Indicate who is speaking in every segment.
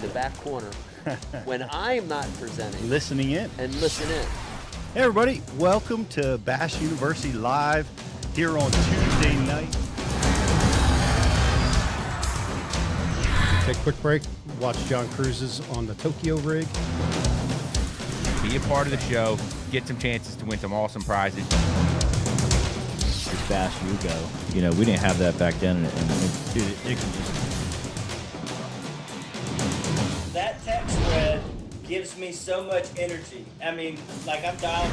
Speaker 1: in the back corner when I'm not presenting.
Speaker 2: Listening in.
Speaker 1: And listen in.
Speaker 2: Hey, everybody. Welcome to Bass University Live here on Tuesday night.
Speaker 3: Take a quick break. Watch John Cruz's on the Tokyo rig.
Speaker 4: Be a part of the show. Get some chances to win some awesome prizes.
Speaker 5: It's Bash You Go. You know, we didn't have that back then. And dude, it can just...
Speaker 6: That text thread gives me so much energy. I mean, like I'm dialed.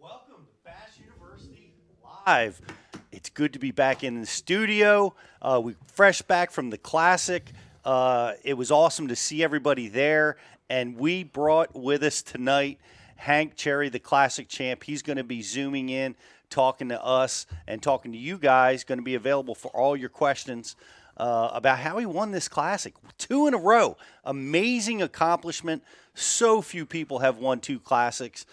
Speaker 2: Welcome to Bass University Live. It's good to be back in the studio. We fresh back from the Classic. It was awesome to see everybody there, and we brought with us tonight Hank Cherry, the Classic champ. He's going to be zooming in, talking to us and talking to you guys. Going to be available for all your questions about how he won this Classic. 2 in a row. Amazing accomplishment. So few people have won 2 Classics,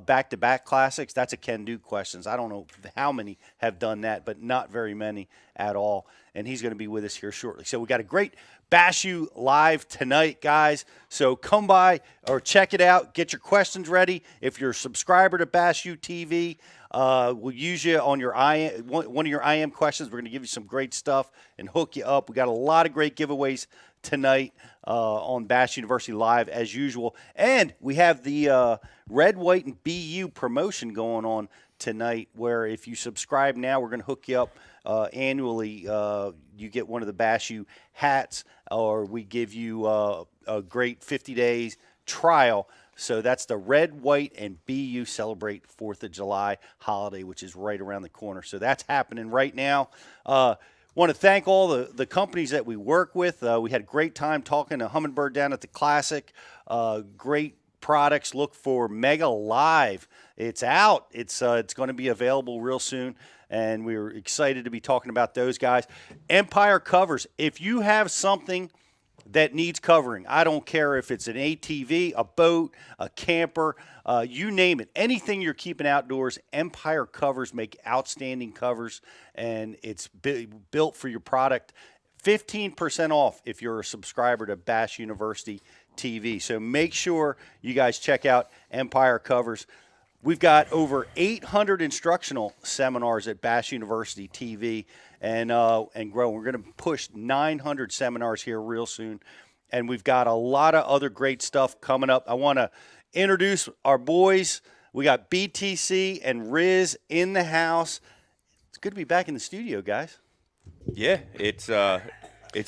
Speaker 2: back-to-back Classics. That's a can-do questions. I don't know how many have done that, but not very many at all. And he's going to be with us here shortly. So we got a great Bash You Live tonight, guys. So come by or check it out. Get your questions ready. If you're a subscriber to Bash You TV, we'll use you on your one of your IM questions. We're going to give you some great stuff and hook you up. We got a lot of great giveaways tonight on Bash University Live as usual. And we have the Red, White, and BU promotion going on tonight, where if you subscribe now, we're going to hook you up annually. You get one of the Bash You hats, or we give you a great 50 days trial. So that's the Red, White, and BU Celebrate 4th of July holiday, which is right around the corner. So that's happening right now. Want to thank all the companies that we work with. We had a great time talking to Humminbird down at the Classic. Great products. Look for Mega Live. It's out. It's going to be available real soon, and we're excited to be talking about those guys. Empire Covers. If you have something that needs covering, I don't care if it's an ATV, a boat, a camper, you name it. Anything you're keeping outdoors, Empire Covers make outstanding covers, and it's built for your product. 15% off if you're a subscriber to Bash University TV. So make sure you guys check out Empire Covers. We've got over 800 instructional seminars at Bash University TV and growing. We're going to push 900 seminars here real soon, and we've got a lot of other great stuff coming up. I want to introduce our boys. We got BTC and Riz in the house. It's good to be back in the studio, guys.
Speaker 4: Yeah, it's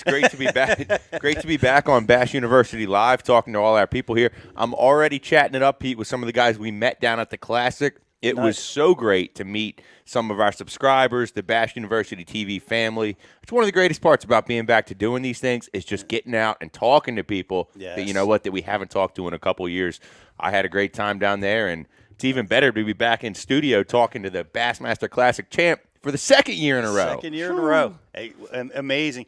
Speaker 4: great to be back. Great to be back on Bash University Live, talking to all our people here. I'm already chatting it up, Pete, with some of the guys we met down at the Classic. It was so great to meet some of our subscribers, the Bash University TV family. It's one of the greatest parts about being back to doing these things is just getting out and talking to people that, you know what, that we haven't talked to in a couple years. I had a great time down there, and it's even better to be back in studio talking to the Bassmaster Classic champ for the second year in a row.
Speaker 2: Second year in a row. Hey, amazing.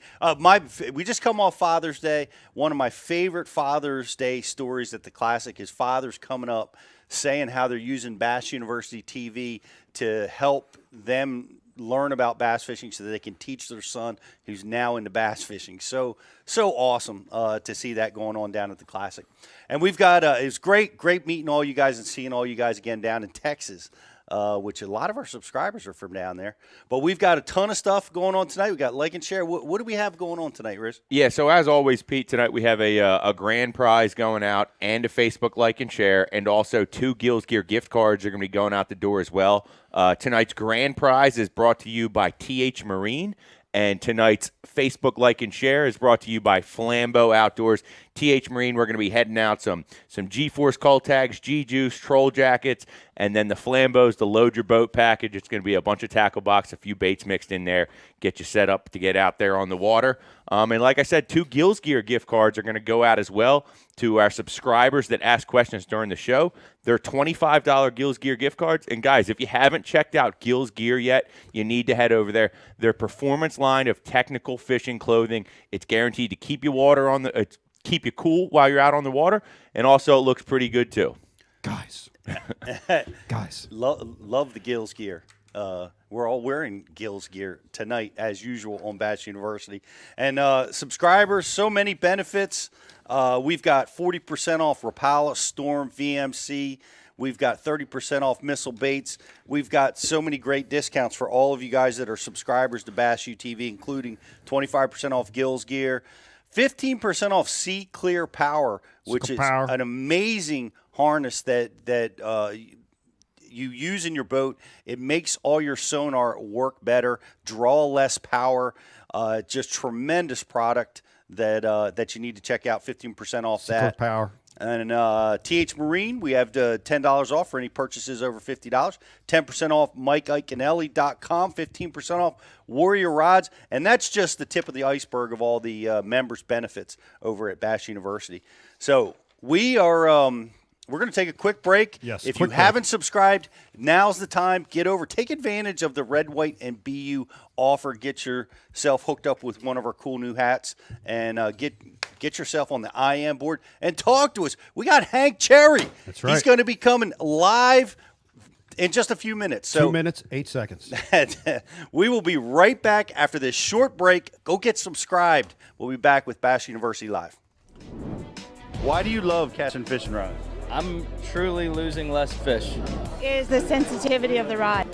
Speaker 2: We just come off Father's Day. One of my favorite Father's Day stories at the Classic is fathers coming up saying how they're using Bass University TV to help them learn about bass fishing so that they can teach their son who's now into bass fishing. So awesome to see that going on down at the Classic. And we've got, it's great meeting all you guys and seeing all you guys again down in Texas. Which a lot of our subscribers are from down there. But we've got a ton of stuff going on tonight. We've got Like and Share. What do we have going on tonight, Riz?
Speaker 4: Yeah, so as always, Pete, tonight we have a grand prize going out and a Facebook Like and Share, and also 2 Gills Gear gift cards are going to be going out the door as well. Tonight's grand prize is brought to you by TH Marine, and tonight's Facebook Like and Share is brought to you by Flambeau Outdoors. TH Marine, we're going to be heading out some G-Force Cull Tags, G-Juice, Troll Jackets, and then the Flambos, the Load Your Boat package. It's going to be a bunch of tackle box, a few baits mixed in there, get you set up to get out there on the water. And like I said, 2 Gills Gear gift cards are going to go out as well to our subscribers that ask questions during the show. They're $25 Gills Gear gift cards. And, guys, if you haven't checked out Gills Gear yet, you need to head over there. Their performance line of technical fishing clothing, it's guaranteed to keep you keep you cool while you're out on the water, and also it looks pretty good too.
Speaker 3: Guys.
Speaker 2: Love the Gills Gear. We're all wearing Gills Gear tonight, as usual, on Bass University. And subscribers, so many benefits. We've got 40% off Rapala, Storm, VMC. We've got 30% off missile baits. We've got so many great discounts for all of you guys that are subscribers to Bass UTV, including 25% off Gills Gear, 15% off Sea Clear Power, which is an amazing harness that you use in your boat. It makes all your sonar work better, draw less power. Just tremendous product that you need to check out. 15% off that.
Speaker 3: Power.
Speaker 2: And TH Marine, we have $10 off for any purchases over $50. 10% off MikeIconelli.com. 15% off Warrior Rods. And that's just the tip of the iceberg of all the members' benefits over at Bass University. So we are we're going to take a quick break.
Speaker 3: Yes,
Speaker 2: if you haven't subscribed, now's the time. Get over. Take advantage of the Red, White, and BU offer. Get yourself hooked up with one of our cool new hats and get yourself on the IM board and talk to us. We got Hank Cherry.
Speaker 3: That's right.
Speaker 2: He's going to be coming live in just a few minutes. So
Speaker 3: 2 minutes, 8 seconds.
Speaker 2: we will be right back after this short break. Go get subscribed. We'll be back with Bass University Live. Why do you love catching fishing rods?
Speaker 7: I'm truly losing less fish.
Speaker 8: Is the sensitivity of the rod.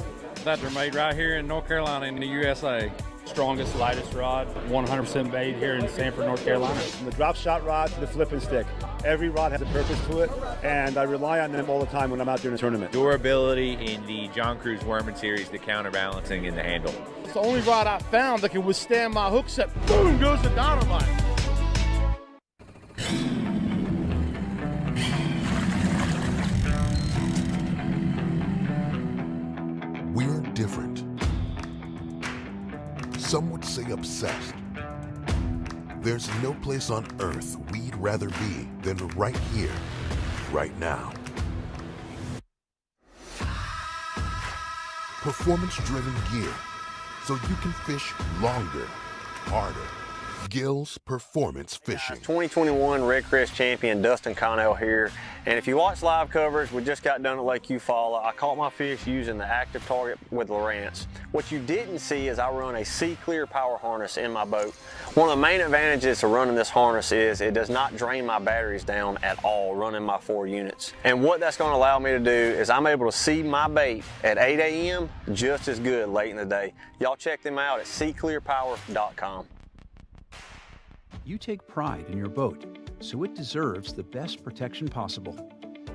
Speaker 9: That they're made right here in North Carolina in the USA.
Speaker 10: Strongest, lightest rod, 100% made here in Sanford, North Carolina.
Speaker 11: From the drop shot rod to the flipping stick. Every rod has a purpose to it, and I rely on them all the time when I'm out there in a tournament.
Speaker 12: Durability in the John Cruz Worman series, the counterbalancing in the handle.
Speaker 13: It's the only rod I found that can withstand my hook set. Boom goes the dynamite.
Speaker 14: We're different. Some would say obsessed. There's no place on earth we'd rather be than right here, right now. Performance-driven gear, so you can fish longer, harder. Gills Performance Fishing.
Speaker 15: 2021 Red Crest champion Dustin Connell here, and if you watch live coverage, we just got done at Lake Eufaula. I caught my fish using the active target with Lowrance. What you didn't see is I run a Sea Clear power harness in my boat. One of the main advantages to running this harness is it does not drain my batteries down at all running my 4 units. And what that's going to allow me to do is I'm able to see my bait at 8 a.m. just as good late in the day. Y'all check them out at seaclearpower.com.
Speaker 16: You take pride in your boat, so it deserves the best protection possible.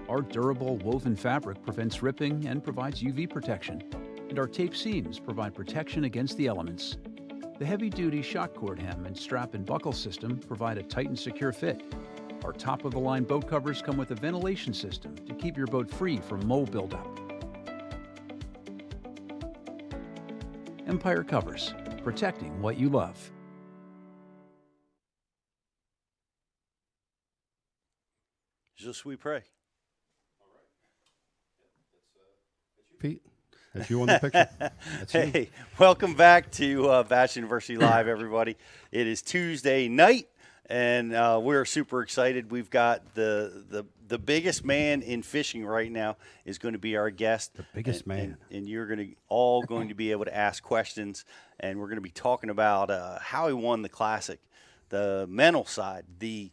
Speaker 16: Our durable woven fabric prevents ripping and provides UV protection, and our tape seams provide protection against the elements. The heavy-duty shock cord hem and strap and buckle system provide a tight and secure fit. Our top-of-the-line boat covers come with a ventilation system to keep your boat free from mold buildup. Empire Covers, protecting what you love.
Speaker 2: Je suis prêt.
Speaker 3: Pete, that's you on the picture. That's
Speaker 2: hey,
Speaker 3: you.
Speaker 2: Welcome back to Bass University Live, everybody. It is Tuesday night, and we're super excited. We've got the biggest man in fishing right now is going to be our guest.
Speaker 3: The biggest man.
Speaker 2: And you're all going to be able to ask questions, and we're going to be talking about how he won the Classic, the mental side, the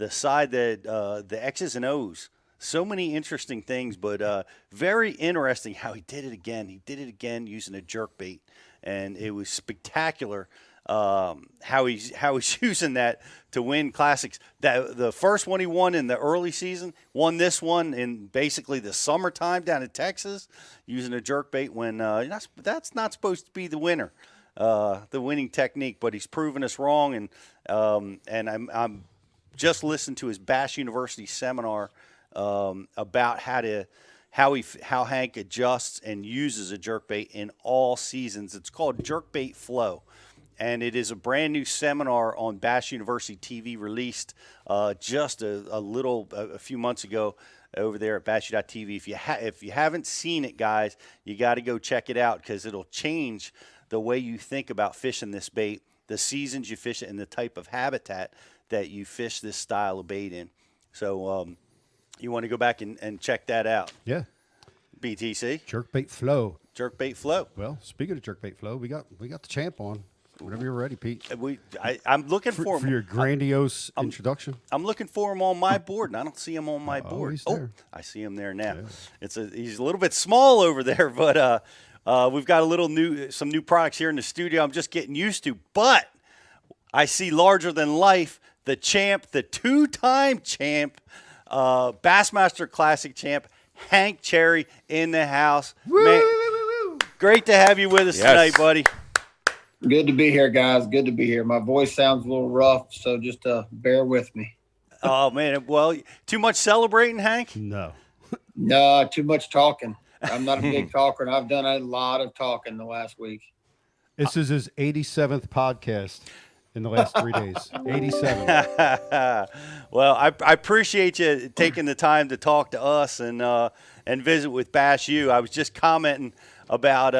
Speaker 2: side that the X's and O's, so many interesting things, but very interesting how he did it again. He did it again using a jerkbait, and it was spectacular how he's using that to win Classics. The first one he won in the early season, won this one in basically the summertime down in Texas using a jerkbait when that's not supposed to be the winner, the winning technique, but he's proven us wrong, and I'm just listened to his Bass University seminar about how Hank adjusts and uses a jerkbait in all seasons. It's called Jerkbait Flow, and it is a brand new seminar on Bass University TV released just a few months ago over there at bassu.tv. If you haven't seen it, guys, you got to go check it out because it'll change the way you think about fishing this bait, the seasons you fish it, and the type of habitat that you fish this style of bait in. So you want to go back and check that out.
Speaker 3: Yeah.
Speaker 2: BTC.
Speaker 3: Jerkbait Flow.
Speaker 2: Jerkbait Flow.
Speaker 3: Well, speaking of jerkbait flow, we got the champ on. Whenever you're ready, Pete.
Speaker 2: I'm looking for him.
Speaker 3: For your grandiose introduction.
Speaker 2: I'm looking for him on my board, and I don't see him on my board.
Speaker 3: He's there.
Speaker 2: I see him there now. Yeah. He's a little bit small over there, but we've got some new products here in the studio I'm just getting used to. But I see larger than life, the champ, the two-time champ, Bassmaster Classic champ, Hank Cherry in the house. Man, great to have you with us tonight, buddy.
Speaker 17: Good to be here, guys. Good to be here. My voice sounds a little rough, so just bear with me.
Speaker 2: Oh, man. Well, too much celebrating, Hank?
Speaker 3: No.
Speaker 17: No, too much talking. I'm not a big talker, and I've done a lot of talking the last week.
Speaker 3: This is his 87th podcast in the last 3 days. 87.
Speaker 2: Well, I appreciate you taking the time to talk to us and visit with Bash U. I was just commenting about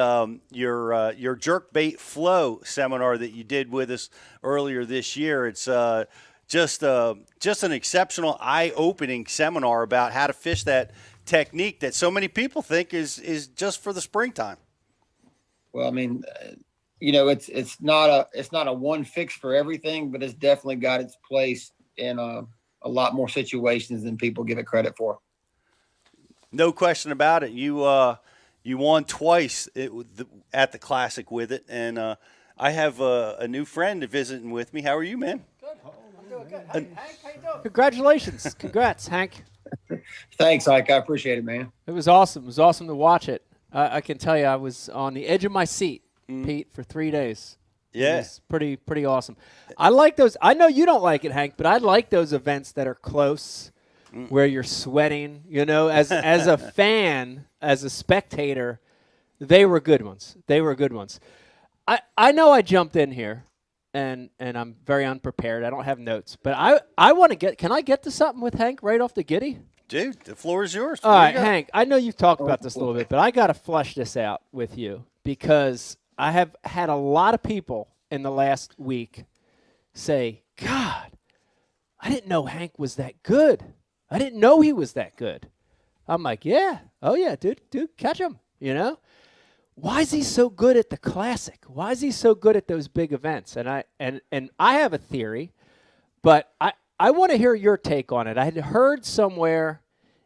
Speaker 2: your Jerkbait Flow seminar that you did with us earlier this year. It's just an exceptional, eye-opening seminar about how to fish that technique that so many people think is just for the springtime.
Speaker 17: Well, I mean, it's not a one fix for everything, but it's definitely got its place in a lot more situations than people give it credit for.
Speaker 2: No question about it. You won twice at the Classic with it, and I have a new friend visiting with me. How are you, man?
Speaker 18: Good. I'm doing good. Hank, how you doing? Congratulations. Congrats, Hank.
Speaker 17: Thanks, Ike. I appreciate it, man.
Speaker 18: It was awesome. It was awesome to watch it. I can tell you I was on the edge of my seat, Pete, for 3 days.
Speaker 2: Yeah.
Speaker 18: It was pretty awesome. I like those. I know you don't like it, Hank, but I like those events that are close, where you're sweating. As a fan, as a spectator, they were good ones. I know I jumped in here, and I'm very unprepared. I don't have notes, but I want to get. Can I get to something with Hank right off the giddy?
Speaker 2: Dude, the floor is yours.
Speaker 18: All right, Hank, I know you've talked about this a little bit, but I got to flush this out with you because I have had a lot of people in the last week say, God, I didn't know Hank was that good. I didn't know he was that good. I'm like, yeah. Oh, yeah, dude, catch him, Why is he so good at the Classic? Why is he so good at those big events? And I have a theory, but I want to hear your take on it. I had heard somewhere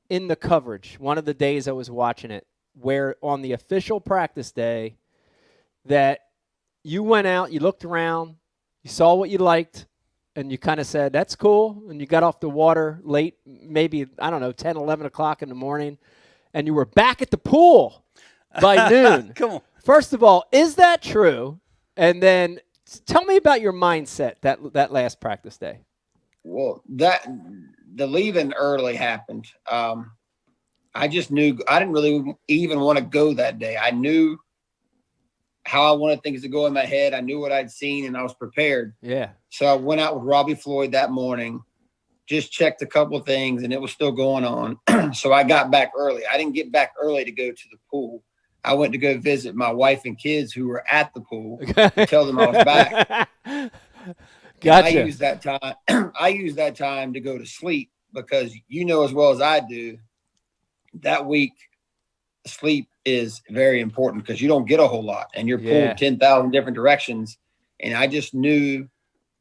Speaker 18: in the coverage, one of the days I was watching it, where on the official practice day that you went out, you looked around, you saw what you liked, and you kind of said, that's cool, and you got off the water late, maybe, 10, 11 o'clock in the morning, and you were back at the pool by noon.
Speaker 2: Come on.
Speaker 18: First of all, is that true? And then tell me about your mindset that last practice day.
Speaker 17: Well, the leaving early happened. I just knew I didn't really even want to go that day. I knew how I wanted things to go in my head. I knew what I'd seen, and I was prepared.
Speaker 18: Yeah.
Speaker 17: So I went out with Robbie Floyd that morning, just checked a couple of things, and it was still going on. So I got back early. I didn't get back early to go to the pool. I went to go visit my wife and kids who were at the pool to tell them I was back.
Speaker 18: Gotcha.
Speaker 17: I used that time to go to sleep because as well as I do, that week sleep is very important because you don't get a whole lot and you're pulled 10,000 different directions. And I just knew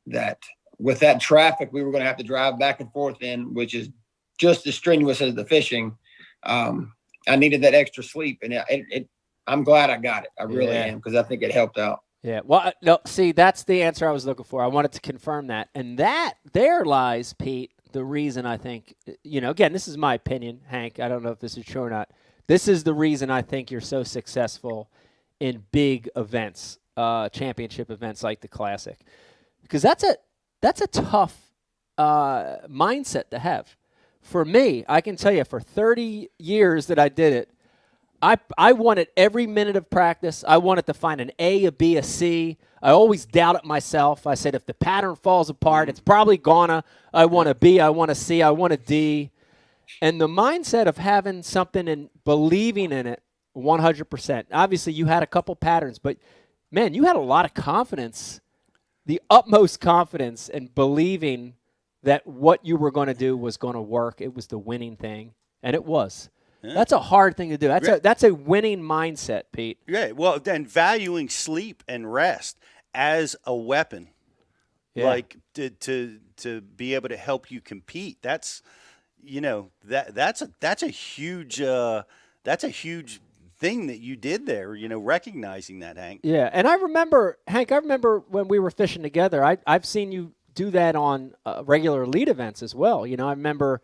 Speaker 17: that with that traffic we were going to have to drive back and forth in, which is just as strenuous as the fishing. I needed that extra sleep, and I'm glad I got it. I really am, because I think it helped out.
Speaker 18: Yeah. Well, no, see, that's the answer I was looking for. I wanted to confirm that. And there lies, Pete, the reason I think, again, this is my opinion, Hank. I don't know if this is true or not. This is the reason I think you're so successful in big events, championship events like the Classic. Because that's a tough mindset to have. For me, I can tell you, for 30 years that I did it, I wanted every minute of practice. I wanted to find an A, a B, a C. I always doubted myself. I said, if the pattern falls apart, it's probably gonna. I want a B, I want a C, I want a D. And the mindset of having something and believing in it 100%. Obviously, you had a couple patterns, but, man, you had a lot of confidence, the utmost confidence in believing that what you were going to do was going to work. It was the winning thing, and it was. Yeah. That's a hard thing to do. That's a winning mindset, Pete.
Speaker 2: Yeah, well, then valuing sleep and rest as a weapon, like to be able to help you compete. That's that's a huge thing that you did there. Recognizing that, Hank.
Speaker 18: Yeah, and I remember, Hank. I remember when we were fishing together. I've seen you do that on regular elite events as well. I remember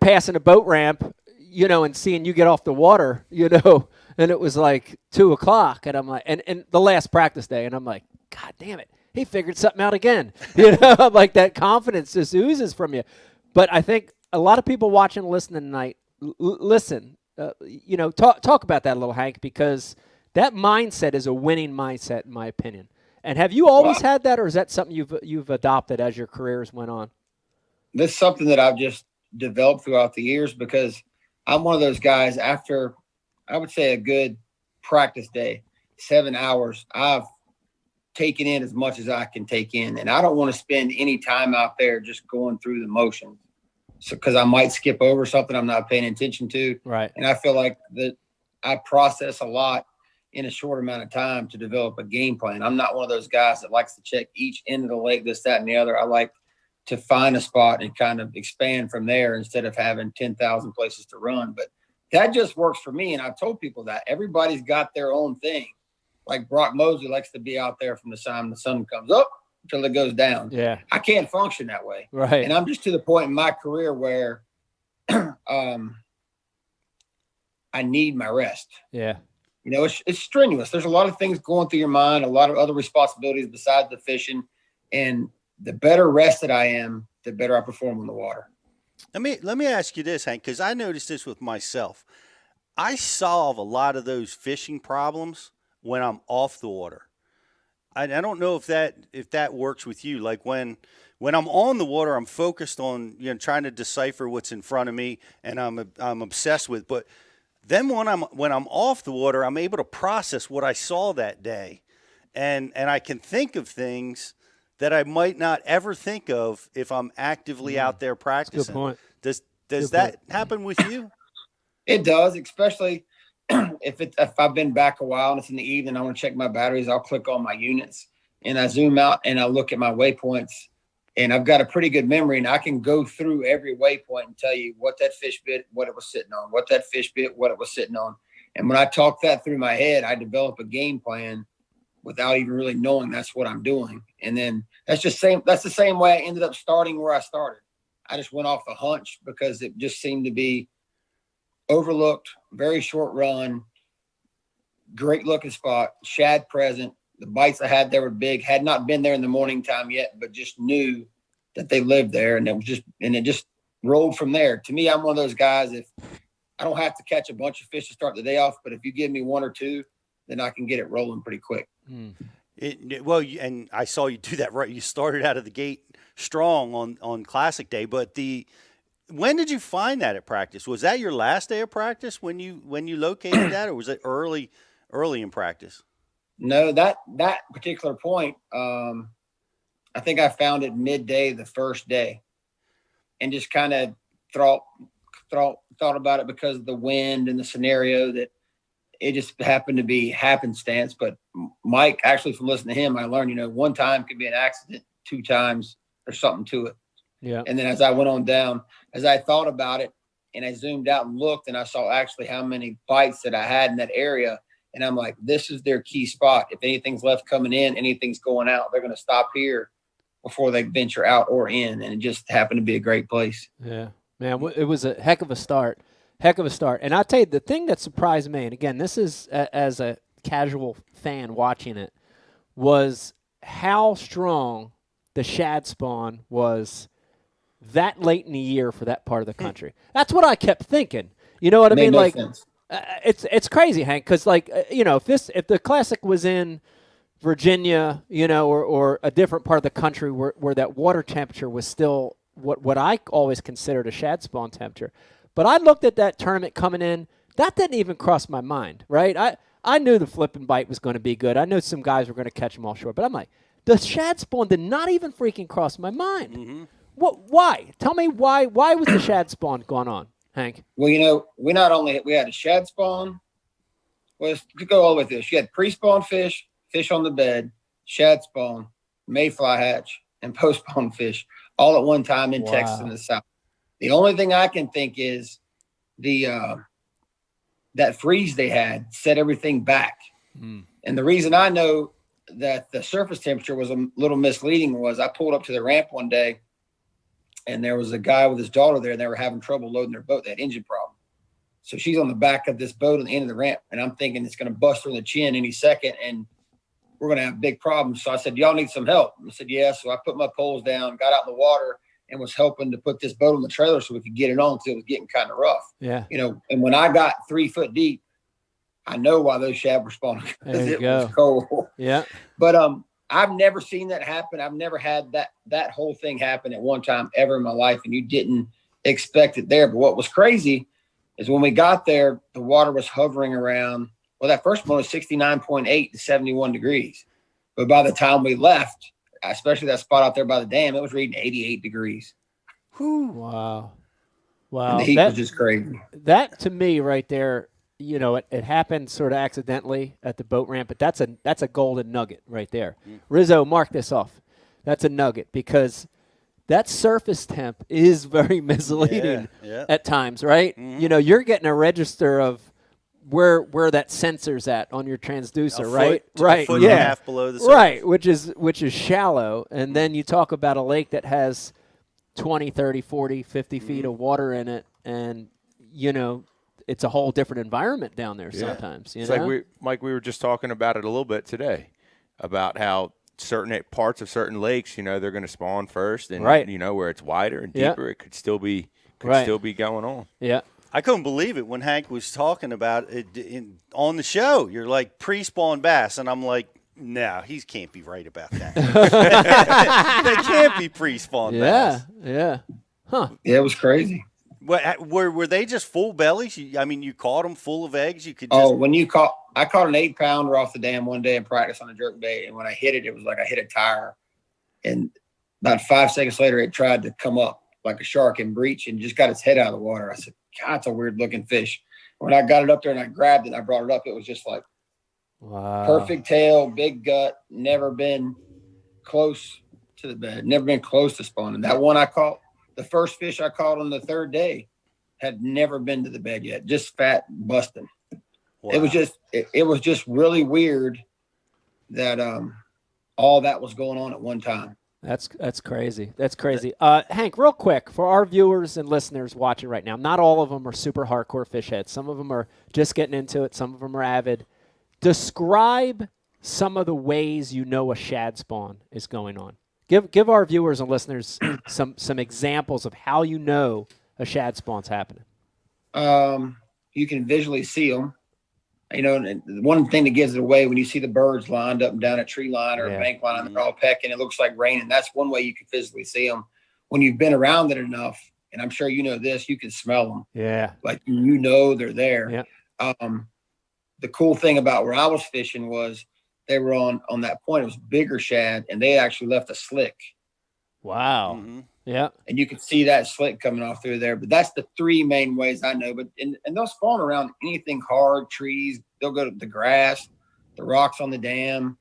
Speaker 18: passing a boat ramp, and seeing you get off the water, and it was like 2:00, and I'm like, and the last practice day, and I'm like, God damn it, he figured something out again. Like that confidence just oozes from you. But I think a lot of people watching and listening tonight, listen, talk about that a little, Hank, because that mindset is a winning mindset, in my opinion. And have you always had that, or is that something you've adopted as your careers went on?
Speaker 17: This is something that I've just developed throughout the years, because I'm one of those guys, after, I would say, a good practice day, 7 hours, I've taken in as much as I can take in. And I don't want to spend any time out there just going through the motions. So, because I might skip over something I'm not paying attention to.
Speaker 18: Right.
Speaker 17: And I feel like that I process a lot in a short amount of time to develop a game plan. I'm not one of those guys that likes to check each end of the lake, this, that, and the other. I like to find a spot and kind of expand from there instead of having 10,000 places to run. But that just works for me. And I've told people that everybody's got their own thing. Like Brock Mosley likes to be out there from the time the sun comes up until it goes down.
Speaker 18: Yeah.
Speaker 17: I can't function that way.
Speaker 18: Right.
Speaker 17: And I'm just to the point in my career where I need my rest.
Speaker 18: Yeah.
Speaker 17: It's strenuous. There's a lot of things going through your mind, a lot of other responsibilities besides the fishing. And the better rested I am, the better I perform on the water.
Speaker 2: Let me ask you this, Hank, because I noticed this with myself. I solve a lot of those fishing problems when I'm off the water. I don't know if that works with you. Like when I'm on the water, I'm focused on trying to decipher what's in front of me, and I'm obsessed with. But then when I'm off the water, I'm able to process what I saw that day, and I can think of things that I might not ever think of if I'm actively out there practicing.
Speaker 18: Good point.
Speaker 2: Does that happen with you?
Speaker 17: It does, especially if I've been back a while and it's in the evening, I want to check my batteries. I'll click on my units and I zoom out and I look at my waypoints, and I've got a pretty good memory, and I can go through every waypoint and tell you what that fish bit, what it was sitting on, what that fish bit, what it was sitting on. And when I talk that through my head, I develop a game plan without even really knowing that's what I'm doing. And then that's the same way I ended up starting where I started. I just went off a hunch because it just seemed to be overlooked, very short run, great looking spot, shad present. The bites I had there were big, had not been there in the morning time yet, but just knew that they lived there, and it just rolled from there. To me, I'm one of those guys, if I don't have to catch a bunch of fish to start the day off, but if you give me one or two, then I can get it rolling pretty quick.
Speaker 2: And I saw you do that right. You started out of the gate strong on Classic Day, but when did you find that at practice? Was that your last day of practice when you located that, or was it early in practice?
Speaker 17: No, that particular point, I think I found it midday the first day, and just kind of thought about it because of the wind and the scenario, that it just happened to be happenstance. But Mike, actually, from listening to him, I learned, one time could be an accident, 2 times there's something to it.
Speaker 18: Yeah.
Speaker 17: And then as I went on down, as I thought about it and I zoomed out and looked, and I saw actually how many bites that I had in that area. And I'm like, this is their key spot. If anything's left coming in, anything's going out, they're going to stop here before they venture out or in. And it just happened to be a great place.
Speaker 18: Yeah, man, it was a heck of a start. And I'll tell you, the thing that surprised me, and again, this is as a casual fan watching it, was how strong the shad spawn was that late in the year for that part of the country. That's what I kept thinking. You know what I
Speaker 17: Made
Speaker 18: mean?
Speaker 17: no
Speaker 18: Like,
Speaker 17: sense.
Speaker 18: it's crazy, Hank, because if the Classic was in Virginia, or a different part of the country where that water temperature was still what I always considered a shad spawn temperature. But I looked at that tournament coming in. That didn't even cross my mind, right? I knew the flip and bite was going to be good. I knew some guys were going to catch them offshore. But I'm like, the shad spawn did not even freaking cross my mind.
Speaker 2: Mm-hmm.
Speaker 18: Why? Tell me why was the shad spawn going on, Hank?
Speaker 17: Well, we had a shad spawn. Well, to go all the way through this, you had pre-spawn fish on the bed, shad spawn, mayfly hatch, and post-spawn fish all at one time in Texas in the South. The only thing I can think is that freeze they had set everything back. And the reason I know that the surface temperature was a little misleading was I pulled up to the ramp one day, and there was a guy with his daughter there, and they were having trouble loading their boat. They had engine problem. So she's on the back of this boat on the end of the ramp, and I'm thinking it's going to bust her in the chin any second, and we're going to have big problems. So I said, y'all need some help? I said, yeah. So I put my poles down, got out in the water, and was helping to put this boat on the trailer so we could get it on because it was getting kind of rough.
Speaker 18: Yeah.
Speaker 17: And when I got 3 foot deep, I know why those shad were spawning, because it was cold.
Speaker 18: Yeah.
Speaker 17: But I've never seen that happen. I've never had that whole thing happen at one time ever in my life, and you didn't expect it there. But what was crazy is when we got there, the water was hovering around, well, that first one was 69.8 to 71 degrees. But by the time we left, especially that spot out there by the dam, it was reading 88 degrees.
Speaker 18: Wow.
Speaker 17: And the heat was just crazy.
Speaker 18: That, to me, right there, it happened sort of accidentally at the boat ramp, but that's a golden nugget right there. Rizzo, mark this off. That's a nugget because that surface temp is very misleading at times, right? Mm-hmm. You're getting a register of where that sensor's at on your transducer, right?
Speaker 2: A foot and a half below the surface.
Speaker 18: Right, which is shallow. And then you talk about a lake that has 20, 30, 40, 50 feet of water in it, and it's a whole different environment down there sometimes.
Speaker 4: It's like Mike, we were just talking about it a little bit today, about how certain parts of certain lakes, they're going to spawn first, and where it's wider and deeper, it could still be going on.
Speaker 18: Yeah.
Speaker 2: I couldn't believe it when Hank was talking about it on the show. You're like pre-spawn bass, and I'm like, no, he can't be right about that. They can't be pre-spawn bass.
Speaker 18: Yeah. Huh.
Speaker 17: Yeah, it was crazy.
Speaker 2: Were they just full bellies? You caught them full of eggs. You could.
Speaker 17: I caught an 8-pounder off the dam one day in practice on a jerk bait, and when I hit it, it was like I hit a tire. And about 5 seconds later, it tried to come up like a shark and breach, and just got its head out of the water. I said, God, it's a weird looking fish. When I got it up there and I grabbed it and I brought it up, it was just like perfect tail, big gut, never been close to the bed, never been close to spawning. That one I caught, the first fish I caught on the third day, had never been to the bed yet, just fat busting. Wow. It was just really weird that all that was going on at one time.
Speaker 18: That's crazy. That's crazy. Hank, real quick, for our viewers and listeners watching right now, not all of them are super hardcore fish heads. Some of them are just getting into it. Some of them are avid. Describe some of the ways a shad spawn is going on. Give our viewers and listeners some examples of how a shad spawn's happening.
Speaker 17: You can visually see them. And one thing that gives it away, when you see the birds lined up and down a tree line or a bank line, and they're all pecking, it looks like raining. That's one way you can physically see them. When you've been around it enough, and I'm sure you know this, you can smell them.
Speaker 18: Yeah.
Speaker 17: Like, they're there. Yeah. The cool thing about where I was fishing was they were on that point. It was bigger shad, and they actually left a slick.
Speaker 18: Wow. Mm-hmm. Yeah.
Speaker 17: And you could see that slick coming off through there. But that's the 3 main ways I know. But and they'll spawn around anything hard, trees. They'll go to the grass, the rocks on the dam,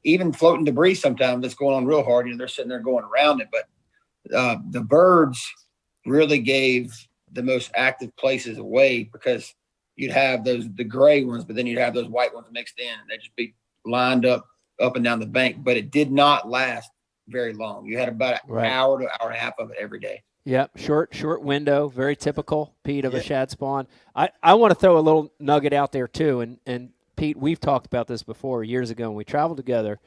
Speaker 17: even floating debris sometimes that's going on real hard. They're sitting there going around it. But the birds really gave the most active places away, because you'd have the gray ones, but then you'd have those white ones mixed in, and they'd just be lined up and down the bank. But it did not last very long. You had about an hour to hour and a half of it every day.
Speaker 18: Yep, short window, very typical, Pete, of a shad spawn. I want to throw a little nugget out there too, and Pete, we've talked about this before years ago when we traveled together.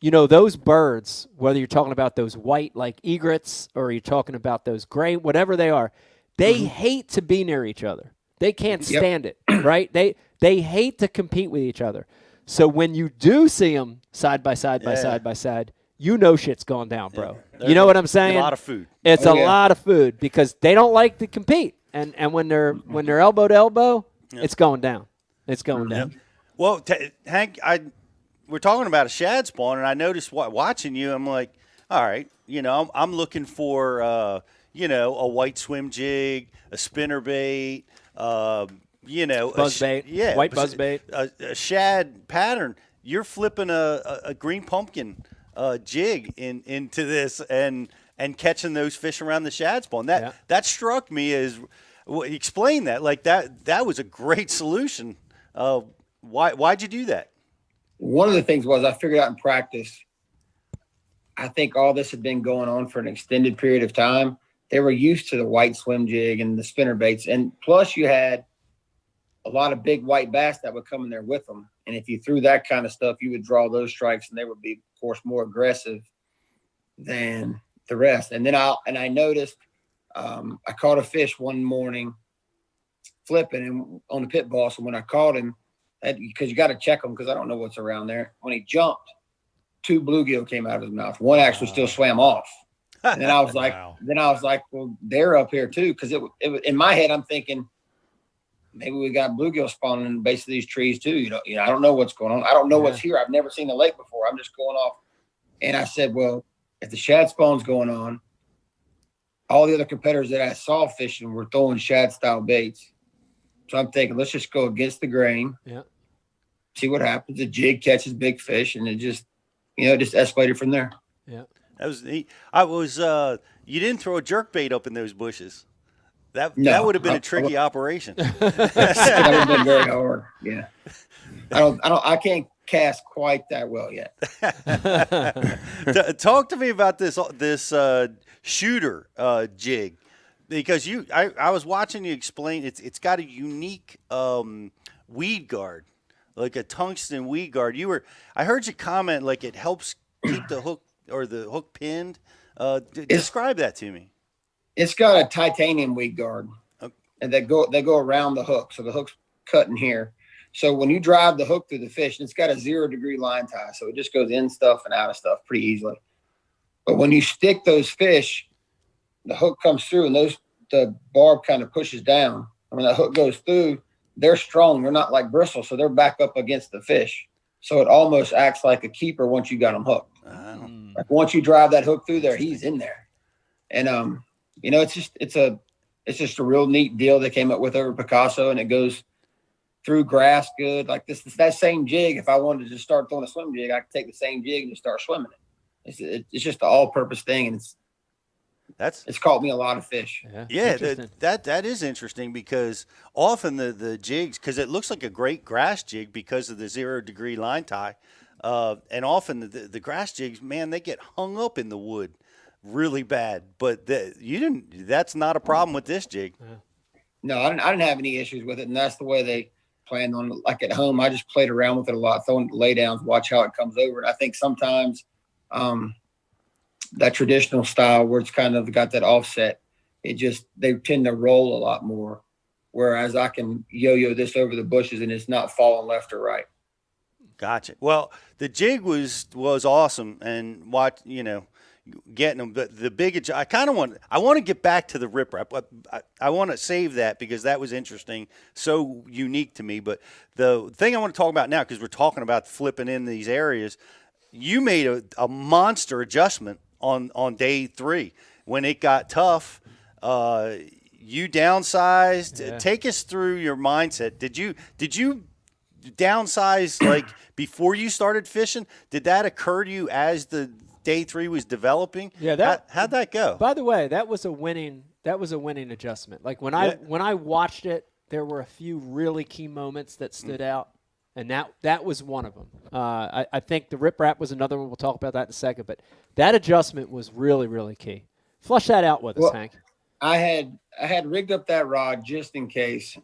Speaker 18: you know, those birds, whether you're talking about those white like egrets or you're talking about those gray, whatever they are, they hate to be near each other. They can't stand it, right? They hate to compete with each other. So when you do see them side by side by side by side, you know shit's going down, bro. You know what I'm saying?
Speaker 2: A lot of food.
Speaker 18: It's a lot of food because they don't like to compete, and when they're elbow to elbow, it's going down. It's going down.
Speaker 2: Well, Hank, we're talking about a shad spawn, and I noticed watching you, I'm like, all right, you know, I'm looking for, you know, a white swim jig, a spinner bait, you know,
Speaker 18: buzz bait, white buzz bait,
Speaker 2: a shad pattern. You're flipping a green pumpkin jig into this and catching those fish around the shad spawn. That struck me as explain that like that was a great solution. Why'd you do that?
Speaker 17: One of the things was I figured out in practice, I think all this had been going on for an extended period of time. They were used to the white swim jig and the spinner baits. And plus you had a lot of big white bass that would come in there with them. And if you threw that kind of stuff, you would draw those strikes and they would be, of course, more aggressive than the rest. And then I noticed I caught a fish one morning flipping him on the pit boss. And when I caught him, because you got to check them because I don't know what's around there. When he jumped, 2 bluegill came out of his mouth. One actually still swam off. And then I was like, well, they're up here too. Because it in my head, I'm thinking maybe we got bluegill spawning in the base of these trees too. You know, I don't know what's going on. I don't know what's here. I've never seen the lake before. I'm just going off. And I said, well, if the shad spawn's going on, all the other competitors that I saw fishing were throwing shad style baits. So I'm thinking, let's just go against the grain.
Speaker 18: Yeah.
Speaker 17: See what happens. The jig catches big fish, and it just, just escalated from there.
Speaker 18: Yeah.
Speaker 2: That was neat. You didn't throw a jerk bait up in those bushes. That would have been a tricky operation.
Speaker 17: That would have been very hard. Yeah. I can't cast quite that well yet.
Speaker 2: Talk to me about this shooter jig. Because I was watching you explain it's got a unique weed guard, like a tungsten weed guard. I heard you comment like it helps keep the hook or the hook pinned. Describe that to me.
Speaker 17: It's got a titanium weed guard, and they go around the hook, so the hook's cut in here. So when you drive the hook through the fish, it's got a 0-degree line tie, so it just goes in stuff and out of stuff pretty easily. But when you stick those fish, the hook comes through and the barb kind of pushes down. And when that hook goes through, they're strong. They're not like bristles, so they're back up against the fish. So it almost acts like a keeper once you got them hooked. Like once you drive that hook through there, he's in there. And it's just a real neat deal they came up with over Picasso, and it goes through grass good. Like that same jig. If I wanted to just start throwing a swim jig, I could take the same jig and just start swimming it. It's just an all-purpose thing, and it's caught me a lot of fish.
Speaker 2: Yeah, that is interesting because often the jigs, because it looks like a great grass jig because of the 0-degree line tie, and often the grass jigs, man, they get hung up in the wood really bad. But that's not a problem with this jig.
Speaker 17: No, I didn't have any issues with it, and that's the way they planned on it. Like at home, I just played around with it a lot, throwing laydowns, watch how it comes over. And I think sometimes that traditional style where it's kind of got that offset, they tend to roll a lot more. Whereas I can yo-yo this over the bushes and it's not falling left or right.
Speaker 2: Gotcha. Well, the jig was awesome, and getting them. But the big, I want to get back to the rip wrap. I want to save that because that was interesting, so unique to me. But the thing I want to talk about now, because we're talking about flipping in these areas, you made a monster adjustment on day 3 when it got tough. You downsized.
Speaker 18: Yeah.
Speaker 2: Take us through your mindset. Did you downsize like before you started fishing? Did that occur to you as the day 3 was developing?
Speaker 18: Yeah.
Speaker 2: How'd that go?
Speaker 18: By the way, that was a winning adjustment. Like when I watched it, there were a few really key moments that stood out. And that was one of them. I think the rip wrap was another one. We'll talk about that in a second. But that adjustment was really, really key. Flush that out with us, Hank.
Speaker 17: I had rigged up that rod just in case.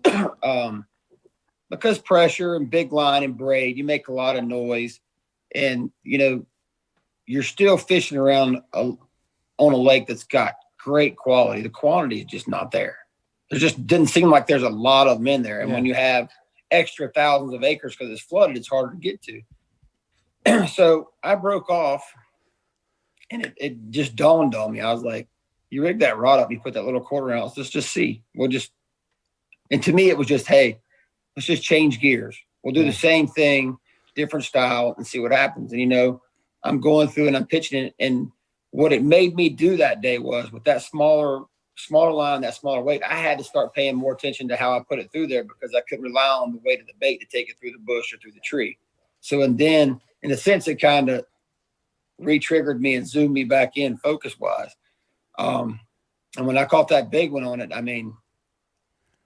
Speaker 17: Because pressure and big line and braid, you make a lot of noise. And, you're still fishing around on a lake that's got great quality. The quantity is just not there. There just didn't seem like there's a lot of them in there. And when you have extra thousands of acres because it's flooded, it's harder to get to. So I broke off, and it just dawned on me. I was like, you rig that rod up, you put that little quarter ounce, let's just see. And to me, it was just, hey, let's just change gears. We'll do the same thing, different style, and see what happens. And, I'm going through and I'm pitching it. And what it made me do that day was, with that smaller line, that smaller weight, I had to start paying more attention to how I put it through there, because I couldn't rely on the weight of the bait to take it through the bush or through the tree. So, and then in a sense, it kind of re-triggered me and zoomed me back in focus wise. And when I caught that big one on it, I mean,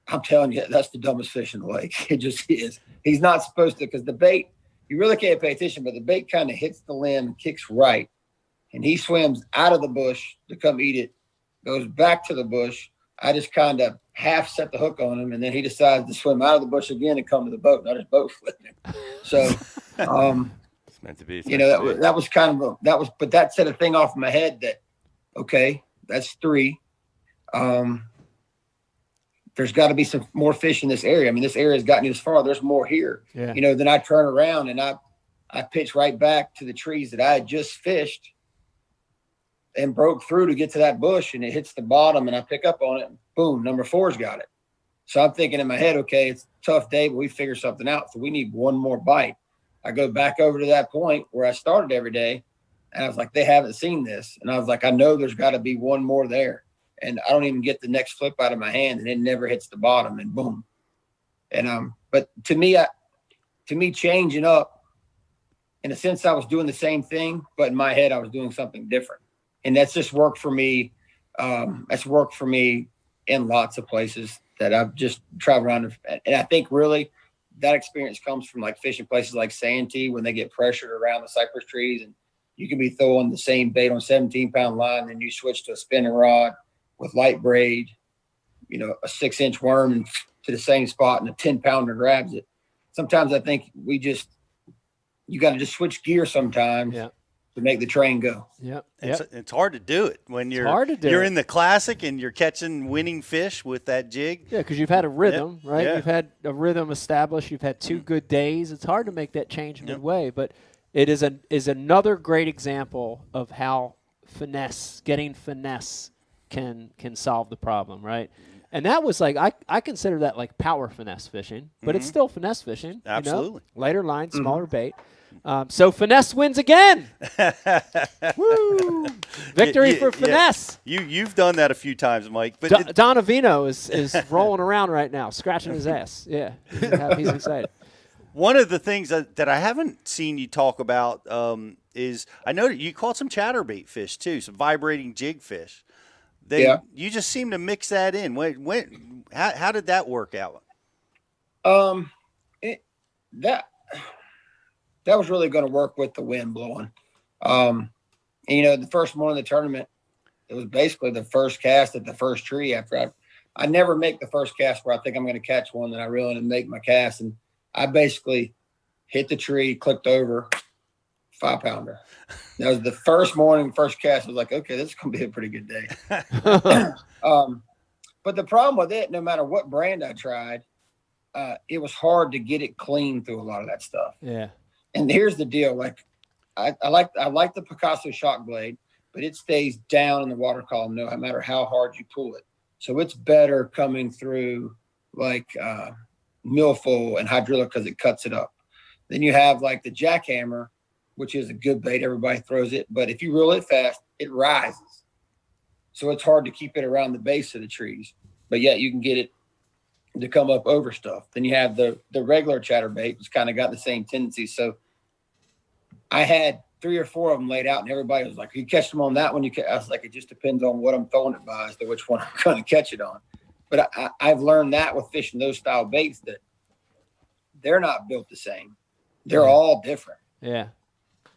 Speaker 17: I'm telling you, that's the dumbest fish in the lake. It just is. He's not supposed to, because the bait, you really can't pay attention, but the bait kind of hits the limb and kicks right. And he swims out of the bush to come eat it, goes back to the bush. I just kind of half set the hook on him, and then he decides to swim out of the bush again and come to the boat, and I just boat flipped him. So,
Speaker 4: it's meant to be.
Speaker 17: That was kind of but that set a thing off in my head that, okay, that's 3. There's got to be some more fish in this area. I mean, this area has gotten you this far. There's more here.
Speaker 18: Yeah.
Speaker 17: Then I turn around and I pitch right back to the trees that I had just fished and broke through to get to that bush, and it hits the bottom, and I pick up on it, and boom, number 4's got it. So I'm thinking in my head, okay, it's a tough day, but we figure something out. So we need one more bite. I go back over to that point where I started every day, and I was like, they haven't seen this. And I was like, I know there's got to be one more there. And I don't even get the next flip out of my hand, and it never hits the bottom, and boom. And but to me, changing up, in a sense, I was doing the same thing, but in my head, I was doing something different. And that's just worked for me. That's worked for me in lots of places that I've just traveled around. And I think really that experience comes from like fishing places like Santee, when they get pressured around the cypress trees, and you can be throwing the same bait on 17-pound line, and you switch to a spinning rod with light braid, a 6-inch worm, and to the same spot, and a 10-pounder grabs it. Sometimes I think you got to just switch gear sometimes to make the train go.
Speaker 18: Yeah,
Speaker 2: it's hard to do it when you're in the Classic and you're catching winning fish with that jig.
Speaker 18: Yeah, because you've had a rhythm, right? Yeah. You've had a rhythm established. You've had 2 good days. It's hard to make that change midway, but it is another great example of how getting finesse can solve the problem, right? And that was like, I consider that like power finesse fishing, but it's still finesse fishing.
Speaker 2: Absolutely.
Speaker 18: Lighter line, smaller bait. So finesse wins again. Woo! Victory for finesse.
Speaker 2: You've done that a few times, Mike. But
Speaker 18: Donavino is rolling around right now, scratching his ass. Yeah, he's excited.
Speaker 2: One of the things that I haven't seen you talk about is, I know that you caught some chatterbait fish too, some vibrating jig fish. You just seem to mix that in. How did that work out?
Speaker 17: That was really going to work with the wind blowing. The first morning of the tournament, it was basically the first cast at the first tree. After I never make the first cast where I think I'm going to catch one, then I reel in and make my cast, and I basically hit the tree, clicked over, 5-pounder. That was the first morning, first cast. I was like, okay, this is going to be a pretty good day. But the problem with it, no matter what brand I tried, it was hard to get it clean through a lot of that stuff.
Speaker 18: Yeah.
Speaker 17: And here's the deal. Like, I like the Picasso shock blade, but it stays down in the water column no matter how hard you pull it. So it's better coming through like milfoil and hydrilla because it cuts it up. Then you have like the jackhammer, which is a good bait. Everybody throws it. But if you reel it fast, it rises. So it's hard to keep it around the base of the trees. But yet you can get it to come up over stuff. Then you have the regular chatterbait, which kind of got the same tendency. So I had 3 or 4 of them laid out, and everybody was like, you catch them on that one? I was like, it just depends on what I'm throwing it by as to which one I'm going to catch it on. But I've learned that with fishing those style baits, that they're not built the same. They're all different.
Speaker 18: Yeah.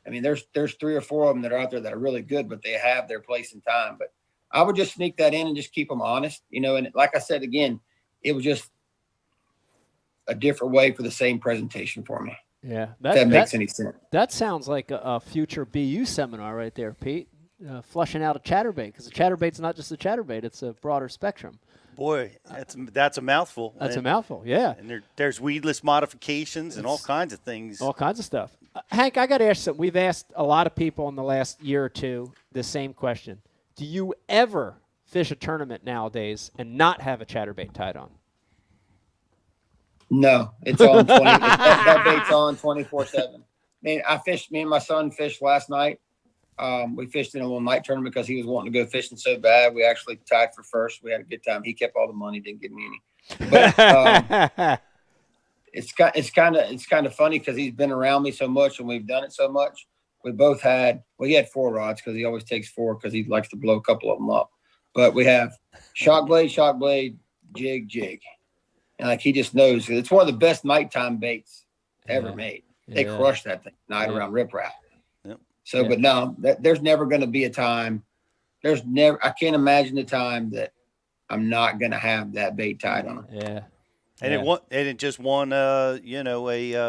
Speaker 17: I mean, there's 3 or 4 of them that are out there that are really good, but they have their place in time. But I would just sneak that in and just keep them honest, and like I said, again, it was just a different way for the same presentation for me.
Speaker 18: Yeah,
Speaker 17: if that makes any sense.
Speaker 18: That sounds like a future BU seminar right there, Pete. Flushing out a chatterbait, because a chatterbait's not just a chatterbait; it's a broader spectrum.
Speaker 2: Boy, that's a mouthful.
Speaker 18: That's a mouthful, yeah.
Speaker 2: And there's weedless modifications and all kinds of things.
Speaker 18: All kinds of stuff. Hank, I got to ask you something. We've asked a lot of people in the last year or two the same question. Do you ever fish a tournament nowadays and not have a chatterbait tied on?
Speaker 17: No, it's on 20. that bait's on 24/7. Me and my son fished last night. We fished in a little night tournament because he was wanting to go fishing so bad. We actually tied for first. We had a good time. He kept all the money, didn't give me any. But it's kind of funny because he's been around me so much and we've done it so much. We both had he had 4 rods because he always takes 4 because he likes to blow a couple of them up. But we have shock blade, jig, and like he just knows it's one of the best nighttime baits ever made. They crush that thing night around riprap. So, but no, there's never going to be a time. I can't imagine a time that I'm not going to have that bait tied on.
Speaker 18: Yeah.
Speaker 2: And it just won, a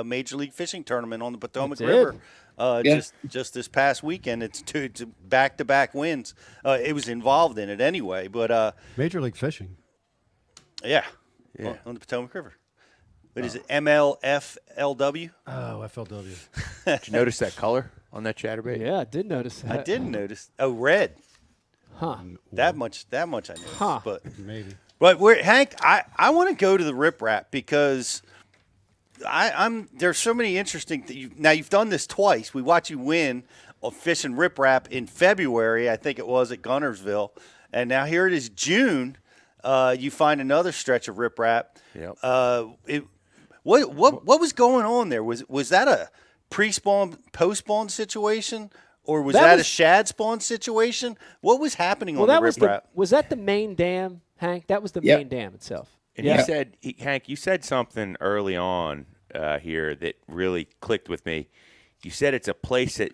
Speaker 2: Major League Fishing tournament on the Potomac River. Just this past weekend. It's two back-to-back wins. It was involved in it anyway, but
Speaker 3: Major League Fishing.
Speaker 2: Yeah. On the Potomac River. What is it? MLFLW?
Speaker 3: Oh, FLW.
Speaker 4: Did you notice that color on that chatterbait?
Speaker 18: Yeah, I did notice that.
Speaker 2: I didn't notice. Oh, red.
Speaker 18: Huh.
Speaker 2: That much I noticed.
Speaker 18: Huh.
Speaker 2: But
Speaker 3: maybe.
Speaker 2: But Hank, I want to go to the riprap because there's so many interesting things. Now you've done this twice. We watch you win a fishing riprap in February, I think it was at Gunnersville, and now here it is June. You find another stretch of riprap.
Speaker 4: Yep.
Speaker 2: What was going on there? Was that a pre-spawn, post-spawn situation, or was that a shad spawn situation? What was happening on the riprap?
Speaker 18: Was that the main dam, Hank? That was the main dam itself.
Speaker 4: And you said, Hank, you said something early on here that really clicked with me. You said it's a place that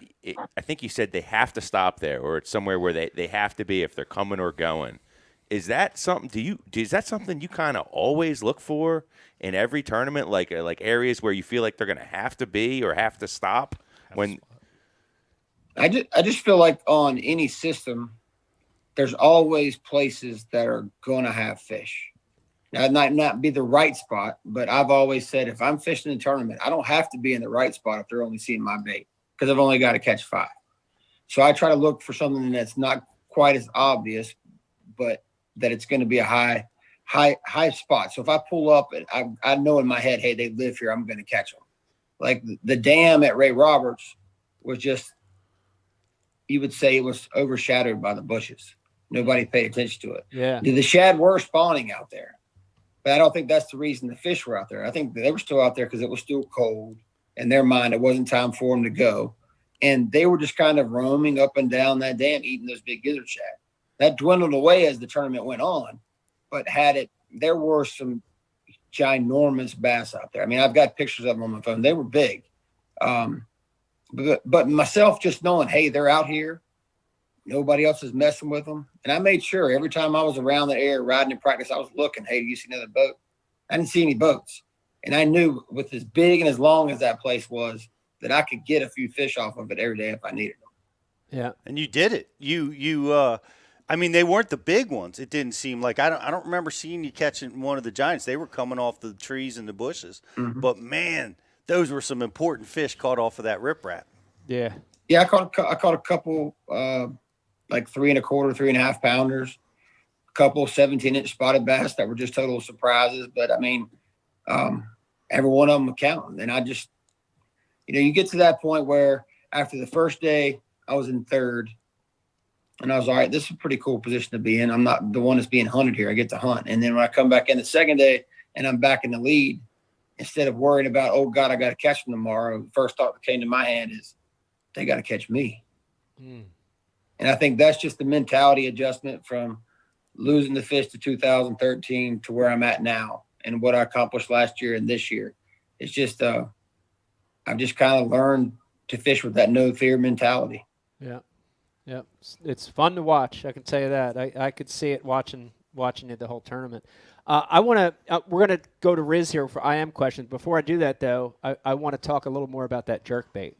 Speaker 4: I think you said they have to stop there, or it's somewhere where they have to be if they're coming or going. Is that something? Is that something you kind of always look for in every tournament, like areas where you feel like they're going to have to be or have to stop? When
Speaker 17: I just feel like on any system, there's always places that are going to have fish. Now, it might not be the right spot, but I've always said if I'm fishing in a tournament, I don't have to be in the right spot if they're only seeing my bait because I've only got to catch 5. So I try to look for something that's not quite as obvious, but that it's going to be a high spot. So if I pull up and I know in my head, hey, they live here, I'm going to catch them. Like the dam at Ray Roberts was just, you would say it was overshadowed by the bushes. Nobody paid attention to it.
Speaker 18: Yeah.
Speaker 17: The shad were spawning out there, but I don't think that's the reason the fish were out there. I think they were still out there because it was still cold. In their mind, it wasn't time for them to go. And they were just kind of roaming up and down that dam, eating those big gizzard shad. That dwindled away as the tournament went on, but there were some ginormous bass out there. I mean, I've got pictures of them on my phone. They were big. But myself just knowing, hey, they're out here. Nobody else is messing with them. And I made sure every time I was around the area riding in practice, I was looking, hey, do you see another boat? I didn't see any boats. And I knew with as big and as long as that place was that I could get a few fish off of it every day if I needed them.
Speaker 2: Yeah. And you did it. I mean, they weren't the big ones. It didn't seem like I don't remember seeing you catching one of the giants. They were coming off the trees and the bushes. Mm-hmm. But man, those were some important fish caught off of that riprap.
Speaker 18: Yeah.
Speaker 17: Yeah, I caught a couple like 3 1/4, 3.5 pounders, a couple 17-inch spotted bass that were just total surprises. But I mean, every one of them counting. And I just, you get to that point where after the first day, I was in third. And I was all right, this is a pretty cool position to be in. I'm not the one that's being hunted here. I get to hunt. And then when I come back in the second day and I'm back in the lead, instead of worrying about, oh, God, I got to catch them tomorrow, the first thought that came to my head is they got to catch me. Mm. And I think that's just the mentality adjustment from losing the fish to 2013 to where I'm at now and what I accomplished last year and this year. It's just I've just kind of learned to fish with that no fear mentality.
Speaker 18: Yeah. Yeah, it's fun to watch. I can tell you that. I could see it watching watching you the whole tournament. I want to. We're going to go to Riz here for IM questions. Before I do that, though, I want to talk a little more about that jerk bait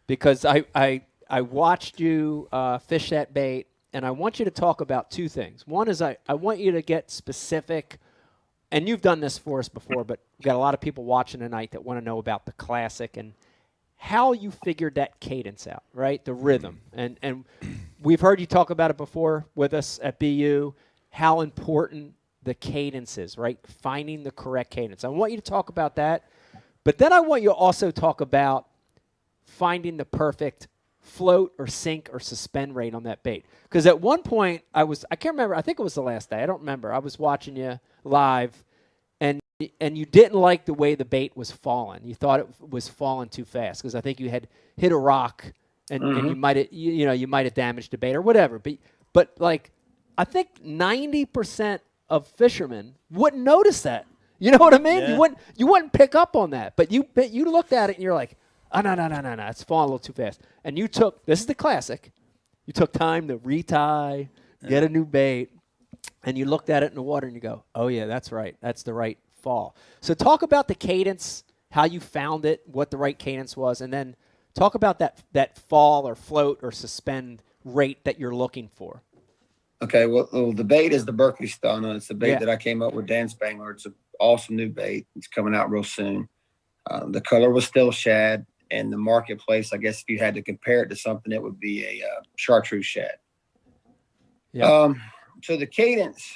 Speaker 18: because I watched you fish that bait, and I want you to talk about two things. One is I want you to get specific, and you've done this for us before, but we've got a lot of people watching tonight that want to know about the Classic and how you figured that cadence out, right? The rhythm. And we've heard you talk about it before with us at BU, how important the cadence is, right? Finding the correct cadence. I want you to talk about that, but then I want you to also talk about finding the perfect float or sink or suspend rate on that bait. Because at one point, I can't remember, I think it was the last day, I don't remember. I was watching you live, and you didn't like the way the bait was falling. You thought it was falling too fast because I think you had hit a rock and you might have damaged the bait or whatever. But like I think 90% of fishermen wouldn't notice that. You know what I mean?
Speaker 2: Yeah.
Speaker 18: You wouldn't pick up on that. But you looked at it and you're like, oh no, it's falling a little too fast. And this is the Classic. You took time to retie, get a new bait, and you looked at it in the water and you go, oh yeah, that's right. That's the right fall. So talk about the cadence, how you found it, what the right cadence was, and then talk about that fall or float or suspend rate that you're looking for.
Speaker 17: Okay, well the bait is the Berkeley Stunner. It's the bait that I came up with, Dan Spangler. It's an awesome new bait. It's coming out real soon. The color was still shad, and the marketplace, I guess if you had to compare it to something, it would be a chartreuse shad.
Speaker 18: Yeah.
Speaker 17: So the cadence,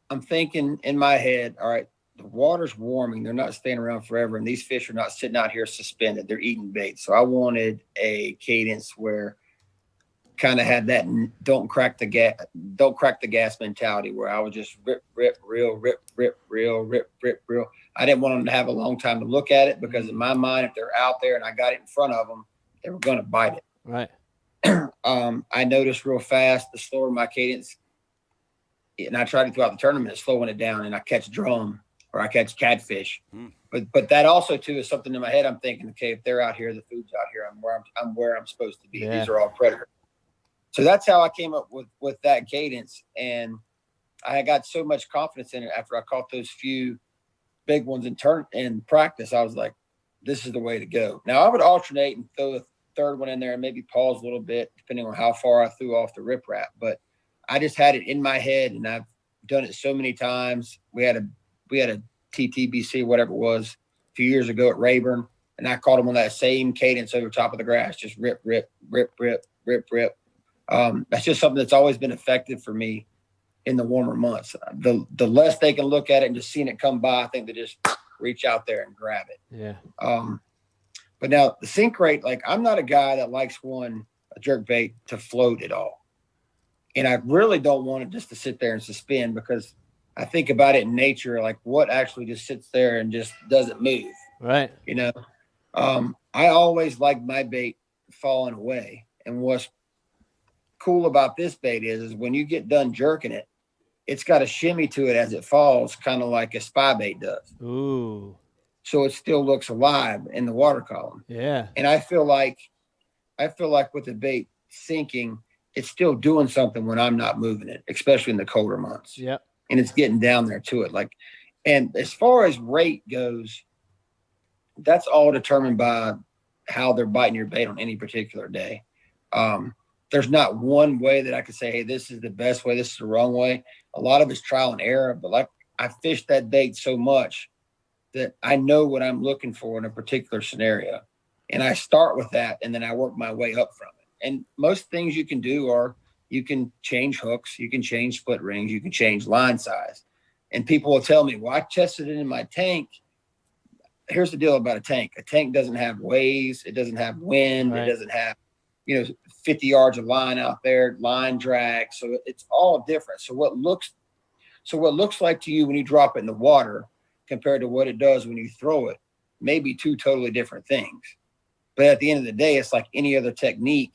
Speaker 17: I'm thinking in my head, all right, the water's warming. They're not staying around forever, and these fish are not sitting out here suspended. They're eating bait. So I wanted a cadence where kind of had that don't crack the gas mentality where I would just rip, reel, rip, reel. I didn't want them to have a long time to look at it because in my mind, if they're out there and I got it in front of them, they were going to bite it.
Speaker 18: Right.
Speaker 17: I noticed real fast the slower my cadence, and I tried it throughout the tournament, slowing it down, and I catch drum or I catch catfish. But that also too is something in my head. I'm thinking, okay, if they're out here, the food's out here. I'm where I'm supposed to be.
Speaker 18: Yeah.
Speaker 17: These are all predators. So that's how I came up with that cadence, and I got so much confidence in it after I caught those few big ones in practice. I was like, this is the way to go. Now I would alternate and throw the third one in there and maybe pause a little bit depending on how far I threw off the riprap. But I just had it in my head, and I've done it so many times. We had a TTBC, whatever it was, a few years ago at Rayburn, and I caught them on that same cadence over top of the grass, just rip, rip, rip, rip, rip, rip. That's just something that's always been effective for me in the warmer months. The less they can look at it and just seeing it come by, I think they just reach out there and grab it.
Speaker 18: Yeah.
Speaker 17: But now the sink rate, like I'm not a guy that likes a jerk bait to float at all. And I really don't want it just to sit there and suspend because I think about it in nature, like what actually just sits there and just doesn't move.
Speaker 18: Right.
Speaker 17: You know, I always like my bait falling away. And what's cool about this bait is when you get done jerking it, it's got a shimmy to it as it falls, kind of like a spy bait does.
Speaker 18: Ooh.
Speaker 17: So it still looks alive in the water column.
Speaker 18: Yeah.
Speaker 17: And I feel like with the bait sinking, it's still doing something when I'm not moving it, especially in the colder months.
Speaker 18: Yeah.
Speaker 17: And it's getting down there to it. Like, and as far as rate goes, that's all determined by how they're biting your bait on any particular day. There's not one way that I could say, hey, this is the best way, this is the wrong way. A lot of it's trial and error, but like I fished that bait so much that I know what I'm looking for in a particular scenario. And I start with that, and then I work my way up from it. And most things you can do are you can change hooks, you can change split rings, you can change line size. And people will tell me, well, I tested it in my tank. Here's the deal about a tank. A tank doesn't have waves. It doesn't have wind.
Speaker 18: Right.
Speaker 17: It doesn't have, 50 yards of line out there, line drag. So it's all different. So what looks like to you when you drop it in the water compared to what it does when you throw it may be two totally different things. But at the end of the day, it's like any other technique.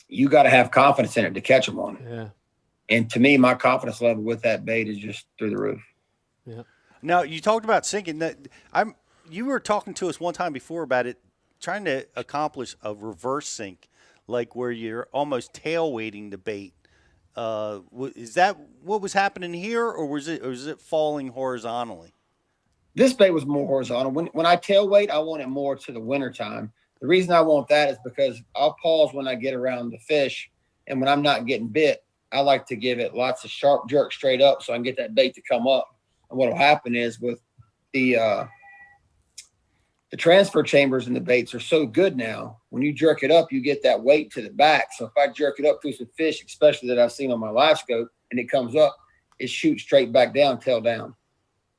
Speaker 17: You got to have confidence in it to catch them on it.
Speaker 18: Yeah.
Speaker 17: And to me, my confidence level with that bait is just through the roof.
Speaker 18: Yeah.
Speaker 2: Now, you talked about sinking. You were talking to us one time before about it, trying to accomplish a reverse sink. like where you're almost tail weighting the bait. Is that what was happening here, or was it falling horizontally?
Speaker 17: This bait was more horizontal. When I tail weight, I want it more to the winter time. The reason I want that is because I'll pause when I get around the fish, and when I'm not getting bit, I like to give it lots of sharp jerks straight up so I can get that bait to come up. And what will happen is with the transfer chambers in the baits are so good now, when you jerk it up, you get that weight to the back. So if I jerk it up through some fish, especially that I've seen on my live scope, and it comes up, it shoots straight back down, tail down.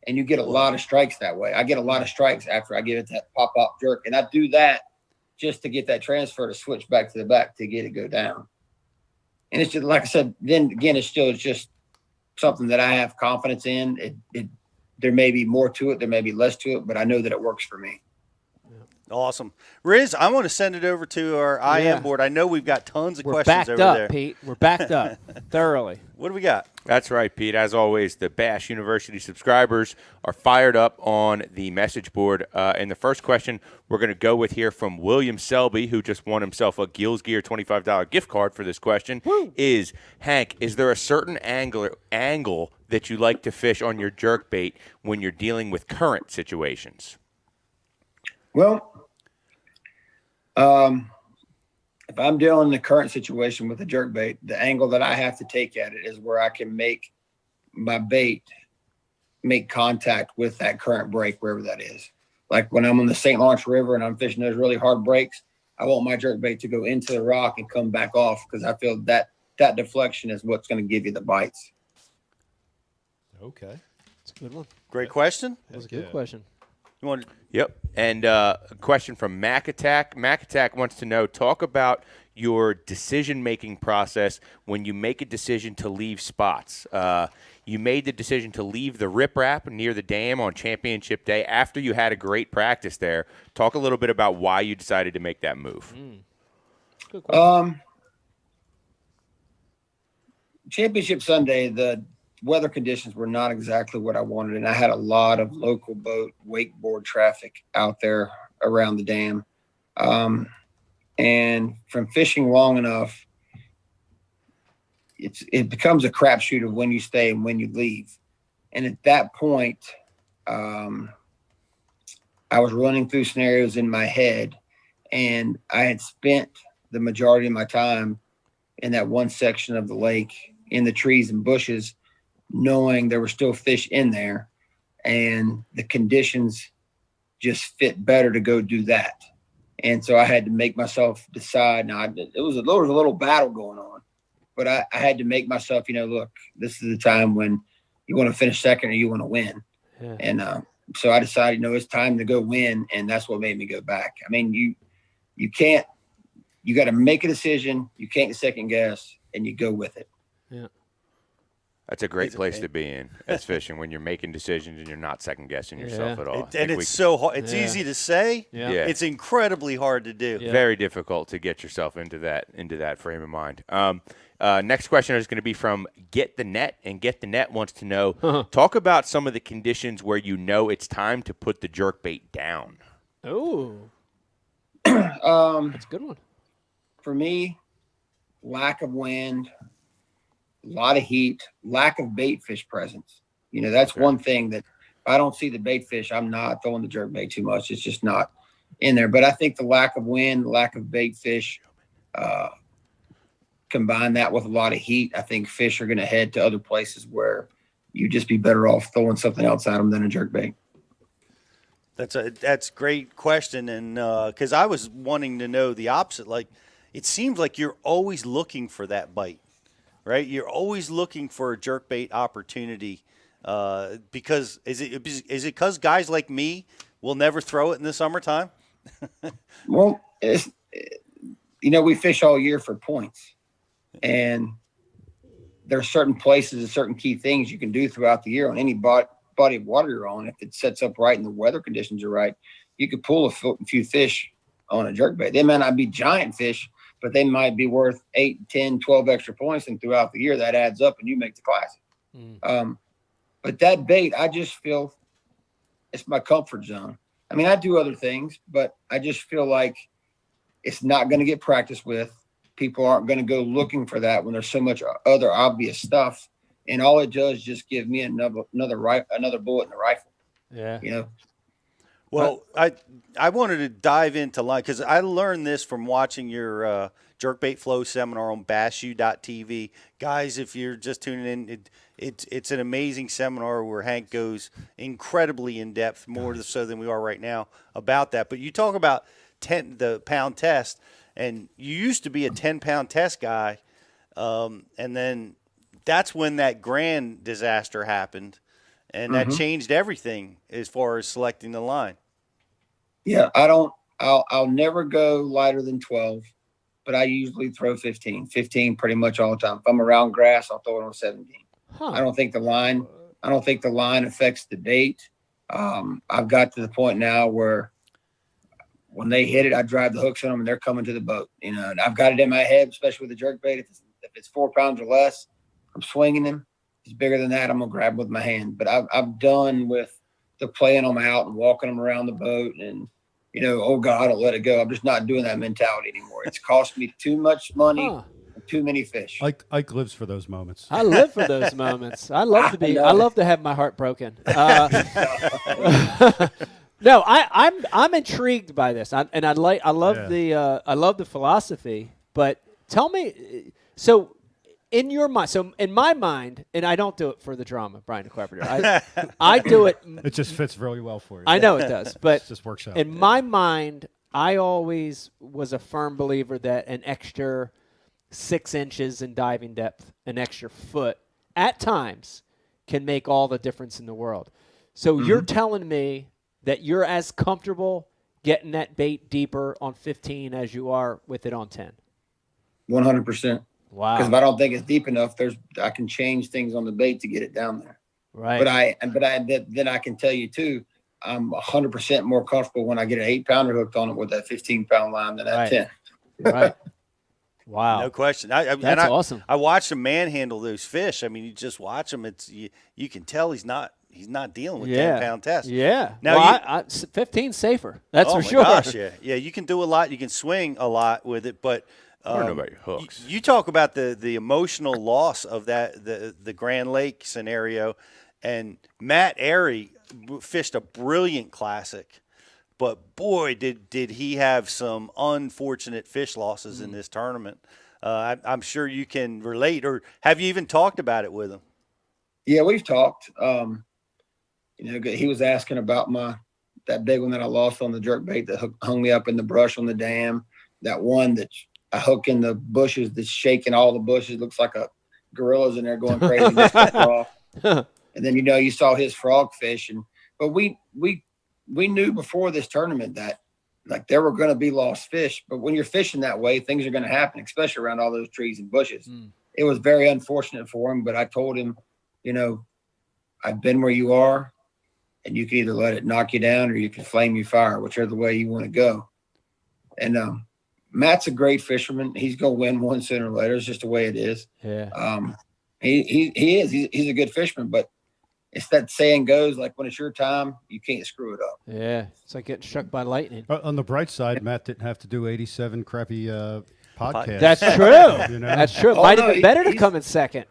Speaker 17: And you get a lot of strikes that way. I get a lot of strikes after I give it that pop-up jerk. And I do that just to get that transfer to switch back to the back to get it go down. And it's just, like I said, then again, it's just something that I have confidence in. There may be more to it, there may be less to it, but I know that it works for me.
Speaker 2: Awesome. Riz, I want to send it over to our IM board. I know we've got tons of questions over there.
Speaker 18: We're backed up, Pete. We're backed up thoroughly.
Speaker 2: What do we got?
Speaker 4: That's right, Pete. As always, the Bash University subscribers are fired up on the message board. And the first question we're going to go with here from William Selby, who just won himself a Gills Gear $25 gift card for this question, is, Hank, is there a certain angle that you like to fish on your jerkbait when you're dealing with current situations?
Speaker 17: Well, if I'm dealing in the current situation with the jerkbait, the angle that I have to take at it is where I can make my bait make contact with that current break, wherever that is. Like when I'm on the St. Lawrence River and I'm fishing those really hard breaks, I want my jerkbait to go into the rock and come back off, because I feel that deflection is what's going to give you the bites.
Speaker 3: Okay.
Speaker 18: That's a good one.
Speaker 2: Great question.
Speaker 18: That was a good question.
Speaker 2: You want?
Speaker 4: Yep. And a question from Mac Attack. Mac Attack wants to know, talk about your decision-making process when you make a decision to leave spots. You made the decision to leave the riprap near the dam on championship day after you had a great practice there. Talk a little bit about why you decided to make that move.
Speaker 18: Good question.
Speaker 17: Championship Sunday, the weather conditions were not exactly what I wanted, and I had a lot of local boat wakeboard traffic out there around the dam. And from fishing long enough, it becomes a crapshoot of when you stay and when you leave. And at that point, I was running through scenarios in my head, and I had spent the majority of my time in that one section of the lake in the trees and bushes, knowing there were still fish in there, and the conditions just fit better to go do that. And so I had to make myself decide. Now, there was a little battle going on, but I had to make myself, look, this is the time when you want to finish second or you want to win. Yeah. And so I decided, it's time to go win, and that's what made me go back. I mean, you got to make a decision. You can't second guess, and you go with it.
Speaker 18: Yeah.
Speaker 4: That's a great place to be in as fishing, when you're making decisions and you're not second guessing yourself at all.
Speaker 2: And it's so hard. It's easy to say.
Speaker 4: Yeah.
Speaker 2: It's incredibly hard to do.
Speaker 4: Yeah. Very difficult to get yourself into that frame of mind. Next question is going to be from Get the Net, and Get the Net wants to know, talk about some of the conditions where it's time to put the jerkbait down.
Speaker 18: Oh, that's a good one.
Speaker 17: For me, lack of wind, a lot of heat, lack of bait fish presence. That's one thing that if I don't see the bait fish, I'm not throwing the jerkbait too much. It's just not in there. But I think the lack of wind, lack of bait fish, combine that with a lot of heat, I think fish are going to head to other places where you'd just be better off throwing something else at them than a jerkbait.
Speaker 2: That's a great question, and because I was wanting to know the opposite. Like, it seems like you're always looking for that bite, right? You're always looking for a jerkbait opportunity. Because is it because guys like me will never throw it in the summertime?
Speaker 17: Well, we fish all year for points, and there are certain places and certain key things you can do throughout the year on any body of water you're on. If it sets up right and the weather conditions are right, you could pull a few fish on a jerkbait. They may not be giant fish, but they might be worth 8, 10, 12 extra points, and throughout the year that adds up and you make the classic. But that bait, I just feel it's my comfort zone. I mean, I do other things, but I just feel like it's not going to get practiced with. people aren't going to go looking for that when there's so much other obvious stuff. And all it does is just give me another bullet in the rifle.
Speaker 18: Yeah.
Speaker 17: You know.
Speaker 2: Well, I wanted to dive into line because I learned this from watching your jerkbait flow seminar on bassu.tv. Guys, if you're just tuning in, it's an amazing seminar where Hank goes incredibly in depth, more so than we are right now, about that. But you talk about the pound test, and you used to be a 10-pound test guy, and then that's when that grand disaster happened, and that changed everything as far as selecting the line.
Speaker 17: Yeah, I'll never go lighter than 12, but I usually throw 15 pretty much all the time. If I'm around grass, I'll throw it on 17. I don't think the line affects the bait. I've got to the point now where when they hit it, I drive the hooks on them and they're coming to the boat. You know, and I've got it in my head, especially with the jerkbait. If it's 4 pounds or less, I'm swinging him. If it's bigger than that, I'm gonna grab him with my hand. But I'm done with the playing them out and walking them around the boat and, you know, oh God, I'll let it go. I'm just not doing that mentality anymore. It's cost me too much money and too many fish.
Speaker 3: Ike lives for those moments.
Speaker 18: I live for those moments. I love to have my heart broken. No, I'm intrigued by this, I love the philosophy. But tell me, so in your mind, so in my mind, and I don't do it for the drama, Brian the Carpenter. I do it.
Speaker 3: It just fits really well for you.
Speaker 18: I know it does, but
Speaker 3: it just works out.
Speaker 18: In my mind, I always was a firm believer that an extra 6 inches in diving depth, an extra foot, at times, can make all the difference in the world. So you're telling me that you're as comfortable getting that bait deeper on 15 as you are with it on 10?
Speaker 17: 100%.
Speaker 18: Wow.
Speaker 17: Because if I don't think it's deep enough, I can change things on the bait to get it down there.
Speaker 18: Right.
Speaker 17: Then I can tell you too, I'm 100% more comfortable when I get an 8-pounder hooked on it with that 15-pound line than that 10.
Speaker 18: Right. Wow.
Speaker 2: No question.
Speaker 18: That's awesome.
Speaker 2: I watched him manhandle those fish. I mean, you just watch him. You can tell he's not dealing with 10-pound tests.
Speaker 18: Yeah.
Speaker 2: Now
Speaker 18: 15's safer. That's for sure.
Speaker 2: Oh my gosh, yeah. Yeah, you can do a lot. You can swing a lot with it, but
Speaker 4: I don't know about your hooks.
Speaker 2: You talk about the emotional loss of that the Grand Lake scenario, and Matt Airy fished a brilliant classic, but boy did he have some unfortunate fish losses in this tournament. I'm sure you can relate, or have you even talked about it with him?
Speaker 17: Yeah, we've talked. He was asking about that big one that I lost on the jerkbait that hung me up in the brush on the dam. That one that I hook in the bushes that's shaking all the bushes. Looks like a gorilla's in there going crazy. And then, you saw his frog fish. But we knew before this tournament that like there were going to be lost fish. But when you're fishing that way, things are going to happen, especially around all those trees and bushes. It was very unfortunate for him, but I told him, I've been where you are, and you can either let it knock you down or you can flame your fire, whichever way you want to go. And Matt's a great fisherman. He's going to win one sooner or later. It's just the way it is.
Speaker 18: Yeah.
Speaker 17: He is. He's a good fisherman, but it's that saying goes, like, when it's your time, you can't screw it up.
Speaker 18: Yeah. It's like getting struck by lightning.
Speaker 3: On the bright side, Matt didn't have to do 87 crappy podcasts.
Speaker 18: That's true. That's true. Might have been better to come in second.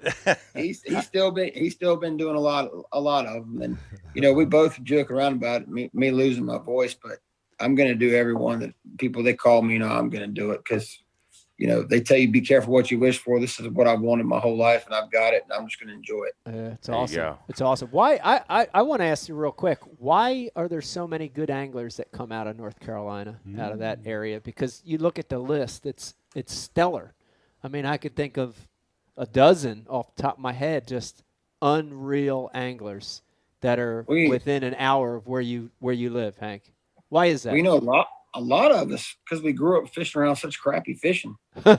Speaker 17: He's still been doing a lot of them. And, we both joke around about it, me losing my voice, but I'm going to do every one that people, they call me, I'm going to do it because, they tell you, be careful what you wish for. This is what I've wanted my whole life, and I've got it, and I'm just going to enjoy it.
Speaker 18: It's awesome. It's awesome. Why? I want to ask you real quick, why are there so many good anglers that come out of North Carolina, out of that area? Because you look at the list, it's stellar. I mean, I could think of a dozen off the top of my head, just unreal anglers that are within an hour of where you live, Hank. Why is that?
Speaker 17: We know a lot of us because we grew up fishing around such crappy fishing. The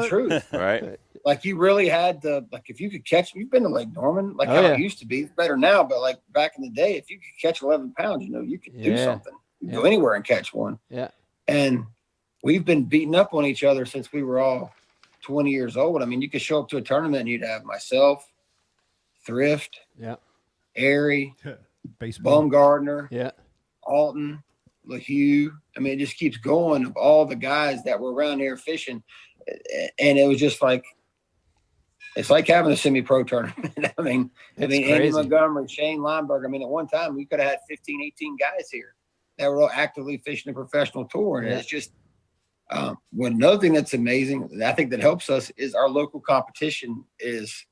Speaker 17: truth,
Speaker 4: right?
Speaker 17: Like you really had if you could catch. You've been to Lake Norman, it used to be. It's better now, but like back in the day, if you could catch 11 pounds, you could do something. You could go anywhere and catch one.
Speaker 18: Yeah.
Speaker 17: And we've been beating up on each other since we were all 20 years old. I mean, you could show up to a tournament and you'd have myself, Thrift, Airy,
Speaker 3: Baseball,
Speaker 17: Baumgartner,
Speaker 18: yeah,
Speaker 17: Alton, LaHue. I mean, it just keeps going of all the guys that were around here fishing. And it was just like, it's like having a semi-pro tournament. Andy Montgomery, Shane Lineberg. I mean, at one time we could have had 15, 18 guys here that were all actively fishing a professional tour. And it's just, another thing that's amazing, I think that helps us, is our local competition is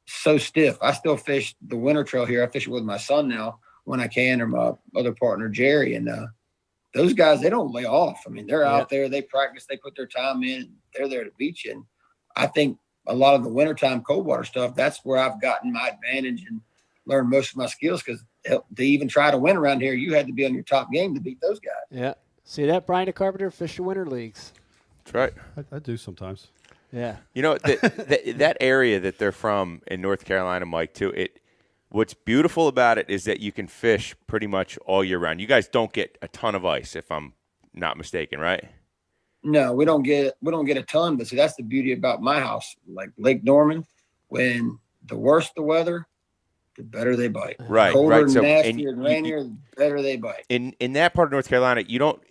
Speaker 17: so stiff. I still fish the winter trail here. I fish it with my son now when I can, or my other partner, Jerry. And those guys, they don't lay off. I mean, they're out there, they practice, they put their time in, they're there to beat you. And I think a lot of the wintertime cold water stuff, that's where I've gotten my advantage and learned most of my skills, because to even try to win around here, you had to be on your top game to beat those guys.
Speaker 18: Yeah. See that, Brian DeCarpenter, fish the winter leagues.
Speaker 4: That's right.
Speaker 3: I do sometimes.
Speaker 18: Yeah.
Speaker 4: You know, that area that they're from in North Carolina, Mike, too, what's beautiful about it is that you can fish pretty much all year round. You guys don't get a ton of ice, if I'm not mistaken, right?
Speaker 17: No, we don't get a ton, but see, that's the beauty about my house. Like Lake Norman, when the worse the weather, the better they bite.
Speaker 4: Right,
Speaker 17: Colder
Speaker 4: right.
Speaker 17: and
Speaker 4: So,
Speaker 17: nastier and rainier, the better they bite.
Speaker 4: In that part of North Carolina, you don't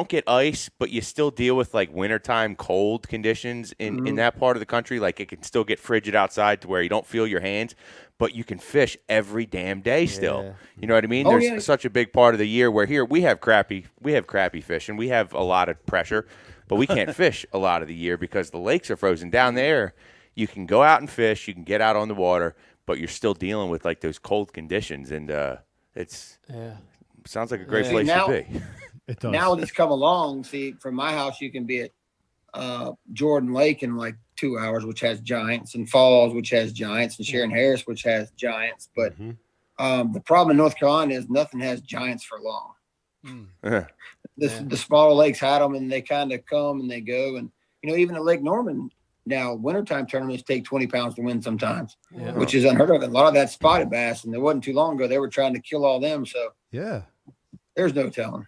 Speaker 4: get ice, but you still deal with like wintertime cold conditions in that part of the country. Like it can still get frigid outside to where you don't feel your hands, but you can fish every damn day still.
Speaker 18: Yeah.
Speaker 4: You know what I mean? There's such a big part of the year where here we have crappy fish and we have a lot of pressure, but we can't fish a lot of the year because the lakes are frozen. Down there, you can go out and fish, you can get out on the water, but you're still dealing with like those cold conditions, and sounds like a great place to be.
Speaker 3: It does.
Speaker 17: Now it's come along. See, from my house, you can be at Jordan Lake in like 2 hours, which has giants, and Falls, which has giants, and Sharon Harris, which has giants. But the problem in North Carolina is nothing has giants for long. The smaller lakes had them, and they kind of come and they go. And, even at Lake Norman now, wintertime tournaments take 20 pounds to win sometimes, which is unheard of. And a lot of that spotted bass, and it wasn't too long ago, they were trying to kill all them. So there's no telling.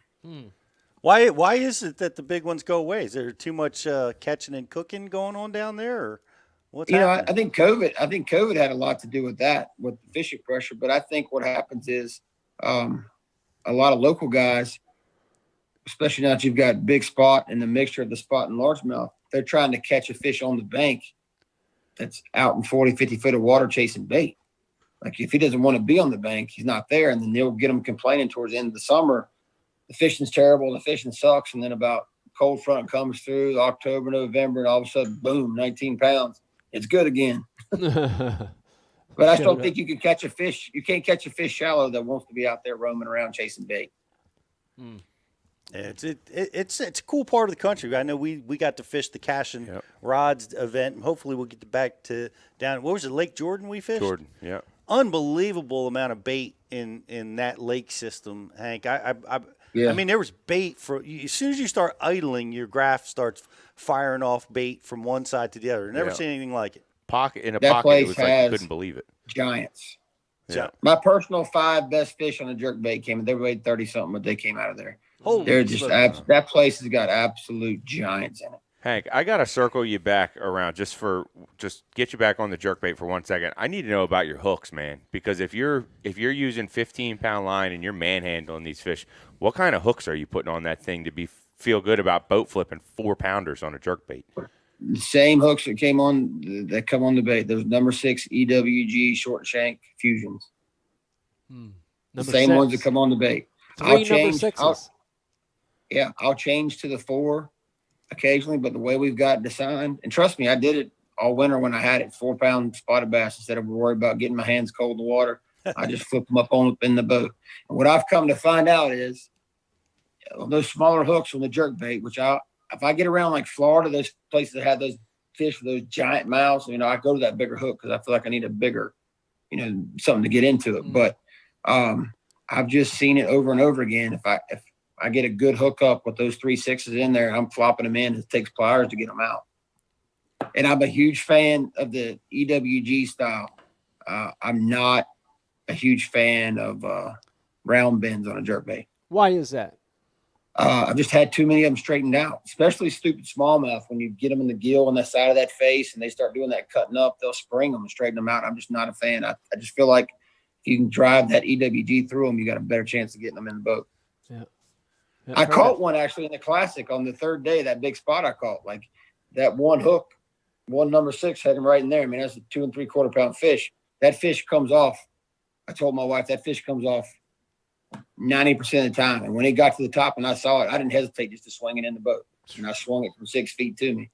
Speaker 2: Why is it that the big ones go away? Is there too much catching and cooking going on down there, or what's happening?
Speaker 17: I think COVID had a lot to do with that, with the fishing pressure. But I think what happens is a lot of local guys, especially now that you've got big spot and the mixture of the spot and largemouth, they're trying to catch a fish on the bank that's out in 40, 50 foot of water chasing bait. Like if he doesn't want to be on the bank, he's not there. And then they'll get him complaining towards the end of the summer. The fishing's terrible, the fishing sucks, and then about cold front comes through October, November, and all of a sudden, boom, 19 pounds. It's good again. But I still think you can catch a fish. You can't catch a fish shallow that wants to be out there roaming around chasing bait.
Speaker 2: It's a cool part of the country. I know we got to fish the Cash and Rods event. Hopefully we'll get back to down. What was it, Lake Jordan we fished?
Speaker 4: Jordan, yeah.
Speaker 2: Unbelievable amount of bait in that lake system, Hank. I mean, there was bait as soon as you start idling, your graph starts firing off bait from one side to the other. Never seen anything like it.
Speaker 4: It was like I couldn't believe it.
Speaker 17: Giants.
Speaker 4: Yeah.
Speaker 17: My personal 5 best fish on a jerk bait they weighed 30 something, but they came out of there. They're just that place has got absolute giants in it.
Speaker 4: Hank, I gotta circle you back around just get you back on the jerkbait for 1 second. I need to know about your hooks, man, because if you're using 15-pound line and you're manhandling these fish, what kind of hooks are you putting on that thing to feel good about boat flipping 4-pounders on a jerkbait?
Speaker 17: The same hooks that come on the bait. Those number 6 EWG short shank fusions. The same ones that come on the bait.
Speaker 18: Three number 6s.
Speaker 17: I'll change to the 4 occasionally, but the way we've got it designed, and trust me, I did it all winter when I had it 4-pound spotted bass. Instead of worried about getting my hands cold in the water, I just flip them up in the boat. And what I've come to find out is those smaller hooks on the jerk bait, which if I get around like Florida, those places that have those fish with those giant mouths, I go to that bigger hook because I feel like I need a bigger, something to get into it. But I've just seen it over and over again. If I get a good hook up with those 3 6s in there, I'm flopping them in. It takes pliers to get them out. And I'm a huge fan of the EWG style. I'm not a huge fan of round bends on a jerkbait.
Speaker 18: Why is that?
Speaker 17: I've just had too many of them straightened out, especially stupid smallmouth. When you get them in the gill on the side of that face and they start doing that cutting up, they'll spring them and straighten them out. I'm just not a fan. I just feel like if you can drive that EWG through them, you got a better chance of getting them in the boat. I caught one actually in the Classic on the third day. That big spot I caught, like that one hook, one number 6 had him right in there. I mean, that's a 2 3/4 pound fish. That fish comes off. I told my wife that fish comes off 90% of the time. And when it got to the top and I saw it, I didn't hesitate just to swing it in the boat. And I swung it from 6 feet to me.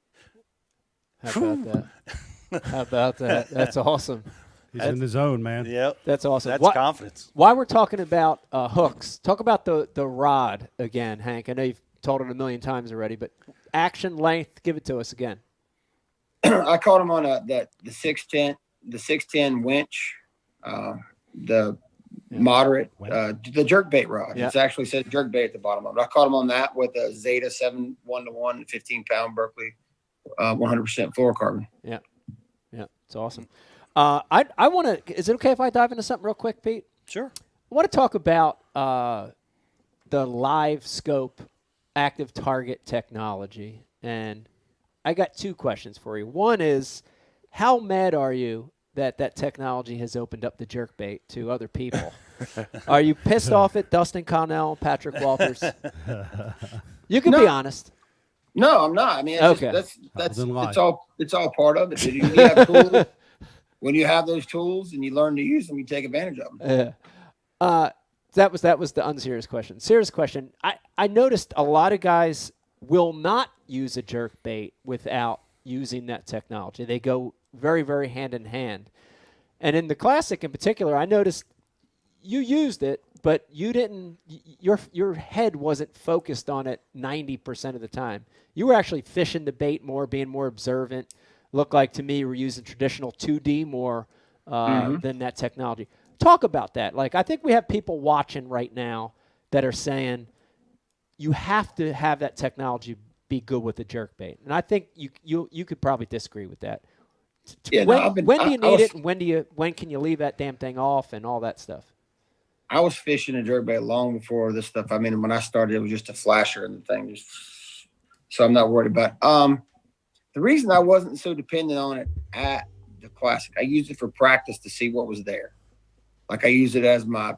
Speaker 18: How about that? How about that? That's awesome.
Speaker 3: He's in the zone, man.
Speaker 2: Yep.
Speaker 18: That's awesome.
Speaker 2: That's confidence.
Speaker 18: While we're talking about hooks, talk about the rod again, Hank. I know you've told it a million times already, but action, length, give it to us again.
Speaker 17: I caught him on the 610 winch, the moderate, the jerkbait rod.
Speaker 18: Yeah.
Speaker 17: It's actually said jerkbait at the bottom of it. I caught him on that with a Zeta 7 1-to-1 15-pound Berkeley 100% fluorocarbon.
Speaker 18: Yeah, it's awesome. I want to. Is it okay if I dive into something real quick, Pete?
Speaker 2: Sure.
Speaker 18: I want to talk about the live scope active target technology, and I got 2 questions for you. One is, how mad are you that technology has opened up the jerkbait to other people? Are you pissed off at Dustin Connell, Patrick Walters? You can be honest.
Speaker 17: No, I'm not. I mean,
Speaker 18: okay.
Speaker 17: That's it's all part of it. You have tools. When you have those tools and you learn to use them, you take advantage of them.
Speaker 18: That was the unserious question. Serious question. I noticed a lot of guys will not use a jerkbait without using that technology. They go very, very hand in hand. And in the Classic in particular, I noticed you used it, but you didn't. Your head wasn't focused on it 90% of the time. You were actually fishing the bait more, being more observant. Looked like to me you were using traditional 2D more than that technology. Talk about that. Like, I think we have people watching right now that are saying you have to have that technology be good with the jerkbait, and I think you could probably disagree with that.
Speaker 17: Yeah,
Speaker 18: when do you need it, and when can you leave that damn thing off, and all that stuff?
Speaker 17: I was fishing a jerkbait long before this stuff. I mean, when I started, it was just a flasher and the thing, so I'm not worried about it. The reason I wasn't so dependent on it at the Classic, I used it for practice to see what was there. Like, I use it as my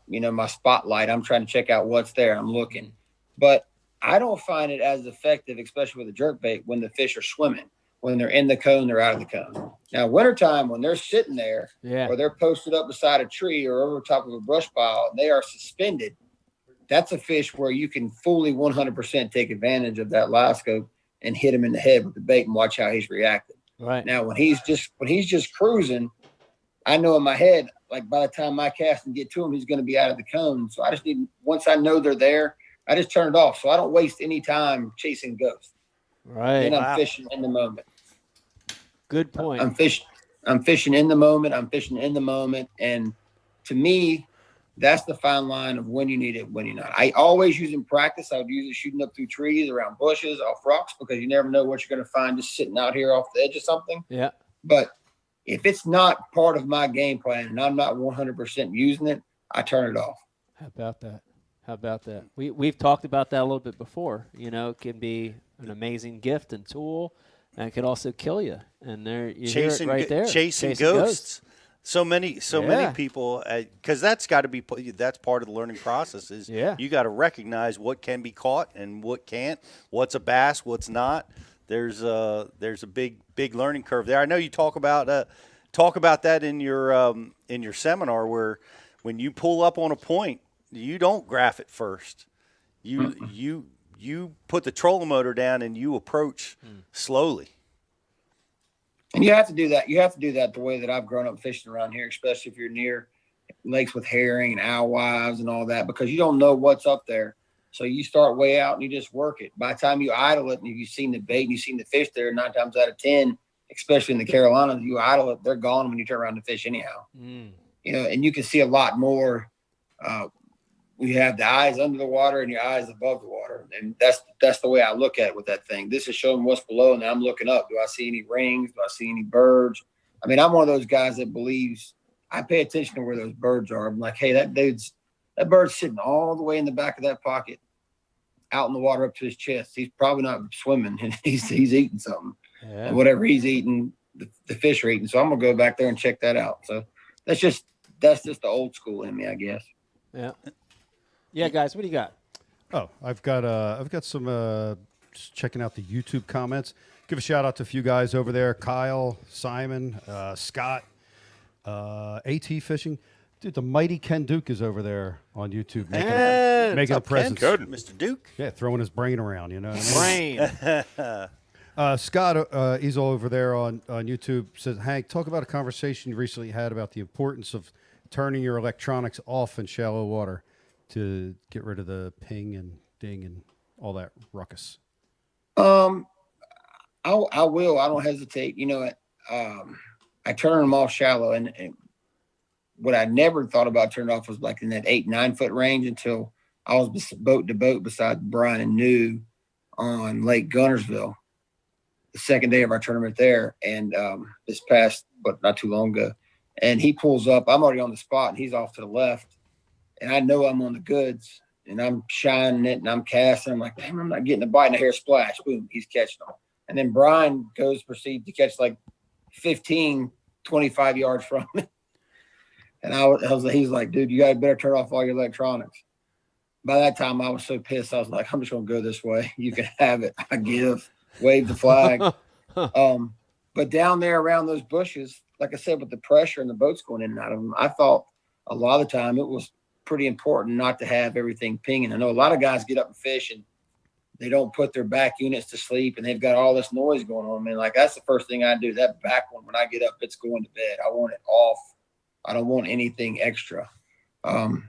Speaker 17: spotlight. I'm trying to check out what's there. I'm looking, but I don't find it as effective, especially with a jerkbait, when the fish are swimming. When they're in the cone, they're out of the cone. Now, wintertime, when they're sitting there, or they're posted up beside a tree or over top of a brush pile, and they are suspended, that's a fish where you can fully 100% take advantage of that live scope and hit him in the head with the bait and watch how he's reacting.
Speaker 18: Right.
Speaker 17: Now, when he's just cruising, I know in my head, like, by the time my cast and get to him, he's going to be out of the cone. So I just need, once I know they're there, I just turn it off. So I don't waste any time chasing ghosts.
Speaker 18: Right.
Speaker 17: Then I'm fishing in the moment.
Speaker 18: Good point.
Speaker 17: I'm fishing in the moment. And to me, that's the fine line of when you need it, when you're not. I always use it in practice. I would use it shooting up through trees, around bushes, off rocks, because you never know what you're going to find just sitting out here off the edge of something.
Speaker 18: Yeah.
Speaker 17: But if it's not part of my game plan and I'm not 100% using it, I turn it off.
Speaker 18: How about that? We've talked about that a little bit before. You know, it can be an amazing gift and tool, and it can also kill you. And there, you hear it right there.
Speaker 2: Chasing ghosts. So many people, because that's got to be, that's part of the learning process. Is you got to recognize what can be caught and what can't. What's a bass, what's not. There's a big learning curve there. I know you talk about that in your seminar, where when you pull up on a point, you don't graph it first. You put the trolling motor down and you approach slowly.
Speaker 17: And you have to do that. You have to do that the way that I've grown up fishing around here, especially if you're near lakes with herring and alewives and all that, because you don't know what's up there. So you start way out and you just work it. By the time you idle it and you've seen the bait and you've seen the fish there, 9 times out of 10, especially in the Carolinas, you idle it, they're gone when you turn around to fish anyhow. You know, and you can see a lot more. You have the eyes under the water and your eyes above the water. And that's the way I look at it with that thing. This is showing what's below, and I'm looking up. Do I see any rings? Do I see any birds? I mean, I'm one of those guys that believes I pay attention to where those birds are. I'm like, hey, that bird's sitting all the way in the back of that pocket, out in the water up to his chest. He's probably not swimming, and he's eating something. And whatever he's eating, the fish are eating. So I'm gonna go back there and check that out. So that's just the old school in me, I guess.
Speaker 18: Yeah, guys, what do you got?
Speaker 3: Oh, I've got some just checking out the YouTube comments. Give a shout out to a few guys over there: Kyle, Simon, Scott, AT Fishing. Dude, the mighty Ken Duke is over there on YouTube making a presence.
Speaker 2: Good, Mr. Duke.
Speaker 3: Yeah, throwing his brain around. You know what I mean? Scott he's all over there on YouTube. Says, Hank, talk about a conversation you recently had about the importance of turning your electronics off in shallow water to get rid of the ping and ding and all that ruckus.
Speaker 17: I will. I don't hesitate. You know, I turn them off shallow, and what I never thought about turning off was like in that 8-9 foot range until I was boat to boat beside Brian and New on Lake Gunnersville, the second day of our tournament there, and this past, but not too long ago, and he pulls up. I'm already on the spot, and he's off to the left, and I know I'm on the goods, and I'm shining it, and I'm casting. I'm like, damn, I'm not getting a bite, and I hear a splash. Boom, he's catching them. And then Brian proceeds to catch like 15, 25 yards from me. And he's like, dude, you got better turn off all your electronics. By that time, I was so pissed. I was like, I'm just going to go this way. You can have it. I wave the flag. But down there around those bushes, like I said, with the pressure and the boats going in and out of them, I thought a lot of the time it was pretty important not to have everything pinging. I know a lot of guys get up and fish and they don't put their back units to sleep and they've got all this noise going on, man. Like that's the first thing I do. That back one, when I get up, it's going to bed. I want it off. I don't want anything extra. And,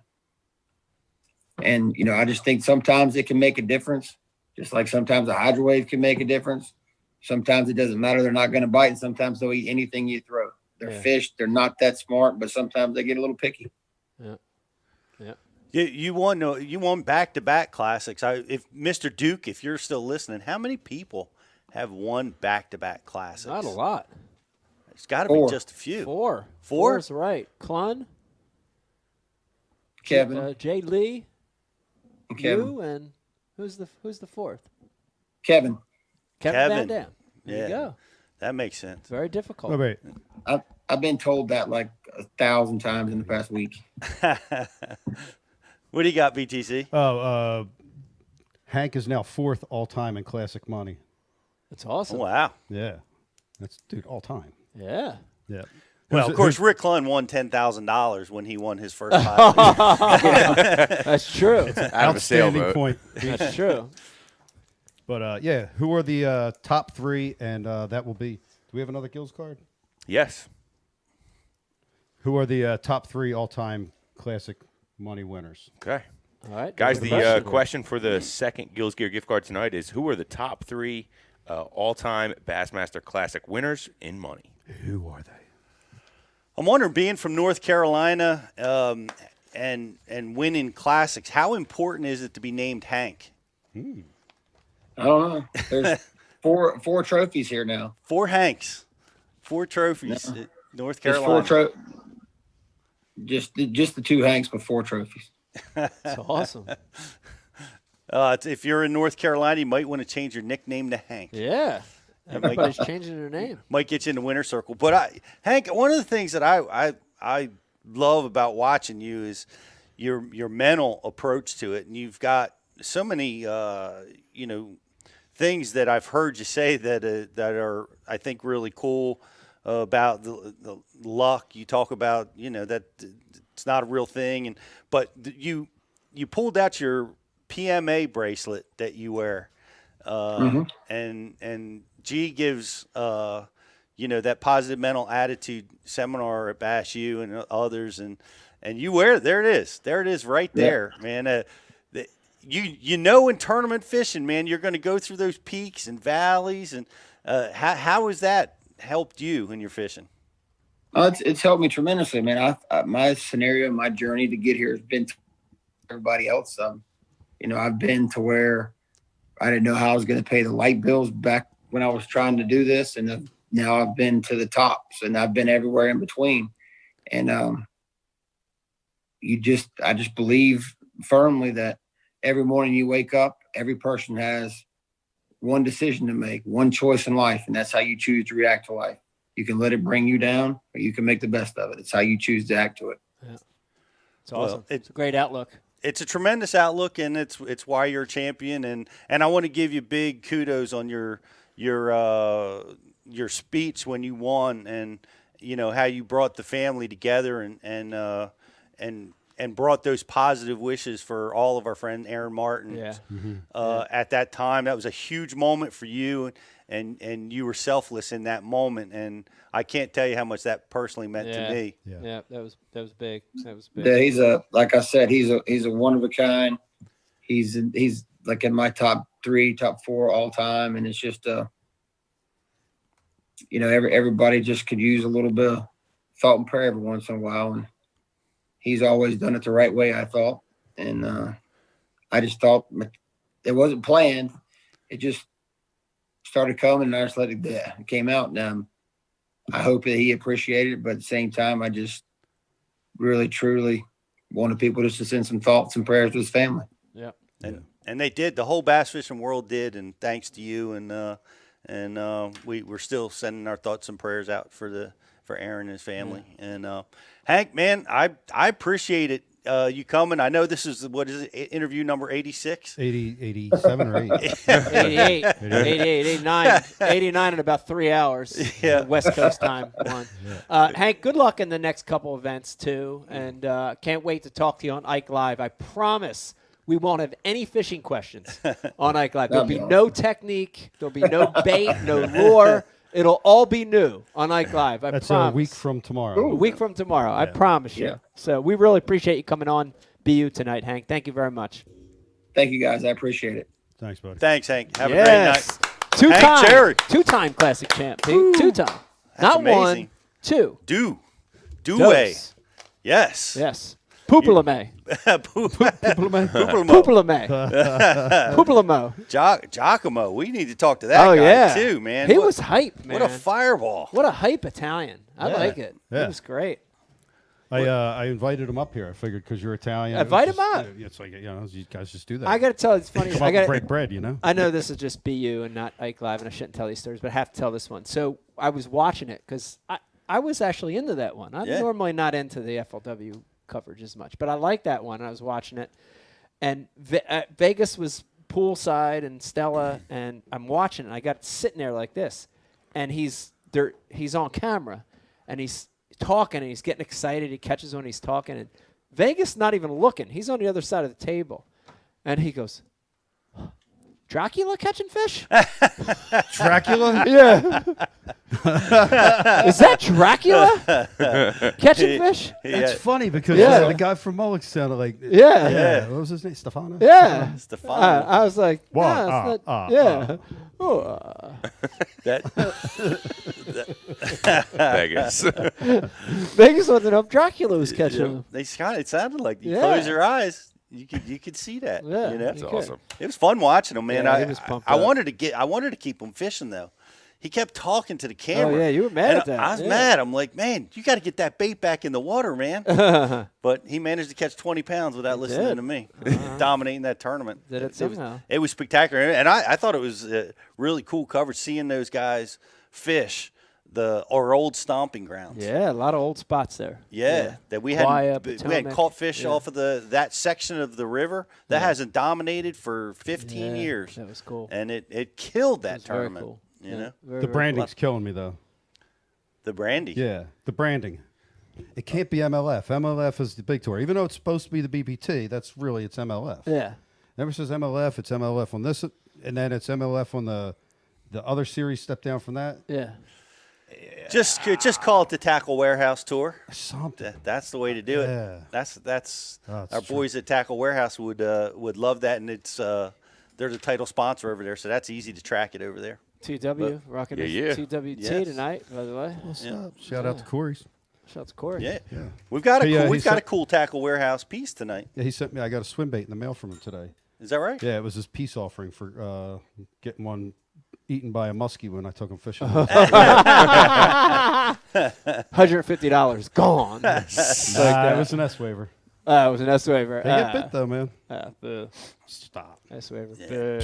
Speaker 17: you know, I just think sometimes it can make a difference. Just like sometimes a hydro wave can make a difference. Sometimes it doesn't matter. They're not going to bite. And sometimes they'll eat anything you throw. They're fish. They're not that smart, but sometimes they get a little picky.
Speaker 18: Yeah. Yeah.
Speaker 2: You won back-to-back classics. If Mr. Duke, if you're still listening, how many people have won back-to-back classics?
Speaker 18: Not a lot.
Speaker 2: It's got to be just a few.
Speaker 18: Four.
Speaker 2: Four
Speaker 18: is right. Clun,
Speaker 17: Kevin,
Speaker 18: Jay Lee,
Speaker 17: and Kevin.
Speaker 18: you, and who's the fourth?
Speaker 17: Kevin
Speaker 18: Van Dam. There
Speaker 2: yeah,
Speaker 18: you go.
Speaker 2: That makes sense.
Speaker 18: Very difficult.
Speaker 3: Oh, wait.
Speaker 17: I've been told that like 1,000 times in the past week.
Speaker 2: What do you got, BTC?
Speaker 3: Oh, Hank is now 4th all-time in classic money.
Speaker 18: That's awesome.
Speaker 2: Oh, wow.
Speaker 3: Yeah. That's, dude, all-time.
Speaker 18: Yeah.
Speaker 3: Yeah.
Speaker 2: Well, of course, Rick Clun won $10,000 when he won his first 5 leagues.
Speaker 18: That's true.
Speaker 3: It's an
Speaker 4: Out of a
Speaker 3: outstanding
Speaker 4: sailboat.
Speaker 3: point.
Speaker 18: That's true.
Speaker 3: But, yeah, who are the top 3? And that will be – do we have another Gills card?
Speaker 4: Yes.
Speaker 3: Who are the top 3 all-time classic money winners?
Speaker 4: Okay.
Speaker 18: All right.
Speaker 4: Guys, the question for the second Gills Gear gift card tonight is who are the top 3 all-time Bassmaster Classic winners in money?
Speaker 3: Who are they?
Speaker 2: I'm wondering, being from North Carolina and winning classics, how important is it to be named Hank?
Speaker 17: I don't know. There's four trophies here now.
Speaker 2: 4 Hanks, 4 trophies.
Speaker 17: No.
Speaker 2: At North
Speaker 17: There's
Speaker 2: Carolina.
Speaker 17: just the 2 Hanks, but 4 trophies.
Speaker 18: That's awesome.
Speaker 2: If you're in North Carolina, you might want to change your nickname to Hank.
Speaker 18: Yeah. Everybody's changing their name.
Speaker 2: Might get you in the winner circle. But Hank, one of the things that I love about watching you is your mental approach to it, and you've got so many things that I've heard you say that are, I think, really cool about the luck. You talk about that it's not a real thing, but you pulled out your PMA bracelet that you wear, and G gives that positive mental attitude seminar at Bash U and others, and you wear it. There it is right there, man. In tournament fishing, man, you're going to go through those peaks and valleys, and how has that helped you in your fishing?
Speaker 17: It's helped me tremendously, man. My scenario, my journey to get here has been to everybody else. I've been to where I didn't know how I was going to pay the light bills back when I was trying to do this, and now I've been to the tops, and I've been everywhere in between. And I just believe firmly that every morning you wake up, every person has one decision to make, one choice in life, and that's how you choose to react to life. You can let it bring you down, or you can make the best of it. It's how you choose to act to it.
Speaker 18: Yeah. It's awesome. It's a great outlook.
Speaker 2: it's a tremendous outlook, and it's why you're a champion. And I want to give you big kudos on your speech when you won, and how you brought the family together and brought those positive wishes for all of our friend Aaron Martin.
Speaker 18: Yeah.
Speaker 2: At that time, that was a huge moment for you, and you were selfless in that moment, and I can't tell you how much that personally meant to me.
Speaker 18: Yeah, that was big. That was big.
Speaker 17: Yeah, he's like I said, he's a one of a kind. He's like in my top 3, top 4 all time, and it's just everybody just could use a little bit of thought and prayer every once in a while, and he's always done it the right way, I thought. And I just thought it wasn't planned. It just started coming, and I just let it came out. And I hope that he appreciated it, but at the same time, I just really, truly wanted people just to send some thoughts and prayers to his family.
Speaker 18: Yeah.
Speaker 2: And they did. The whole bass fishing world did, and thanks to you. And we're still sending our thoughts and prayers out for Aaron and his family. Yeah. And Hank, man, I appreciate it. You coming. I know this is, what is it, interview number 86?
Speaker 3: 87 or 8.
Speaker 18: 88, 89 in about 3 hours.
Speaker 2: Yeah.
Speaker 18: West Coast time. Hank, good luck in the next couple events, too. And can't wait to talk to you on Ike Live. I promise we won't have any fishing questions on Ike Live. There'll be no technique. There'll be no bait, no lure. It'll all be new on Ike Live. I
Speaker 3: That's
Speaker 18: promise.
Speaker 3: a week from tomorrow.
Speaker 18: A week from tomorrow. I promise you.
Speaker 17: Yeah.
Speaker 18: So we really appreciate you coming on BU tonight, Hank. Thank you very much.
Speaker 17: Thank you, guys. I appreciate it.
Speaker 3: Thanks, buddy.
Speaker 2: Thanks, Hank. Have a great night.
Speaker 18: Two-time Classic champ, Pete. Two-time. Not
Speaker 2: amazing.
Speaker 18: 1, 2.
Speaker 2: Do-way. Yes.
Speaker 18: Yes. Poopalame. Poopalame.
Speaker 2: Giacomo. We need to talk to that guy, too, man.
Speaker 18: He was hype, man.
Speaker 2: What a fireball.
Speaker 18: What a hype Italian. I like it.
Speaker 3: Yeah.
Speaker 18: It was great.
Speaker 3: I invited him up here. I figured because you're Italian.
Speaker 18: Invite him up.
Speaker 3: It's like, you guys just do that.
Speaker 18: I got to tell you, it's funny.
Speaker 3: Come up and break bread,
Speaker 18: I know this is just BU and not Ike Live, and I shouldn't tell these stories, but I have to tell this one. So I was watching it because I was actually into that one. I'm normally not into the FLW coverage as much, but I like that one. I was watching it, and Vegas was poolside and Stella, and I'm watching it. I got sitting there like this, and he's on camera, and he's talking, and he's getting excited. He catches when he's talking, and Vegas not even looking. He's on the other side of the table, and he goes, Dracula catching fish?
Speaker 3: Dracula?
Speaker 18: Yeah. Is that Dracula catching fish?
Speaker 3: It's funny because the guy from Mullock sounded like
Speaker 18: Yeah.
Speaker 3: What was his name? Stefano?
Speaker 18: Yeah.
Speaker 2: Stefano.
Speaker 18: I was like,
Speaker 4: Vegas.
Speaker 18: Vegas wanted to know if Dracula was catching him.
Speaker 2: It sounded like you close your eyes. You could see that.
Speaker 18: Yeah,
Speaker 4: That's awesome.
Speaker 2: It was fun watching him, man.
Speaker 18: Yeah, he was pumped
Speaker 2: I
Speaker 18: up.
Speaker 2: wanted to keep him fishing though. He kept talking to the camera.
Speaker 18: Oh yeah, you were mad at that.
Speaker 2: I was mad. I'm like, man, you got to get that bait back in the water, man. But he managed to catch 20 pounds without listening to me, dominating that tournament.
Speaker 18: Did it somehow?
Speaker 2: It was spectacular, and I thought it was really cool coverage seeing those guys fish our old stomping grounds.
Speaker 18: Yeah, a lot of old spots there.
Speaker 2: Yeah, that we had caught fish off of that section of the river that hasn't dominated for 15 years.
Speaker 18: That was cool,
Speaker 2: and it killed that tournament.
Speaker 18: Very cool.
Speaker 2: You know,
Speaker 3: The branding's killing me though.
Speaker 2: The branding.
Speaker 3: Yeah, the branding. It can't be MLF. MLF is the big tour, even though it's supposed to be the BBT. It's MLF.
Speaker 18: Yeah.
Speaker 3: Never says MLF. It's MLF on this, and then it's MLF on the other series. Step down from that.
Speaker 18: Yeah.
Speaker 2: Just call it the Tackle Warehouse Tour.
Speaker 3: Something.
Speaker 2: That's the way to do it.
Speaker 3: Yeah.
Speaker 2: That's our boys at Tackle Warehouse would love that, and it's they're the title sponsor over there, so that's easy to track it over there.
Speaker 18: 2W rocking this 2WT tonight, by the way.
Speaker 3: What's up? Shout out to Corey's.
Speaker 18: Shout out to Corey.
Speaker 2: Yeah. We've got a cool Tackle Warehouse piece tonight.
Speaker 3: Yeah, he sent me. I got a swim bait in the mail from him today.
Speaker 2: Is that right?
Speaker 3: Yeah, it was his peace offering for getting one eaten by a muskie when I took him fishing.
Speaker 18: $150 gone.
Speaker 3: It was an S waiver.
Speaker 18: It was an S waiver.
Speaker 3: They get bit though, man.
Speaker 18: Boo.
Speaker 3: Stop.
Speaker 18: S waiver.
Speaker 2: Yeah.
Speaker 18: Boo.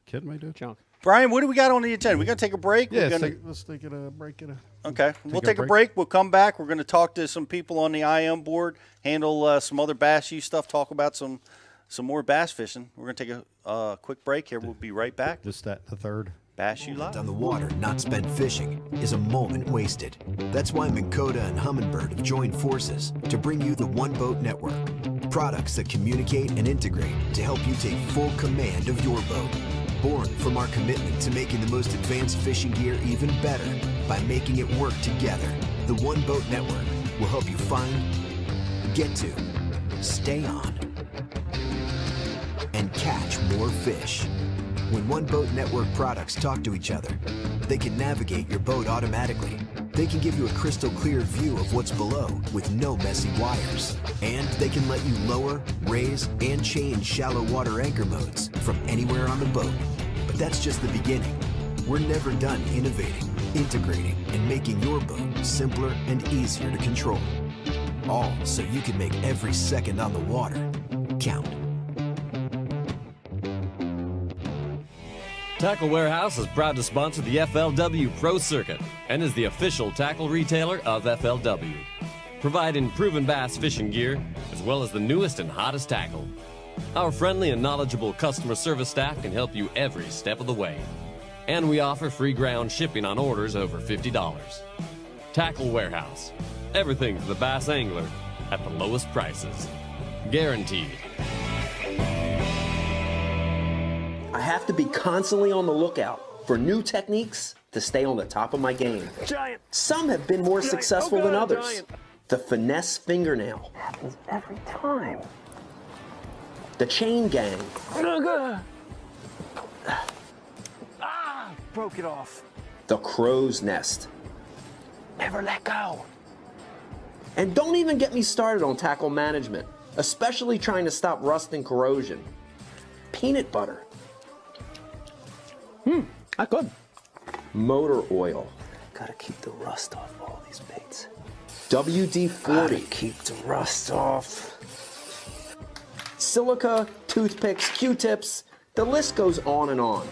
Speaker 3: Kidding me, dude?
Speaker 18: Junk.
Speaker 2: Brian, what do we got on the agenda? We gonna take a break?
Speaker 3: Yeah,
Speaker 2: let's
Speaker 3: take a break.
Speaker 2: Okay, we'll take a break. We'll come back. We're gonna talk to some people on the IM board, handle some other Bass U stuff, talk about some more bass fishing. We're gonna take a quick break here. We'll be right back.
Speaker 3: The third.
Speaker 2: Bass U Live.
Speaker 19: On the water, not spent fishing, is a moment wasted. That's why Minn Kota and Humminbird have joined forces to bring you the One Boat Network. Products that communicate and integrate to help you take full command of your boat. Born from our commitment to making the most advanced fishing gear even better by making it work together. The One Boat Network will help you find, get to, stay on, and catch more fish. When One Boat Network products talk to each other, they can navigate your boat automatically. They can give you a crystal clear view of what's below with no messy wires. And they can let you lower, raise, and change shallow water anchor modes from anywhere on the boat. But that's just the beginning. We're never done innovating, integrating, and making your boat simpler and easier to control. All so you can make every second on the water count.
Speaker 20: Tackle Warehouse is proud to sponsor the FLW Pro Circuit and is the official tackle retailer of FLW, providing proven bass fishing gear as well as the newest and hottest tackle. Our friendly and knowledgeable customer service staff can help you every step of the way. And we offer free ground shipping on orders over $50. Tackle Warehouse. Everything for the bass angler at the lowest prices. Guaranteed.
Speaker 21: I have to be constantly on the lookout for new techniques to stay on the top of my game.
Speaker 22: Giant.
Speaker 21: Some have been more successful than others.
Speaker 22: Giant.
Speaker 21: The finesse fingernail.
Speaker 22: Happens every time.
Speaker 21: The chain gang.
Speaker 22: Broke it off.
Speaker 21: The crow's nest.
Speaker 22: Never let go.
Speaker 21: And don't even get me started on tackle management, especially trying to stop rust and corrosion. Peanut butter.
Speaker 22: Not good.
Speaker 21: Motor oil.
Speaker 22: Gotta keep the rust off all these baits.
Speaker 21: WD-40.
Speaker 22: Gotta keep the rust off.
Speaker 21: Silica, toothpicks, Q-tips, the list goes on and on.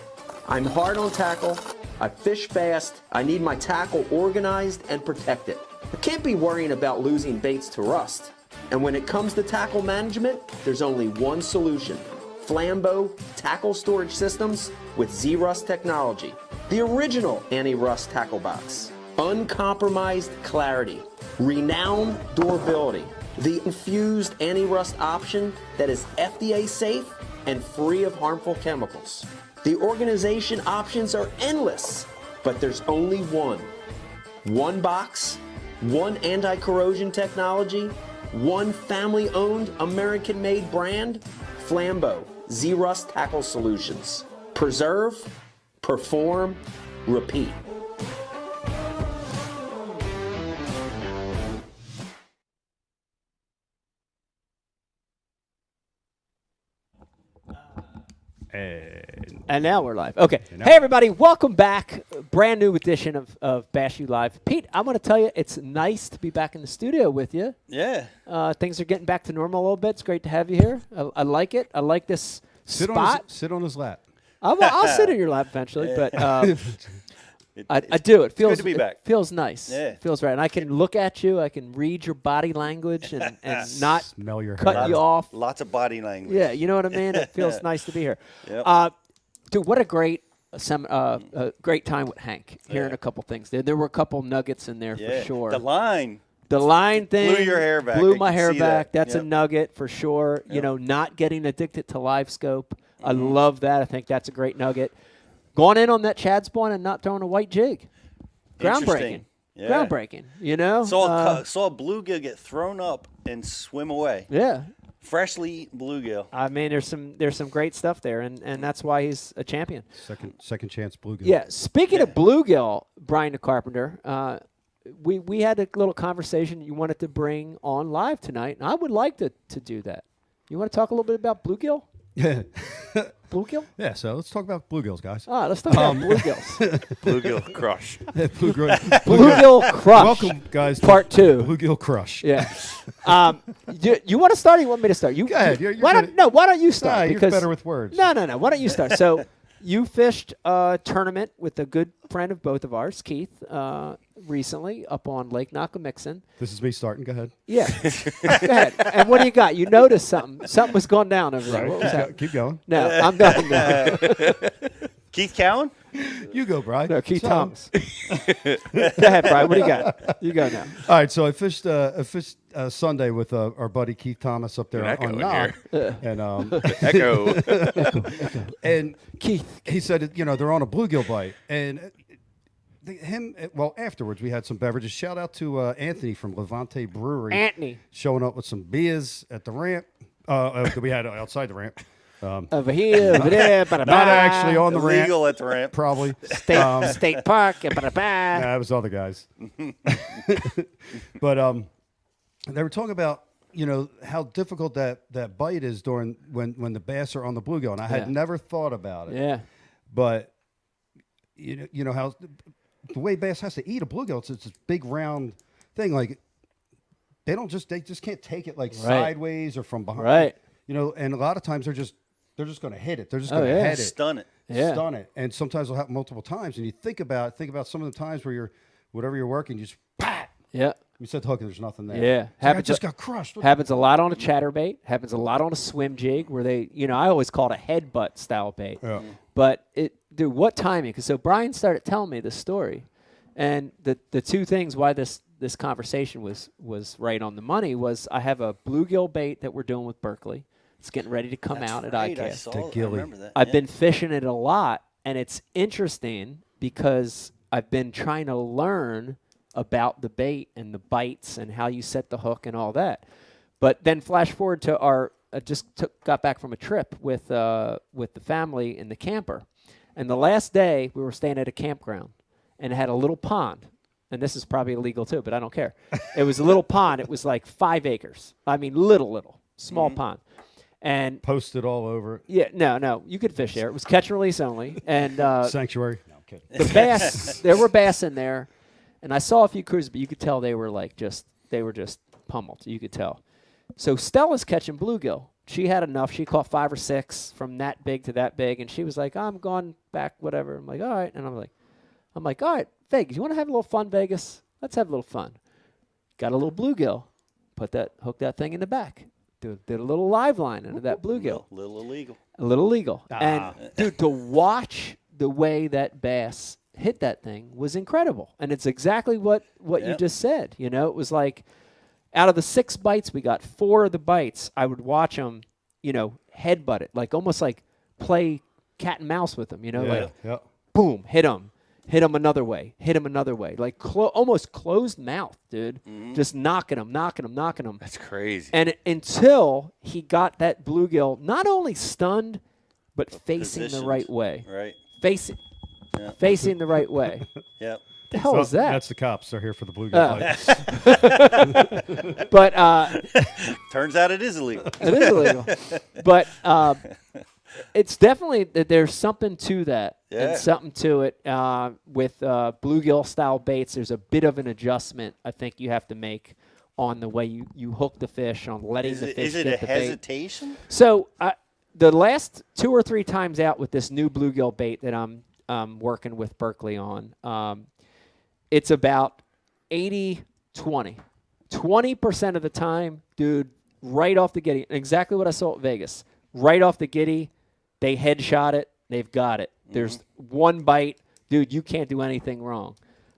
Speaker 21: I'm hard on tackle, I fish fast, I need my tackle organized and protected. I can't be worrying about losing baits to rust. And when it comes to tackle management, there's only one solution. Flambeau tackle storage systems with Z-Rust technology. The original anti-rust tackle box. Uncompromised clarity. Renowned durability. The infused anti-rust option that is FDA safe and free of harmful chemicals. The organization options are endless, but there's only one. One box, one anti-corrosion technology, one family-owned American-made brand, Flambeau Z-Rust Tackle Solutions. Preserve, perform, repeat.
Speaker 18: And now we're live. Okay. Hey, everybody. Welcome back. Brand new edition of Bass U Live. Pete, I want to tell you, it's nice to be back in the studio with you.
Speaker 2: Yeah.
Speaker 18: Things are getting back to normal a little bit. It's great to have you here. I like it. I like this spot.
Speaker 3: Sit on his lap.
Speaker 18: I'll sit in your lap eventually, but I do. It feels
Speaker 2: good to be back.
Speaker 18: It feels nice.
Speaker 2: Yeah.
Speaker 18: It feels right. And I can look at you. I can read your body language and not
Speaker 3: smell your
Speaker 18: cut
Speaker 3: hair.
Speaker 18: you off.
Speaker 2: Lots of body language.
Speaker 18: Yeah, you know what I mean? It feels nice to be here.
Speaker 2: Yep.
Speaker 18: Dude, what a great great time with Hank. Hearing a couple things. There were a couple nuggets in there for sure.
Speaker 2: The line
Speaker 18: thing
Speaker 2: blew your hair back.
Speaker 18: Blew
Speaker 2: I
Speaker 18: my
Speaker 2: can
Speaker 18: hair
Speaker 2: see
Speaker 18: back.
Speaker 2: that.
Speaker 18: That's a nugget for sure. You know, not getting addicted to live scope. I love that. I think that's a great nugget. Going in on that Chad spawn and not throwing a white jig. Groundbreaking.
Speaker 2: Yeah.
Speaker 18: Groundbreaking. You know?
Speaker 2: Saw a bluegill get thrown up and swim away.
Speaker 18: Yeah.
Speaker 2: Freshly eaten bluegill.
Speaker 18: I mean, there's some great stuff there, and that's why he's a champion.
Speaker 3: Second chance bluegill.
Speaker 18: Yeah. Speaking of bluegill, Brian the Carpenter, we had a little conversation you wanted to bring on live tonight, and I would like to do that. You want to talk a little bit about bluegill? Bluegill?
Speaker 3: Yeah, so let's talk about bluegills, guys.
Speaker 18: Let's talk about bluegills.
Speaker 4: Bluegill crush.
Speaker 18: Bluegill crush.
Speaker 3: Welcome, guys.
Speaker 18: Part 2.
Speaker 3: Bluegill crush.
Speaker 18: Yeah. You want to start or you want me to start?
Speaker 3: Go ahead.
Speaker 18: Why don't you start?
Speaker 3: Nah,
Speaker 18: because
Speaker 3: you're better with words.
Speaker 18: No. Why don't you start? So you fished a tournament with a good friend of both of ours, Keith, recently up on Lake Nakamixon.
Speaker 3: This is me starting. Go ahead.
Speaker 18: Yeah. Go ahead. And what do you got? You noticed something. Something was going down over there.
Speaker 3: Right.
Speaker 18: What was that?
Speaker 3: Keep going.
Speaker 18: No, I'm done. No.
Speaker 2: Keith Cowan?
Speaker 3: You go, Brian.
Speaker 18: No, Keith Thomas. Go ahead, Brian. What do you got? You go now.
Speaker 3: All right, so I fished Sunday with our buddy Keith Thomas up there on Knob, and
Speaker 4: Echo.
Speaker 3: and
Speaker 18: Keith.
Speaker 3: He said, they're on a bluegill bite, and afterwards we had some beverages. Shout out to Anthony from Levante Brewery,
Speaker 18: Anthony,
Speaker 3: showing up with some beers at the ramp. We had outside the ramp.
Speaker 18: Over here, over there,
Speaker 3: not actually on the ramp.
Speaker 2: Illegal at the ramp.
Speaker 3: Probably.
Speaker 18: State Park.
Speaker 3: Nah, it was other guys. But they were talking about, how difficult that bite is during when the bass are on the bluegill. And I had never thought about it.
Speaker 18: Yeah.
Speaker 3: But, you know how the way bass has to eat a bluegill, it's this big round thing. Like, they just can't take it like sideways or from behind.
Speaker 18: Right.
Speaker 3: And a lot of times they're just going to hit it. They're just going to head it.
Speaker 2: Stun it.
Speaker 18: Yeah.
Speaker 3: Stun it. And sometimes it'll happen multiple times. And you think about some of the times where whatever you're working, you just pat.
Speaker 18: Yeah.
Speaker 3: You said hook and there's nothing there.
Speaker 18: Yeah.
Speaker 3: I just got crushed.
Speaker 18: Happens a lot on a chatterbait. Happens a lot on a swim jig where they, I always call it a headbutt style bait.
Speaker 3: Yeah.
Speaker 18: But dude, what timing? Because so Brian started telling me this story, and the two things why this conversation was right on the money was I have a bluegill bait that we're doing with Berkeley. It's getting ready to come out at ICAST.
Speaker 2: I remember that.
Speaker 18: I've been fishing it a lot, and it's interesting because I've been trying to learn about the bait and the bites and how you set the hook and all that. But then flash forward to got back from a trip with the family in the camper, and the last day we were staying at a campground, and it had a little pond. And this is probably illegal too, but I don't care. It was a little pond. It was like 5 acres. I mean, little, small pond. And
Speaker 3: posted all over it.
Speaker 18: Yeah, no, you could fish there. It was catch and release only. And
Speaker 3: sanctuary. No, I'm kidding.
Speaker 18: The bass, there were bass in there, and I saw a few cruises, but you could tell they were just pummeled. You could tell. So Stella's catching bluegill. She had enough. She caught 5 or 6 from that big to that big, and she was like, I'm going back, whatever. I'm like, all right. And I'm like, all right, Vegas, you want to have a little fun, Vegas? Let's have a little fun. Got a little bluegill. Hook that thing in the back. Did a little live line into that bluegill.
Speaker 2: A little illegal.
Speaker 18: A little illegal. And, dude, to watch the way that bass hit that thing was incredible. And it's exactly what you just said. It was like out of the 6 bites we got, 4 of the bites, I would watch them, headbutt it, like almost like play cat and mouse with them, boom, hit them another way, like almost closed mouth, dude. Just knocking them.
Speaker 4: That's crazy.
Speaker 18: And until he got that bluegill not only stunned, but facing the right way.
Speaker 2: Right.
Speaker 18: Facing the right way.
Speaker 2: Yep.
Speaker 18: The hell is that?
Speaker 3: That's the cops. They're here for the bluegill
Speaker 18: bites. But
Speaker 2: turns out it is illegal.
Speaker 18: It is illegal. But it's definitely there's something to that, and something to it with bluegill style baits. There's a bit of an adjustment I think you have to make on the way you hook the fish, on letting the fish
Speaker 2: get
Speaker 18: get
Speaker 2: the
Speaker 18: the
Speaker 2: hesitation?
Speaker 18: bait. So the last 2 or 3 times out with this new bluegill bait that I'm working with Berkeley on, it's about 80-20. 20% of the time, dude, right off the giddy, exactly what I saw at Vegas. Right off the giddy, they headshot it, they've got it. There's one bite, dude, you can't do anything wrong.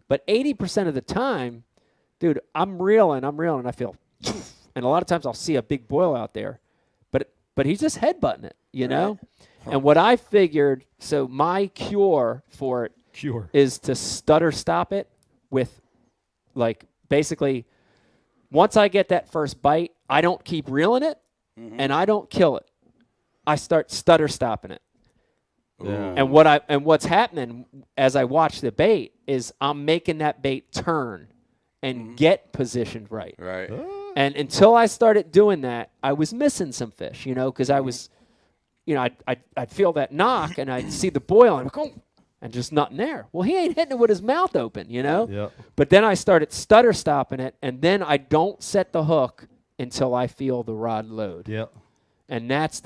Speaker 18: But 80% of the time, dude, I'm reeling, I feel, and a lot of times I'll see a big boil out there, but he's just headbutting it, know? And what I figured, so my cure for it is to stutter stop it with, like, basically, once I get that first bite, I don't keep reeling it, and I don't kill it. I start stutter stopping it.
Speaker 3: Yeah.
Speaker 18: And what's happening as I watch the bait is I'm making that bait turn and get positioned right.
Speaker 4: Right.
Speaker 18: And until I started doing that, I was missing some fish, because I was, I'd feel that knock and I'd see the boil and I'd go, and just nothing there. Well, he ain't hitting it with his mouth open,
Speaker 3: Yeah.
Speaker 18: But then I started stutter stopping it, and then I don't set the hook until I feel the rod load.
Speaker 3: Yeah.
Speaker 18: And that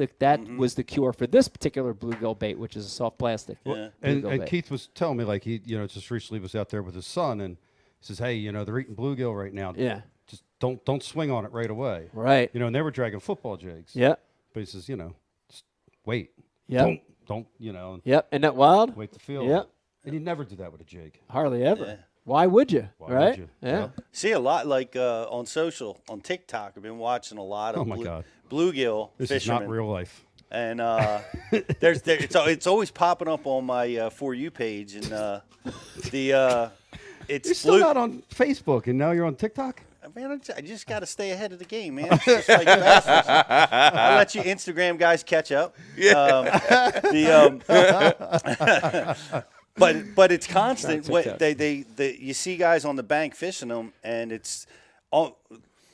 Speaker 18: was the cure for this particular bluegill bait, which is a soft plastic.
Speaker 2: Yeah.
Speaker 3: And Keith was telling me, like, he, just recently was out there with his son, and he says, hey, they're eating bluegill right now.
Speaker 18: Yeah.
Speaker 3: Just don't swing on it right away.
Speaker 18: Right.
Speaker 3: And they were dragging football jigs.
Speaker 18: Yeah.
Speaker 3: But he says, just wait.
Speaker 18: Yeah.
Speaker 3: Don't.
Speaker 18: Yep. Isn't that wild?
Speaker 3: Wait to feel.
Speaker 18: Yep.
Speaker 3: And you never do that with a jig.
Speaker 18: Hardly ever.
Speaker 2: Yeah.
Speaker 18: Why would you?
Speaker 3: Why
Speaker 18: right?
Speaker 3: would you?
Speaker 18: Yeah.
Speaker 2: See a lot like on TikTok. I've been watching a lot of
Speaker 3: God.
Speaker 2: bluegill
Speaker 3: This
Speaker 2: fishermen.
Speaker 3: is not real life.
Speaker 2: And it's always popping up on my For You page, and it's
Speaker 3: You're still not on Facebook, and now you're on TikTok?
Speaker 2: Man, I just got to stay ahead of the game, man. It's just like bass fishing. I'll let you Instagram guys catch up. But it's constant. You see guys on the bank fishing them, and it's all,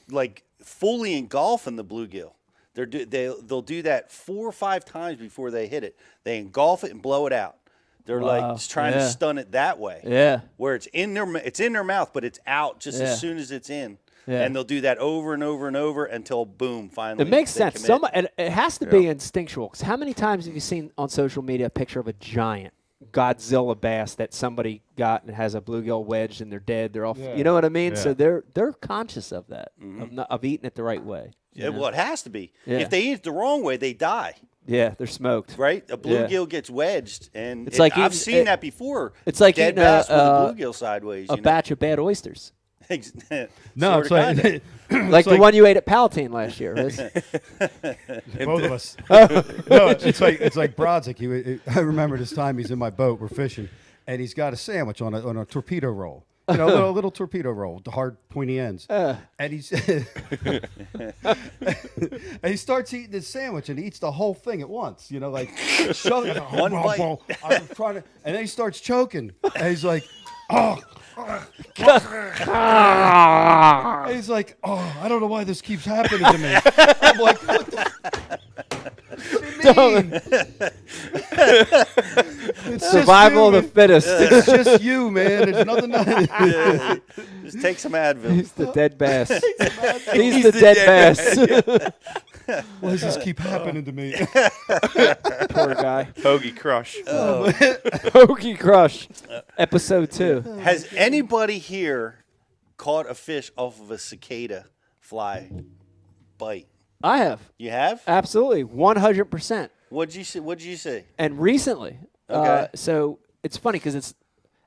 Speaker 2: like fully engulfing the bluegill. They'll do that 4 or 5 times before they hit it. They engulf it and blow it out. They're like just trying to stun it that way.
Speaker 18: Yeah.
Speaker 2: Where it's in their mouth, but it's out just as soon as it's in.
Speaker 18: Yeah.
Speaker 2: And they'll do that over and over and over until boom, finally.
Speaker 18: It makes sense.
Speaker 2: Commit.
Speaker 18: It has to be instinctual. Because how many times have you seen on social media a picture of a giant Godzilla bass that somebody got and has a bluegill wedged and they're dead? They're all, you know what I mean?
Speaker 3: Yeah.
Speaker 18: So they're conscious of that, of eating it the right way.
Speaker 2: Yeah, well, it has to be.
Speaker 18: Yeah.
Speaker 2: If they eat it the wrong way, they die.
Speaker 18: Yeah, they're smoked.
Speaker 2: Right? A bluegill gets wedged, and
Speaker 18: It's like
Speaker 2: I've seen that before.
Speaker 18: It's like
Speaker 2: dead
Speaker 18: eating
Speaker 2: bass with a bluegill sideways.
Speaker 18: a batch of bad oysters.
Speaker 3: No, it's like,
Speaker 18: like the one you ate at Palatine last year.
Speaker 3: Both of us. No, it's like Brodzik. I remember this time he's in my boat. We're fishing, and he's got a sandwich on a torpedo roll. A little torpedo roll, the hard pointy ends. And he's and he starts eating his sandwich, and he eats the whole thing at once. Like
Speaker 2: one bite.
Speaker 3: I'm trying to, and then he starts choking, and he's like, oh. And he's like, oh, I don't know why this keeps happening to me. I'm like, what the It's
Speaker 18: Survival of the fittest.
Speaker 3: It's just you, man. There's nothing.
Speaker 2: Just take some Advil.
Speaker 18: He's the dead bass. He's the dead bass.
Speaker 3: Why does this keep happening to me?
Speaker 18: Poor guy.
Speaker 4: Hoagie Crush.
Speaker 18: Hoagie Crush. Episode 2.
Speaker 2: Has anybody here caught a fish off of a cicada fly bite?
Speaker 18: I have.
Speaker 2: You have?
Speaker 18: Absolutely. 100%.
Speaker 2: What'd you say?
Speaker 18: And recently.
Speaker 2: Okay.
Speaker 18: So it's funny because it's,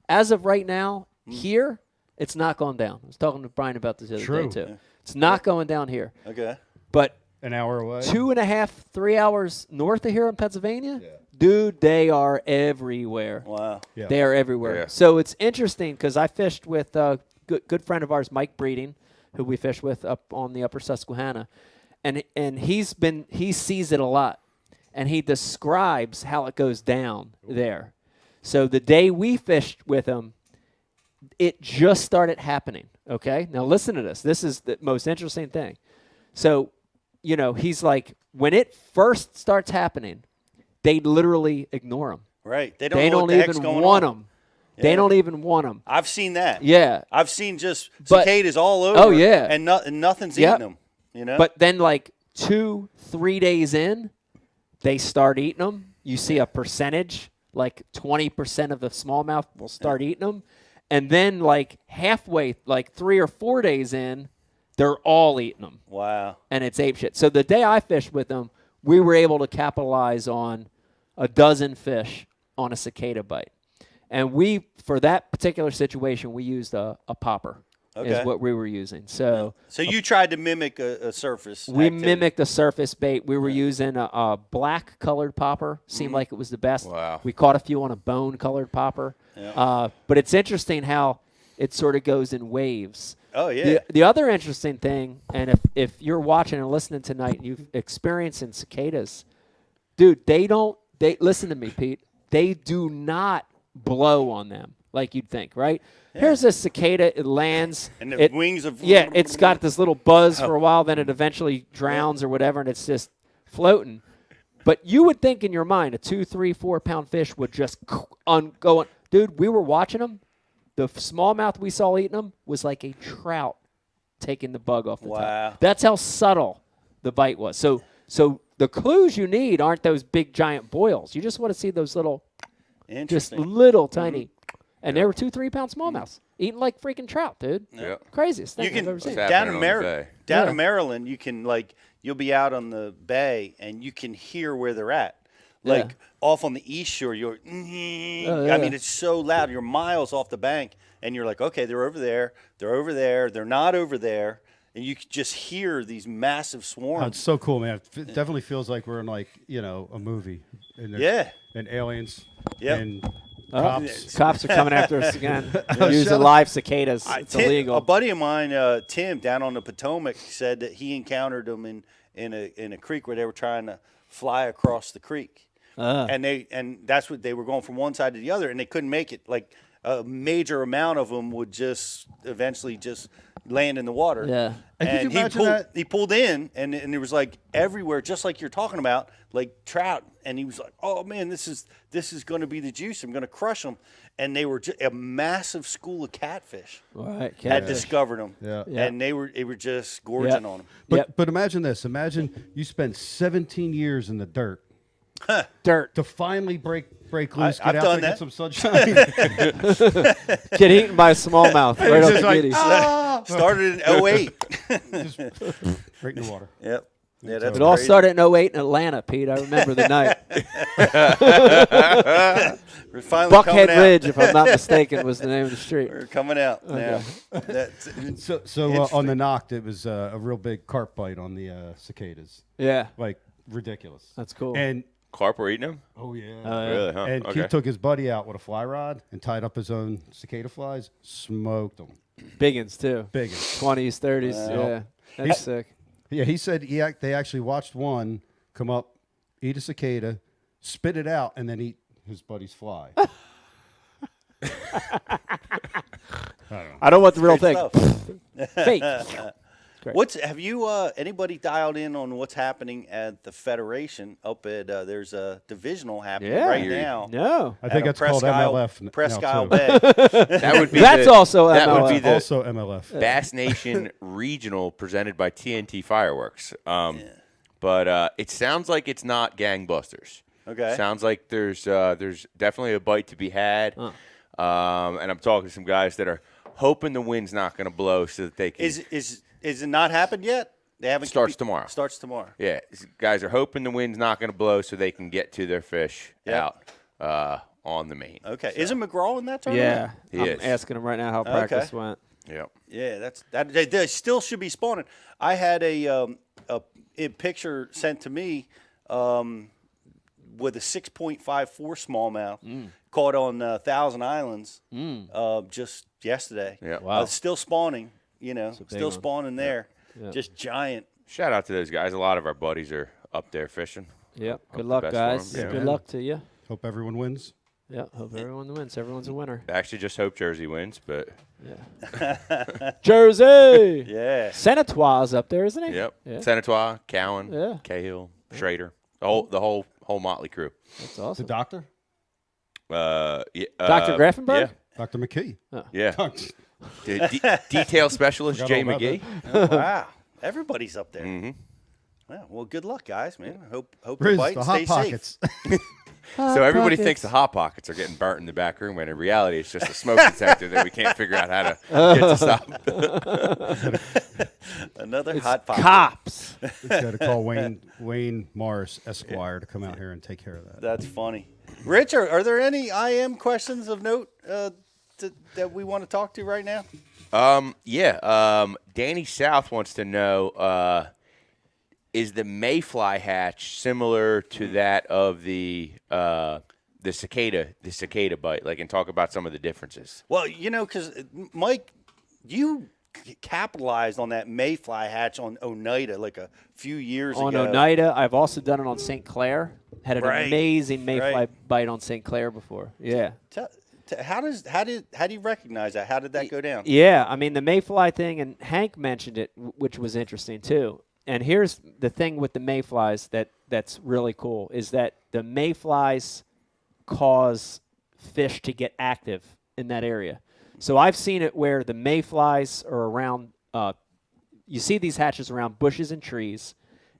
Speaker 18: as of right now, here, it's not going down. I was talking to Brian about this the other day, too. It's not going down here.
Speaker 2: Okay.
Speaker 18: But
Speaker 3: an hour away?
Speaker 18: 2.5, 3 hours north of here in Pennsylvania? Yeah. Dude, they are everywhere.
Speaker 2: Wow.
Speaker 3: Yeah.
Speaker 18: They are everywhere.
Speaker 4: Yeah.
Speaker 18: So it's interesting because I fished with a good friend of ours, Mike Breeding, who we fished with up on the upper Susquehanna. And he sees it a lot. And he describes how it goes down there. So the day we fished with him, it just started happening, okay? Now listen to this. This is the most interesting thing. So, he's like, when it first starts happening, they literally ignore him.
Speaker 2: Right. They don't
Speaker 18: even want them.
Speaker 2: Yeah.
Speaker 18: They don't even want them.
Speaker 2: I've seen that.
Speaker 18: Yeah.
Speaker 2: I've seen just cicadas all over.
Speaker 18: Oh, yeah.
Speaker 2: And nothing's eating them.
Speaker 18: But then like 2-3 days in, they start eating them. You see a percentage, like 20% of the smallmouth will start eating them. And then like halfway, like 3 or 4 days in, they're all eating them.
Speaker 2: Wow.
Speaker 18: And it's apeshit. So the day I fished with them, we were able to capitalize on a dozen fish on a cicada bite. And for that particular situation, we used a popper is what we were using. So
Speaker 2: you tried to mimic a surface
Speaker 18: We
Speaker 2: activity.
Speaker 18: mimicked a surface bait. We were using a black-colored popper. Seemed like it was the best.
Speaker 4: Wow.
Speaker 18: We caught a few on a bone-colored popper.
Speaker 2: Yeah.
Speaker 18: But it's interesting how it sort of goes in waves.
Speaker 2: Oh, yeah.
Speaker 18: The other interesting thing, and if you're watching and listening tonight and you've experienced cicadas, dude, listen to me, Pete. They do not blow on them like you'd think, right? Yeah. Here's a cicada. It lands.
Speaker 2: And the wings of...
Speaker 18: Yeah, it's got this little buzz for a while, then it eventually drowns or whatever, and it's just floating. But you would think in your mind a 2, 3, 4 pound fish would just go on. Dude, we were watching them. The smallmouth we saw eating them was like a trout taking the bug off the top. That's how subtle the bite was. So the clues you need aren't those big giant boils. You just want to see those little, just
Speaker 2: Interesting.
Speaker 18: little tiny, and they were 2-3 pound smallmouths eating like freaking trout, dude.
Speaker 4: Yeah.
Speaker 18: Craziest thing
Speaker 2: You
Speaker 18: I've
Speaker 2: can
Speaker 18: ever seen.
Speaker 2: down in
Speaker 18: Yeah.
Speaker 2: Maryland, you can you'll be out on the bay and you can hear where they're at.
Speaker 18: Yeah.
Speaker 2: Like off on the east shore, you're.
Speaker 18: Oh,
Speaker 2: I
Speaker 18: yeah.
Speaker 2: mean, it's so loud. You're miles off the bank, and you're like, okay, they're over there. They're over there. They're not over there, and you can just hear these massive swarms.
Speaker 3: Oh, it's so cool, man. It definitely feels like we're in a movie. And there's-
Speaker 2: Yeah.
Speaker 3: And aliens.
Speaker 2: Yep.
Speaker 3: And
Speaker 18: Cops. Cops are coming after us again.
Speaker 3: Oh,
Speaker 18: Using
Speaker 3: shut up.
Speaker 18: live cicadas. It's illegal.
Speaker 2: A buddy of mine, Tim, down on the Potomac, said that he encountered them in a creek where they were trying to fly across the creek, and that's what they were going from one side to the other, and they couldn't make it. Like a major amount of them would just eventually just land in the water.
Speaker 18: Yeah.
Speaker 3: And could you imagine
Speaker 2: he pulled in, and it was like everywhere, just like you're talking about, like trout. And he was like, "Oh man, this is going to be the juice. I'm going to crush them." And they were just a massive school of catfish.
Speaker 18: Right,
Speaker 2: Had
Speaker 18: catfish.
Speaker 2: discovered them,
Speaker 3: Yeah.
Speaker 2: and they were just gorging on them.
Speaker 3: But imagine this. Imagine you spent 17 years in the dirt.
Speaker 18: Dirt.
Speaker 3: To finally break loose,
Speaker 2: I've
Speaker 3: get out
Speaker 2: done
Speaker 3: there,
Speaker 2: that.
Speaker 3: get some sunshine.
Speaker 18: Get eaten by a smallmouth right off
Speaker 3: Just
Speaker 18: the
Speaker 3: like,
Speaker 18: giddies.
Speaker 2: Started in 08.
Speaker 3: Just right in the water.
Speaker 2: Yep. Yeah, that's
Speaker 18: It all
Speaker 2: crazy.
Speaker 18: started in 08 in Atlanta, Pete. I remember the night.
Speaker 2: We're finally
Speaker 18: Buckhead
Speaker 2: coming out.
Speaker 18: Ridge, if I'm not mistaken, was the name of the street.
Speaker 2: We're coming out now.
Speaker 18: Okay.
Speaker 3: So on the Noct, it was a real big carp bite on the cicadas.
Speaker 18: Yeah.
Speaker 3: Like ridiculous.
Speaker 18: That's cool.
Speaker 3: And
Speaker 4: Carp were eating them?
Speaker 3: oh yeah.
Speaker 4: Really, huh?
Speaker 3: And
Speaker 4: Okay.
Speaker 3: Keith took his buddy out with a fly rod and tied up his own cicada flies, smoked them.
Speaker 18: Biggins, too.
Speaker 3: Biggins.
Speaker 18: 20s, 30s. Yeah. That's sick.
Speaker 3: Yeah, he said they actually watched one come up, eat a cicada, spit it out, and then eat his buddy's fly.
Speaker 18: I don't want the real
Speaker 2: Great
Speaker 18: thing.
Speaker 2: stuff.
Speaker 18: Fake. Great.
Speaker 2: Have you anybody dialed in on what's happening at the Federation up at there's a divisional happening
Speaker 18: Yeah.
Speaker 2: right now.
Speaker 18: No.
Speaker 3: I think
Speaker 2: at
Speaker 3: that's called
Speaker 2: Presque Isle-
Speaker 3: MLF now,
Speaker 2: Presque
Speaker 3: too.
Speaker 2: Isle Bay.
Speaker 4: That would be
Speaker 18: That's also
Speaker 4: that
Speaker 18: MLF.
Speaker 4: would be the
Speaker 3: Also MLF.
Speaker 4: Bass Nation Regional presented by TNT Fireworks. But it sounds like it's not gangbusters.
Speaker 2: Okay.
Speaker 4: Sounds like there's definitely a bite to be had. And I'm talking to some guys that are hoping the wind's not going to blow so that they can.
Speaker 2: Is it not happened yet? They haven't.
Speaker 4: Starts tomorrow.
Speaker 2: Starts tomorrow.
Speaker 4: Yeah, guys are hoping the wind's not going to blow so they can get to their fish
Speaker 2: Yep.
Speaker 4: out on the main.
Speaker 2: Okay. Isn't McGraw in that tournament?
Speaker 18: Yeah.
Speaker 4: He
Speaker 18: I'm
Speaker 4: is.
Speaker 18: asking him right now how practice went.
Speaker 4: Yep.
Speaker 2: Yeah, they still should be spawning. I had a picture sent to me with a 6.54 smallmouth caught on Thousand Islands just yesterday.
Speaker 4: Yeah.
Speaker 18: Wow.
Speaker 2: Still spawning, still
Speaker 18: one.
Speaker 2: spawning there.
Speaker 18: Yeah.
Speaker 2: Just giant.
Speaker 4: Shout out to those guys. A lot of our buddies are up there fishing.
Speaker 18: Yep.
Speaker 4: Hope
Speaker 18: Good
Speaker 4: the
Speaker 18: luck,
Speaker 4: best for
Speaker 18: guys.
Speaker 4: 'em. Yeah.
Speaker 18: Good luck to you.
Speaker 3: Hope everyone wins.
Speaker 18: Yeah. Hope everyone wins. Everyone's a winner.
Speaker 4: I actually just hope Jersey wins, but
Speaker 18: Jersey.
Speaker 2: Yeah.
Speaker 18: Senatoire's up there, isn't he?
Speaker 4: yep.
Speaker 18: Yeah.
Speaker 4: Senatois, Cowan,
Speaker 18: Yeah.
Speaker 4: Cahill, Schrader, the whole motley crew.
Speaker 18: That's
Speaker 3: The
Speaker 18: awesome.
Speaker 3: doctor?
Speaker 4: Yeah,
Speaker 18: Dr. Grafenberg?
Speaker 3: Dr. McKee.
Speaker 4: Yeah. The detail specialist
Speaker 3: Forgot
Speaker 4: Jay
Speaker 3: all about
Speaker 4: McGee.
Speaker 2: Oh, wow. Everybody's up there.
Speaker 4: Mm-hmm.
Speaker 2: Well, good luck, guys, man. Hope you
Speaker 3: Riz,
Speaker 2: bite
Speaker 3: the
Speaker 2: and
Speaker 3: Hot
Speaker 2: stay
Speaker 3: Pockets.
Speaker 2: safe.
Speaker 4: So everybody thinks the Hot Pockets are getting burnt in the back room, when in reality it's just a smoke detector that we can't figure out how to get to stop.
Speaker 2: Another hot pocket.
Speaker 18: Cops.
Speaker 3: Got to call Wayne Morris, Esquire, to come out here and take care of that.
Speaker 2: That's funny. Rich, are there any IM questions of note that we want to talk to right now?
Speaker 4: Danny South wants to know, is the mayfly hatch similar to that of the cicada bite? Like, and talk about some of the differences.
Speaker 2: Well, because Mike, you capitalized on that mayfly hatch on Oneida like a few years
Speaker 18: On
Speaker 2: ago.
Speaker 18: Oneida. I've also done it on St. Clair. Had an
Speaker 2: Right.
Speaker 18: amazing mayfly
Speaker 2: Right.
Speaker 18: bite on St. Clair before. Yeah.
Speaker 2: How do you recognize that? How did that go down?
Speaker 18: Yeah, I mean the mayfly thing, and Hank mentioned it, which was interesting too. And here's the thing with the mayflies that's really cool is that the mayflies cause fish to get active in that area. So I've seen it where the mayflies are around. You see these hatches around bushes and trees,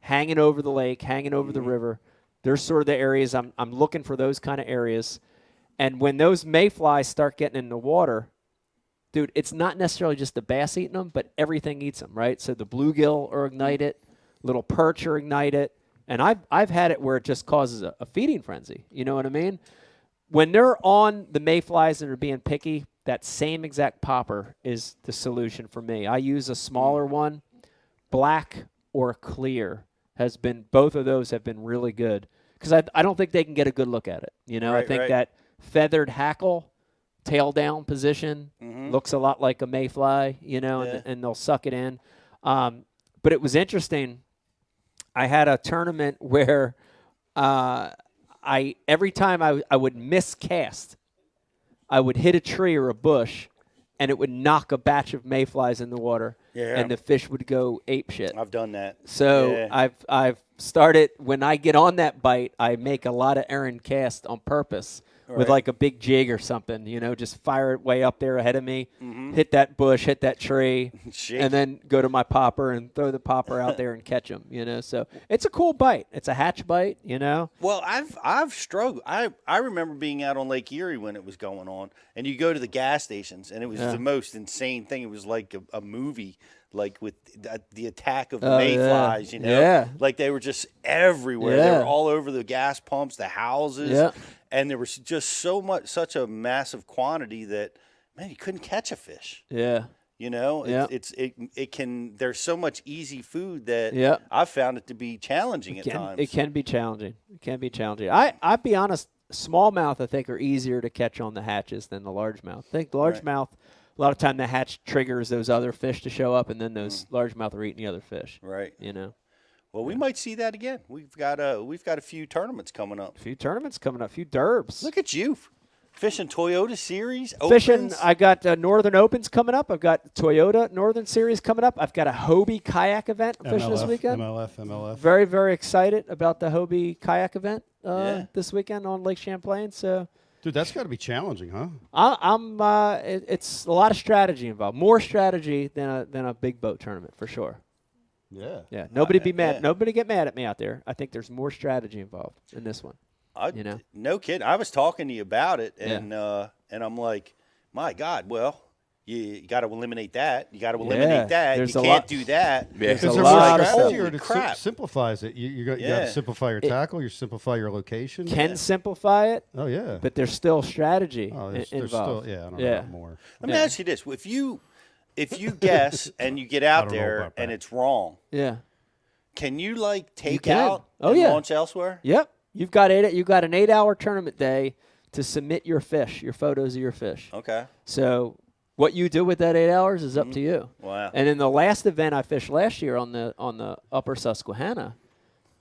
Speaker 18: hanging over the lake, hanging over the river. There's sort of the areas I'm looking for, those kind of areas. And when those mayflies start getting in the water, dude, it's not necessarily just the bass eating them, but everything eats them, right? So the bluegill are ignited, little perch are ignited, and I've had it where it just causes a feeding frenzy. You know what I mean? When they're on the mayflies and are being picky, that same exact popper is the solution for me. I use a smaller one, black or clear. Both of those have been really good because I don't think they can get a good look at it. You know, I think that feathered hackle, tail down position looks a lot like a mayfly, you know, and they'll suck it in. But it was interesting. I had a tournament where every time I would miscast, I would hit a tree or a bush, and it would knock a batch of mayflies in the water, and the fish would go ape shit.
Speaker 2: I've done that.
Speaker 18: So I've started, when I get on that bite, I make a lot of errant casts on purpose with like a big jig or something, you know, just fire it way up there ahead of me, hit that bush, hit that tree, and then go to my popper and throw the popper out there and catch them, you know. So it's a cool bite. It's a hatch bite, you know.
Speaker 2: Well, I've struggled. I remember being out on Lake Erie when it was going on, and you go to the gas stations, and it was the most insane thing. It was like a movie, like with the attack of the mayflies, you know.
Speaker 18: Yeah.
Speaker 2: Like they were just everywhere. They were all over the gas pumps, the houses.
Speaker 18: Yeah.
Speaker 2: And there was just such a massive quantity that, man, you couldn't catch a fish.
Speaker 18: Yeah.
Speaker 2: You know, there's so much easy food that I've found it to be challenging at times.
Speaker 18: It can be challenging. It can be challenging. I'll be honest, smallmouth I think are easier to catch on the hatches than the largemouth. I think the largemouth, a lot of time the hatch triggers those other fish to show up, and then those largemouth are eating the other fish.
Speaker 2: Right.
Speaker 18: You know.
Speaker 2: Well, we might see that again. We've got a few tournaments coming up.
Speaker 18: A few derbs.
Speaker 2: Look at you, fishing Toyota Series.
Speaker 18: Fishing,
Speaker 2: Opens.
Speaker 18: I got Northern Opens coming up. I've got Toyota Northern Series coming up. I've got a Hobie kayak event I'm fishing this weekend.
Speaker 3: MLF.
Speaker 18: Very, very excited about the Hobie kayak event this weekend on Lake Champlain. So,
Speaker 3: dude, that's got to be challenging, huh?
Speaker 18: It's a lot of strategy involved. More strategy than a big boat tournament for sure.
Speaker 3: Yeah.
Speaker 18: Nobody be mad. Nobody get mad at me out there. I think there's more strategy involved in this one. You know,
Speaker 2: no kidding. I was talking to you about it, and I'm like, my God, well, you got to eliminate that. You got to eliminate that. You can't do that.
Speaker 3: Because
Speaker 18: there's
Speaker 3: a
Speaker 18: lot of
Speaker 3: strategy,
Speaker 18: stuff.
Speaker 3: or it simplifies it. You got to simplify your tackle. You simplify your location.
Speaker 18: Can simplify it.
Speaker 3: Oh yeah.
Speaker 18: But there's still strategy
Speaker 3: there's
Speaker 18: involved.
Speaker 3: Still, I don't know more.
Speaker 2: Let me ask you this: if you guess and you get out there and it's wrong, can you take out and launch elsewhere?
Speaker 18: Yep. You've got an 8-hour tournament day to submit your fish, your photos of your fish.
Speaker 2: Okay.
Speaker 18: So what you do with that 8 hours is up to you.
Speaker 2: Wow.
Speaker 18: And in the last event I fished last year on the Upper Susquehanna,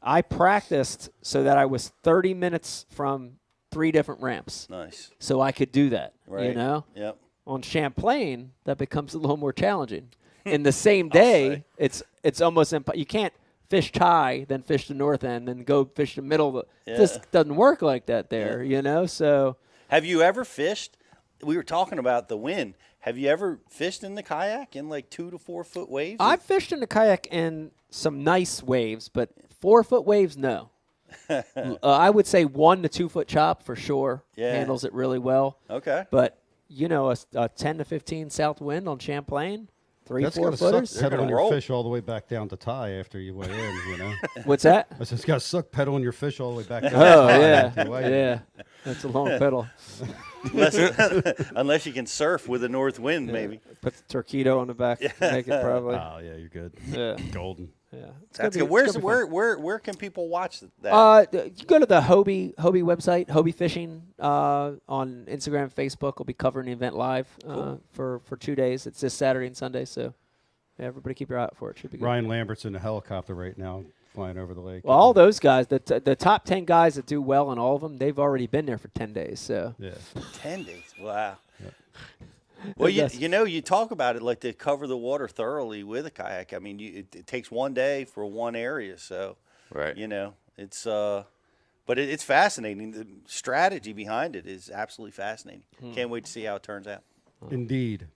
Speaker 18: I practiced so that I was 30 minutes from 3 different ramps.
Speaker 2: Nice.
Speaker 18: So I could do that.
Speaker 2: Right.
Speaker 18: You know.
Speaker 2: Yep.
Speaker 18: On Champlain, that becomes a little more challenging. In the same day, it's almost you can't fish Thai, then fish the north end, then go fish the middle. It just doesn't work like that there, you know. So,
Speaker 2: have you ever fished? We were talking about the wind. Have you ever fished in the kayak in 2 to 4 foot waves?
Speaker 18: I've fished in the kayak in some nice waves, but 4 foot waves, no. I would say 1 to 2 foot chop for sure. Handles it really well.
Speaker 2: Okay.
Speaker 18: But you know, a 10 to 15 south wind on Champlain, 3-4 footers.
Speaker 3: Suck pedaling your fish all the way back down to Thai after you weigh in, you know.
Speaker 18: What's that?
Speaker 3: I said, it's got to suck pedaling your fish all the way back down
Speaker 18: to
Speaker 3: Thai.
Speaker 18: Yeah. That's a long pedal.
Speaker 2: Unless you can surf with a north wind, maybe.
Speaker 18: Put the torpedo on the back, make it probably.
Speaker 3: Oh, yeah, you're good.
Speaker 18: Yeah.
Speaker 3: Golden.
Speaker 18: Yeah.
Speaker 2: That's good. Where can people watch that?
Speaker 18: You go to the Hobie website, Hobie Fishing on Instagram, Facebook. We'll be covering the event live for 2 days. It's this Saturday and Sunday, so everybody keep your eye out for it. Should be good.
Speaker 3: Ryan Lambert's in a helicopter right now flying over the lake.
Speaker 18: Well, all those guys, the top 10 guys that do well in all of them, they've already been there for 10 days. So
Speaker 2: 10 days. Wow. Yeah. Well, you talk about it like to cover the water thoroughly with a kayak. I mean, it takes 1 day for one area, so you know it's but it's fascinating. The strategy behind it is absolutely fascinating. Can't wait to see how it turns out.
Speaker 3: Indeed.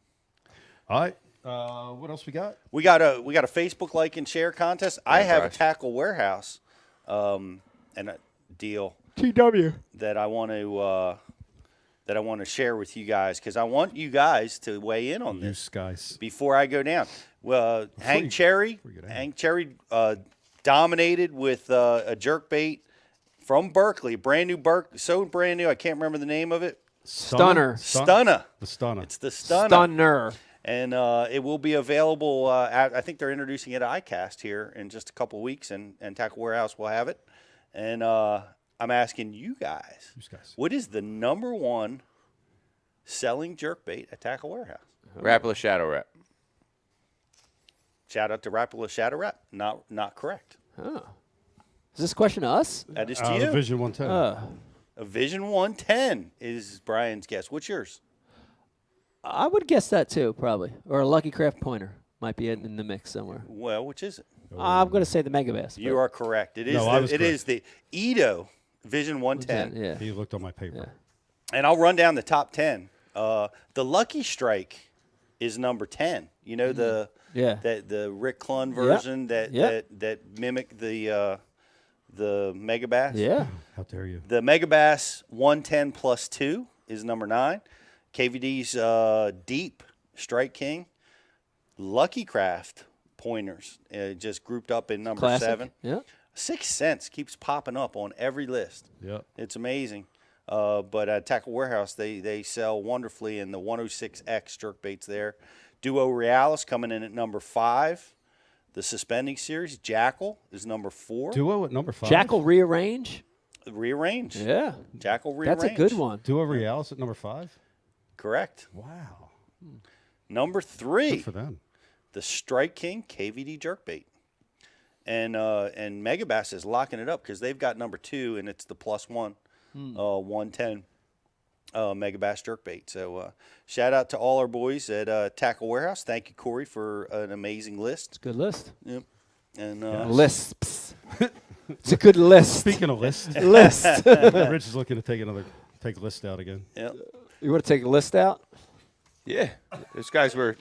Speaker 3: All right, What else we got?
Speaker 2: We got a Facebook like and share contest. I have a Tackle Warehouse and a deal
Speaker 18: TW
Speaker 2: that I want to share with you guys because I want you guys to weigh in on this
Speaker 3: guys
Speaker 2: before I go down. Well, Hank Cherry dominated with a jerkbait from Berkeley, brand new so brand new I can't remember the name of it.
Speaker 18: Stunner.
Speaker 3: The Stunner.
Speaker 2: It's the Stunner.
Speaker 18: Stunner.
Speaker 2: And it will be available. I think they're introducing it at ICAST here in just a couple of weeks, and Tackle Warehouse will have it. And I'm asking you guys, what is the number one selling jerkbait at Tackle Warehouse?
Speaker 4: Rapala Shadow Rap.
Speaker 2: Shout out to Rapala Shadow Rap. Not correct.
Speaker 18: Oh. Is this question to us?
Speaker 2: That is to you.
Speaker 3: Vision 110.
Speaker 2: A Vision 110 is Brian's guess. What's yours?
Speaker 18: I would guess that too, probably. Or a Lucky Craft pointer might be in the mix somewhere.
Speaker 2: Well, which is it?
Speaker 18: I'm going to say the Mega Bass.
Speaker 2: You are correct. It is the Edo Vision 110.
Speaker 18: Yeah.
Speaker 3: He looked on my paper.
Speaker 18: Yeah.
Speaker 2: And I'll run down the top 10. The Lucky Strike is number 10. You know the Rick Clun version that mimicked the Mega Bass?
Speaker 18: Yeah.
Speaker 3: How dare you?
Speaker 2: The Mega Bass 110 plus 2 is number 9. KVD's Deep Strike King. Lucky Craft pointers just grouped up in number
Speaker 18: Classic.
Speaker 2: 7.
Speaker 18: Yeah.
Speaker 2: 6 cents keeps popping up on every list.
Speaker 3: Yep.
Speaker 2: It's amazing. But at Tackle Warehouse, they sell wonderfully in the 106X jerkbaits there. Duo Realis coming in at number 5. The Suspending Series, Jackal is number 4.
Speaker 3: Duo at number 5.
Speaker 18: Jackal Rearrange.
Speaker 2: Rearrange.
Speaker 18: Yeah.
Speaker 2: Jackal Rearrange.
Speaker 18: That's a good one.
Speaker 3: Duo Realis at number 5.
Speaker 2: Correct.
Speaker 3: Wow.
Speaker 2: Number 3.
Speaker 3: Good for them.
Speaker 2: The Strike King KVD jerkbait. And Megabass is locking it up because they've got number 2, and it's the +1, 110 Megabass jerkbait. So shout out to all our boys at Tackle Warehouse. Thank you, Corey, for an amazing list.
Speaker 18: It's a good list.
Speaker 2: Yep. And
Speaker 18: Lisps. It's a good list.
Speaker 3: Speaking of lists.
Speaker 18: List.
Speaker 3: Rich is looking to take a list out again.
Speaker 2: Yep.
Speaker 18: You want to take a list out?
Speaker 4: Yeah, those guys were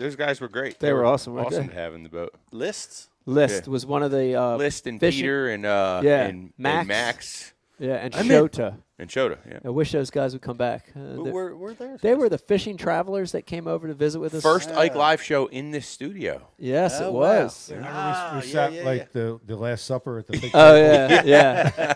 Speaker 4: great.
Speaker 18: They were awesome. Weren't
Speaker 4: Awesome
Speaker 18: they?
Speaker 4: to have in the boat.
Speaker 2: List
Speaker 18: was one of the
Speaker 4: List and
Speaker 18: fishing-
Speaker 4: Peter and
Speaker 18: Max.
Speaker 4: and Max.
Speaker 18: Yeah, and Shota.
Speaker 4: And Shota, yeah.
Speaker 18: I wish those guys would come back.
Speaker 2: We're there.
Speaker 18: They were the fishing travelers that came over to visit with us.
Speaker 4: First Ike Live show in this studio.
Speaker 18: Yes, it
Speaker 2: wow.
Speaker 18: was.
Speaker 3: Remember we sat like the Last Supper at the big
Speaker 18: Oh yeah.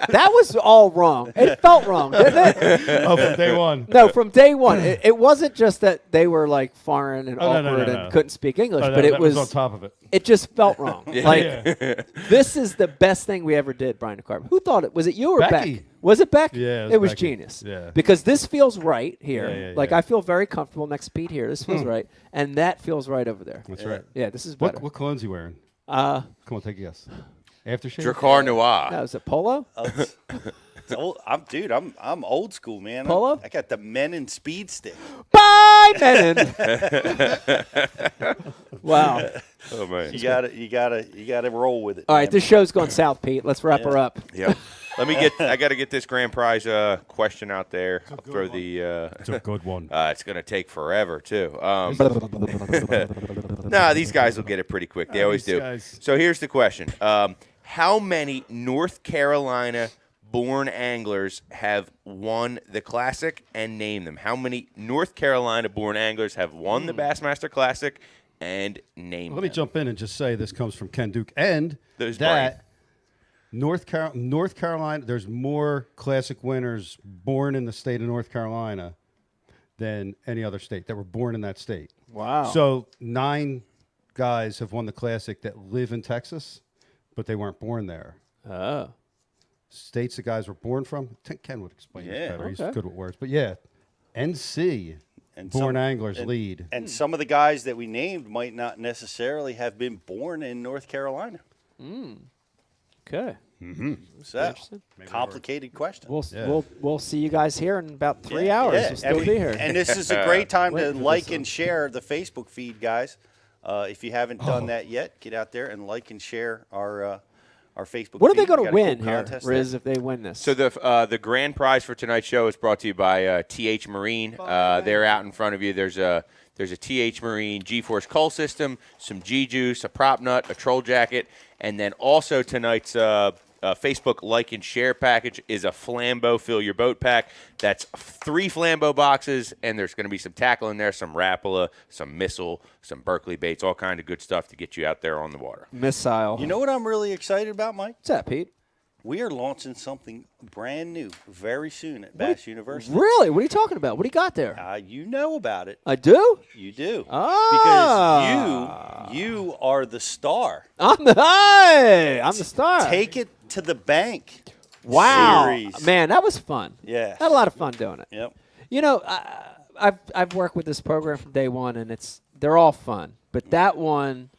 Speaker 18: That was all wrong. It felt wrong, didn't it?
Speaker 3: Oh, from day one.
Speaker 18: No, from day one. It wasn't just that they were like foreign and awkward and couldn't speak English, but it was
Speaker 3: on top of it.
Speaker 18: It just felt wrong. This is the best thing we ever did, Brian DeCarp. Who thought it? Was it you or
Speaker 3: Becky.
Speaker 18: Beck? Was it Beck?
Speaker 3: Yeah,
Speaker 18: it was
Speaker 3: Becky.
Speaker 18: genius.
Speaker 3: Yeah.
Speaker 18: Because this feels right here.
Speaker 3: Yeah,
Speaker 18: like
Speaker 3: yeah.
Speaker 18: I feel very comfortable next to Pete here. This feels right, and that feels right over there.
Speaker 3: That's right.
Speaker 18: Yeah, this is better.
Speaker 3: What cologne is he wearing?
Speaker 18: Come
Speaker 3: on, take a guess. Aftershave?
Speaker 4: Dracar Noir.
Speaker 18: No, is it Polo?
Speaker 2: It's old. I'm old school, man.
Speaker 18: Polo?
Speaker 2: I got the Menon Speed Stick.
Speaker 18: Bye, Menon. Wow.
Speaker 4: Oh man.
Speaker 2: You gotta roll with it.
Speaker 18: All right, this show's going south, Pete. Let's wrap her up.
Speaker 4: Yeah. I got to get this grand prize question out there. I'll throw the.
Speaker 3: It's a good one.
Speaker 4: It's going to take forever too. These guys will get it pretty quick. They always do.
Speaker 3: Guys.
Speaker 4: So here's the question: how many North Carolina-born anglers have won the Classic, and name them? How many North Carolina-born anglers have won the Bassmaster Classic, and name them?
Speaker 3: Let me jump in and just say this comes from Ken Duke, and
Speaker 4: There's
Speaker 3: that North Carolina, there's more Classic winners born in the state of North Carolina than any other state that were born in that state.
Speaker 18: Wow.
Speaker 3: So 9 guys have won the Classic that live in Texas, but they weren't born there.
Speaker 18: Oh.
Speaker 3: States the guys were born from. Ken would explain this better. He's
Speaker 18: okay.
Speaker 3: good with words. But yeah, NC
Speaker 2: And
Speaker 3: born
Speaker 2: some-
Speaker 3: anglers
Speaker 2: and-
Speaker 3: lead.
Speaker 2: And some of the guys that we named might not necessarily have been born in North Carolina.
Speaker 18: Okay.
Speaker 2: So, complicated question.
Speaker 18: We'll see you guys here in about 3 hours. We'll still be here.
Speaker 2: And this is a great time to
Speaker 18: Waiting for
Speaker 2: like
Speaker 18: this one.
Speaker 2: and share the Facebook feed, guys. If you haven't done that yet, get out there and like and share our Facebook.
Speaker 18: What are they
Speaker 2: feed.
Speaker 18: going
Speaker 2: We
Speaker 18: to
Speaker 2: got a
Speaker 18: win
Speaker 2: cool
Speaker 18: here,
Speaker 2: contest
Speaker 18: Riz,
Speaker 2: there.
Speaker 18: if they win this?
Speaker 4: So the grand prize for tonight's show is brought to you by TH Marine. They're out in front of you. There's There's a TH Marine G-Force cull system, some G-Juice, a prop nut, a troll jacket, and then also tonight's Facebook like and share package is a Flambeau Fill Your Boat pack. That's 3 Flambeau boxes, and there's going to be some tackle in there, some Rapala, some Missile, some Berkeley baits, all kind of good stuff to get you out there on the water.
Speaker 18: Missile.
Speaker 2: You know what I'm really excited about, Mike?
Speaker 18: What's that, Pete?
Speaker 2: We are launching something brand new very soon at Bass University.
Speaker 18: Really? What are you talking about? What do you got there?
Speaker 2: You know about it.
Speaker 18: I do?
Speaker 2: You do.
Speaker 18: Ah.
Speaker 2: Because you are the star.
Speaker 18: I'm the star.
Speaker 2: Take it to the bank.
Speaker 18: Wow.
Speaker 2: Series.
Speaker 18: Man, that was fun.
Speaker 2: Yeah.
Speaker 18: Had a lot of fun doing it.
Speaker 2: Yep.
Speaker 18: You know, I've worked with this program from day one, and they're all fun. But that one,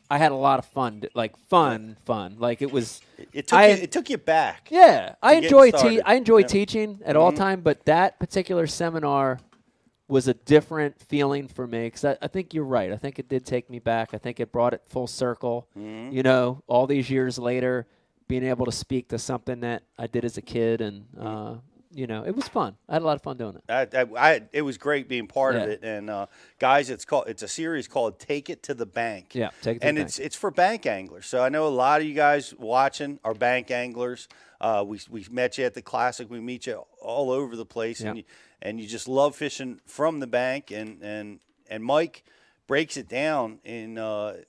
Speaker 18: I had a lot of fun. Like fun. Like it was.
Speaker 2: It took you back.
Speaker 18: Yeah, I enjoy
Speaker 2: Yep.
Speaker 18: teaching at all time, but that particular seminar was a different feeling for me because I think you're right. I think it did take me back. I think it brought it full circle.
Speaker 2: Mhm.
Speaker 18: You know, all these years later, being able to speak to something that I did as a kid, and you know, it was fun. I had a lot of fun doing it.
Speaker 2: It was great being part of
Speaker 18: Yeah.
Speaker 2: it. And guys, it's a series called Take It to the Bank.
Speaker 18: Yeah, take it to
Speaker 2: and
Speaker 18: the bank.
Speaker 2: it's for bank anglers. So I know a lot of you guys watching are bank anglers. We met you at the Classic. We meet you all over the place, and you just love fishing from the bank. And Mike breaks it down into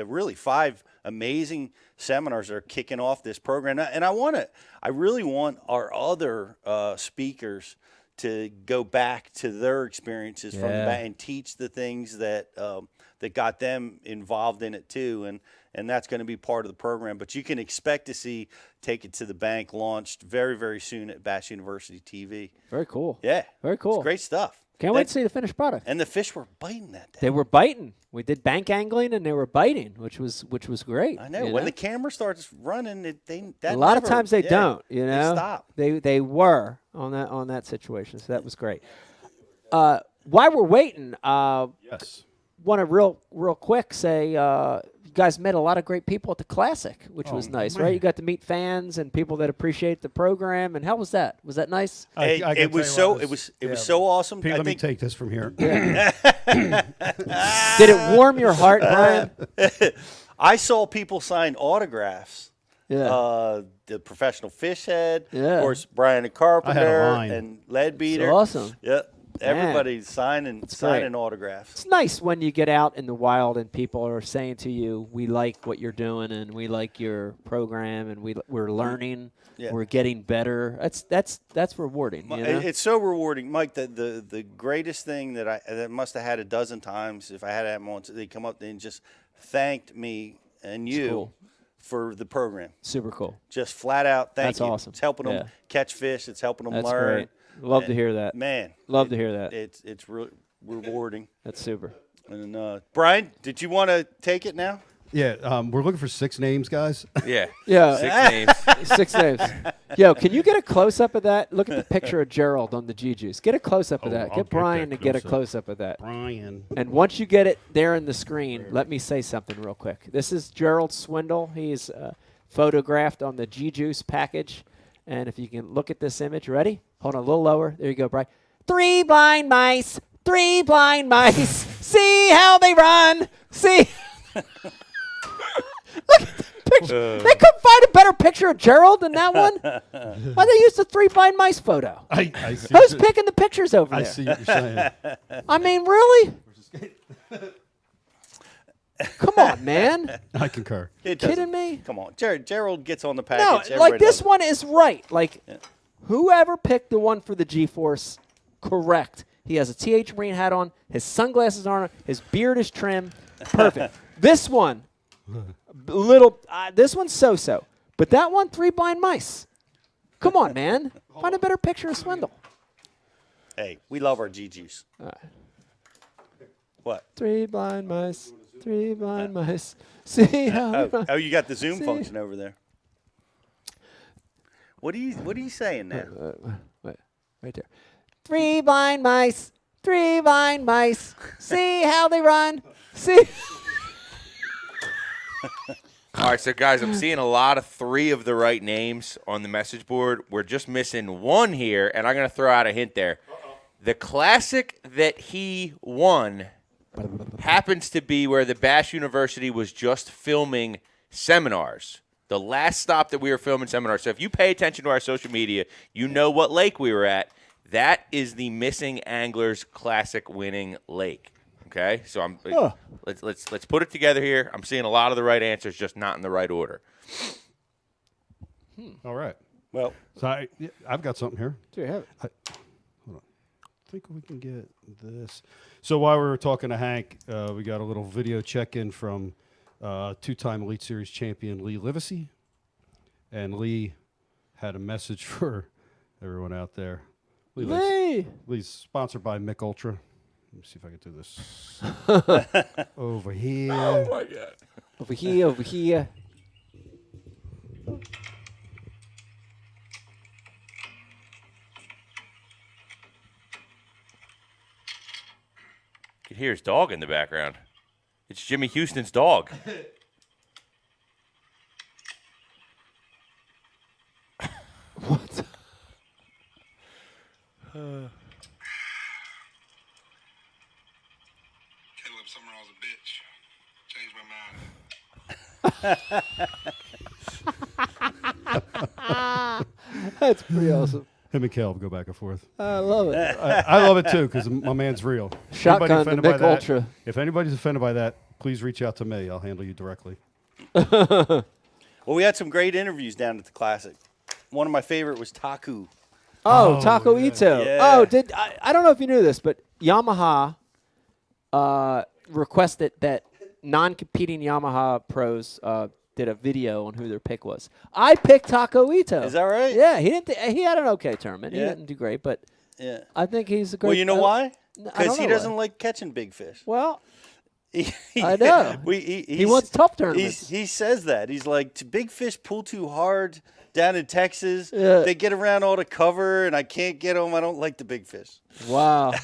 Speaker 2: really 5 amazing seminars that are kicking off this program. And I really want our other speakers to go back to their experiences from the bank and teach the things that that got them involved in it too. And that's going to be part of the program. But you can expect to see Take It to the Bank launched very, very soon at Bass University TV.
Speaker 18: Very cool.
Speaker 2: Yeah.
Speaker 18: Very cool.
Speaker 2: It's great stuff.
Speaker 18: Can't wait to see the finished product.
Speaker 2: And the fish were biting that day.
Speaker 18: They were biting. We did bank angling, and they were biting, which was great.
Speaker 2: I know.
Speaker 18: you
Speaker 2: When the camera starts running,
Speaker 18: a lot of times they don't. You know,
Speaker 2: they stop.
Speaker 18: They were on that situation, so that was great. While we're waiting,
Speaker 3: yes,
Speaker 18: want to real quick say you guys met a lot of great people at the Classic, which was nice, right? You got to meet fans and people that appreciate the program. And how was that? Was that nice?
Speaker 2: It was so awesome.
Speaker 3: Pete, let me take this from here.
Speaker 18: Did it warm your heart, Brian?
Speaker 2: I saw people sign autographs.
Speaker 18: Yeah.
Speaker 2: The professional fish head,
Speaker 18: Yeah.
Speaker 2: of course, Brian the Carpenter
Speaker 3: line.
Speaker 2: and Leadbeater.
Speaker 18: It's awesome.
Speaker 2: Yep. Everybody's
Speaker 18: Man.
Speaker 2: signing autographs.
Speaker 18: It's nice when you get out in the wild and people are saying to you, "We like what you're doing, and we like your program, and we're learning,
Speaker 2: Yeah.
Speaker 18: we're getting better." That's rewarding. You know?
Speaker 2: It's so rewarding, Mike. The greatest thing that must have had a dozen times if I had them once, they come up and just thanked me and you
Speaker 18: cool.
Speaker 2: for the program.
Speaker 18: Super cool.
Speaker 2: Just flat out, thank
Speaker 18: That's
Speaker 2: you.
Speaker 18: awesome.
Speaker 2: It's helping them
Speaker 18: Yeah.
Speaker 2: catch fish. It's helping them
Speaker 18: That's
Speaker 2: learn.
Speaker 18: great. Love to hear that.
Speaker 2: Man,
Speaker 18: Love to hear that.
Speaker 2: It's really rewarding.
Speaker 18: That's super.
Speaker 2: And Brian, did you want to take it now?
Speaker 3: Yeah, we're looking for 6 names, guys.
Speaker 4: Yeah.
Speaker 18: Yeah.
Speaker 4: 6 names.
Speaker 18: 6 names. Yo, can you get a close-up of that? Look at the picture of Gerald on the G-Juice. Get a close-up of that.
Speaker 3: I'll
Speaker 18: Get Brian to
Speaker 3: that
Speaker 18: get a
Speaker 3: close-up.
Speaker 18: close-up of that.
Speaker 3: Brian.
Speaker 18: And once you get it there in the screen, let me say something real quick. This is Gerald Swindle. He's photographed on the G-Juice package. And if you can look at this image, ready? Hold on, a little lower. There you go, Brian. 3 blind mice. 3 blind mice. See how they run. See. Look at the picture. They couldn't find a better picture of Gerald than that one. Why they used the 3 blind mice photo?
Speaker 3: I see
Speaker 18: Who's picking the pictures over there?
Speaker 3: I see what you're saying.
Speaker 18: I mean, really? Come on, man.
Speaker 3: I concur.
Speaker 18: Kidding me?
Speaker 2: Come on, Gerald gets on the
Speaker 18: No,
Speaker 2: package.
Speaker 18: like
Speaker 2: Everybody
Speaker 18: this
Speaker 2: knows.
Speaker 18: one is right. Like whoever picked the one for the G-Force, correct. He has a TH Marine hat on. His sunglasses are on. His beard is trim. Perfect. This one, this one's so-so. But that one, 3 blind mice. Come on, man. Find a better picture of Swindle.
Speaker 2: Hey, we love our G-Juice. What?
Speaker 18: 3 blind mice. 3 blind mice. See how?
Speaker 2: Oh, you got the Zoom
Speaker 18: See?
Speaker 2: function over there. What are you saying now?
Speaker 18: Wait, right there. 3 blind mice. 3 blind mice. See how they run. See.
Speaker 4: All right, so guys, I'm seeing a lot of 3 of the right names on the message board. We're just missing 1 here, and I'm going to throw out a hint there. The Classic that he won happens to be where the Bass University was just filming seminars. The last stop that we were filming seminars. So if you pay attention to our social media, you know what lake we were at. That is the Missing Anglers Classic winning lake. Okay, so let's put it together here. I'm seeing a lot of the right answers, just not in the right order.
Speaker 3: All right.
Speaker 2: Well,
Speaker 3: so I've got something here.
Speaker 18: Do you have it?
Speaker 3: Hold on. I think we can get this. So while we were talking to Hank, we got a little video check-in from two-time Elite Series champion Lee Livesey. And Lee had a message for everyone out there. Lee's sponsored by Mick Ultra. Let me see if I can do this. Over here.
Speaker 4: Oh, my God.
Speaker 18: Over here, over here.
Speaker 4: You can hear his dog in the background. It's Jimmy Houston's dog.
Speaker 18: What?
Speaker 1: Caleb Summerall's a bitch. Changed my mind.
Speaker 18: That's pretty awesome.
Speaker 3: Him and Caleb go back and forth.
Speaker 18: I love it.
Speaker 3: I love it too because my man's real.
Speaker 18: Shotgun
Speaker 3: Anybody offended
Speaker 18: to
Speaker 3: by
Speaker 18: Mick
Speaker 3: that-
Speaker 18: Ultra.
Speaker 3: If anybody's offended by that, please reach out to me. I'll handle you directly.
Speaker 2: Well, we had some great interviews down at the Classic. One of my favorite was Taku.
Speaker 18: Oh, Taco Ito.
Speaker 2: Yeah.
Speaker 18: Oh, I don't know if you knew this, but Yamaha requested that non-competing Yamaha pros did a video on who their pick was. I picked Taco Ito.
Speaker 2: Is that right?
Speaker 18: Yeah, he didn't. He had an okay tournament. He
Speaker 2: Yeah.
Speaker 18: didn't do great, but
Speaker 2: Yeah.
Speaker 18: I think he's a great.
Speaker 2: Well, you know why?
Speaker 18: I
Speaker 2: Because
Speaker 18: don't
Speaker 2: he
Speaker 18: know
Speaker 2: doesn't
Speaker 18: why.
Speaker 2: like catching big fish.
Speaker 18: Well, I know. He wants tough tournaments.
Speaker 2: He says that. He's like, big fish pull too hard down in Texas.
Speaker 18: Yeah.
Speaker 2: They get around all the cover, and I can't get them. I don't like the big fish.
Speaker 18: Wow.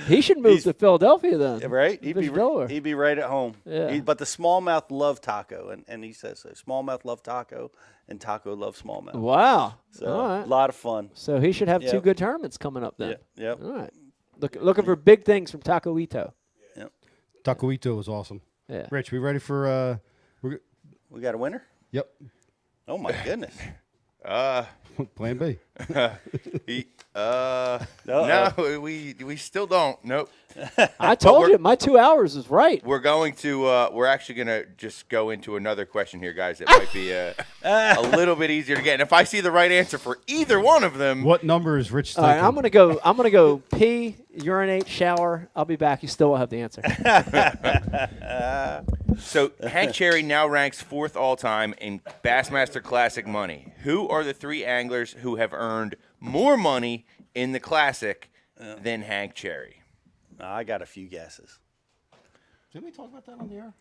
Speaker 18: He should move to Philadelphia then.
Speaker 2: Right? He'd
Speaker 18: Fish Delaware.
Speaker 2: be right at home.
Speaker 18: Yeah.
Speaker 2: But the smallmouth love taco, and he says so. Smallmouth love taco, and taco love smallmouth.
Speaker 18: Wow.
Speaker 2: So
Speaker 18: All right.
Speaker 2: a lot of fun.
Speaker 18: So he should have two
Speaker 2: Yep.
Speaker 18: good tournaments coming up then.
Speaker 2: Yep.
Speaker 18: All right. Looking for big things from Taco Ito.
Speaker 3: Taco Ito was awesome.
Speaker 18: Yeah.
Speaker 3: Rich, we ready for?
Speaker 2: We got a winner?
Speaker 3: Yep.
Speaker 2: Oh my goodness.
Speaker 3: Plan B.
Speaker 4: No, we still don't. Nope.
Speaker 18: I told you my 2 hours is right.
Speaker 4: We're going to. We're actually going to just go into another question here, guys. That might be a little bit easier to get. And if I see the right answer for either one of them,
Speaker 3: What number is Rich
Speaker 18: All
Speaker 3: thinking?
Speaker 18: right, I'm gonna go pee, urinate, shower. I'll be back. You still will have the answer.
Speaker 4: So Hank Cherry now ranks 4th all time in Bassmaster Classic money. Who are the 3 anglers who have earned more money in the Classic than Hank Cherry?
Speaker 2: I got a few guesses.
Speaker 3: Didn't we talk about that on the air?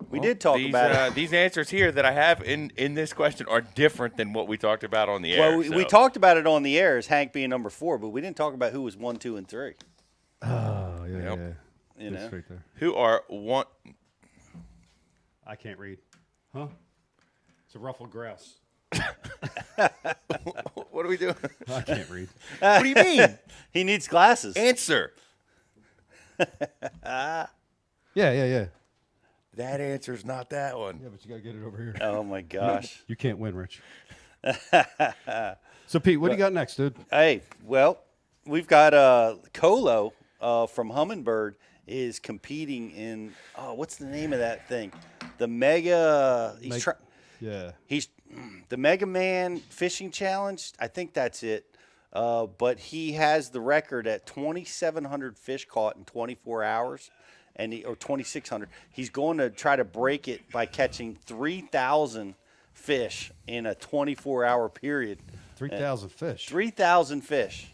Speaker 2: We did talk about it.
Speaker 4: These answers here that I have in this question are different than what we talked about on the air.
Speaker 2: Well, we talked about it on the air as Hank being number 4, but we didn't talk about who was 1, 2, and 3.
Speaker 3: Oh, yeah,
Speaker 4: Yep.
Speaker 3: yeah.
Speaker 2: You
Speaker 3: That's
Speaker 2: know?
Speaker 3: right there.
Speaker 4: Who are one?
Speaker 3: I can't read. Huh? It's a ruffled grouse.
Speaker 4: What are we doing?
Speaker 3: I can't read.
Speaker 4: What do you mean?
Speaker 2: He needs glasses.
Speaker 4: Answer.
Speaker 3: Yeah.
Speaker 4: That answer's not that one.
Speaker 3: Yeah, but you got to get it over here.
Speaker 2: Oh, my gosh.
Speaker 3: You can't win, Rich. So, Pete, what do you got next, dude?
Speaker 2: Hey, well, we've got Colo from Humminbird is competing in, what's the name of that thing? The Mega,
Speaker 3: Yeah.
Speaker 2: he's the Mega Man Fishing Challenge. I think that's it. But he has the record at 2,700 fish caught in 24 hours, or 2,600. He's going to try to break it by catching 3,000 fish in a 24-hour period.
Speaker 3: 3,000 fish.
Speaker 2: 3,000 fish.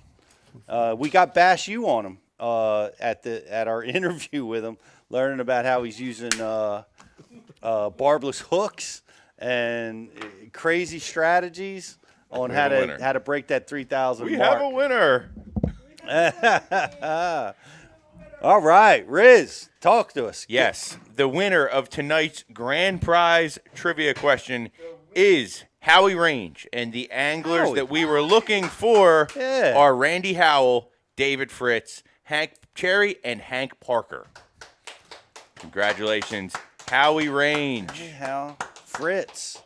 Speaker 2: We got Bash U on him at our interview with him, learning about how he's using barbless hooks and crazy strategies on how to break that 3,000
Speaker 4: We
Speaker 2: mark.
Speaker 4: have a winner.
Speaker 2: All right, Riz, talk to us.
Speaker 4: Yes, the winner of tonight's grand prize trivia question is Howie Range, and the anglers that we were looking for are Randy Howell David Fritz, Hank Cherry, and Hank Parker. Congratulations, Howie Range.
Speaker 2: Hal Fritz.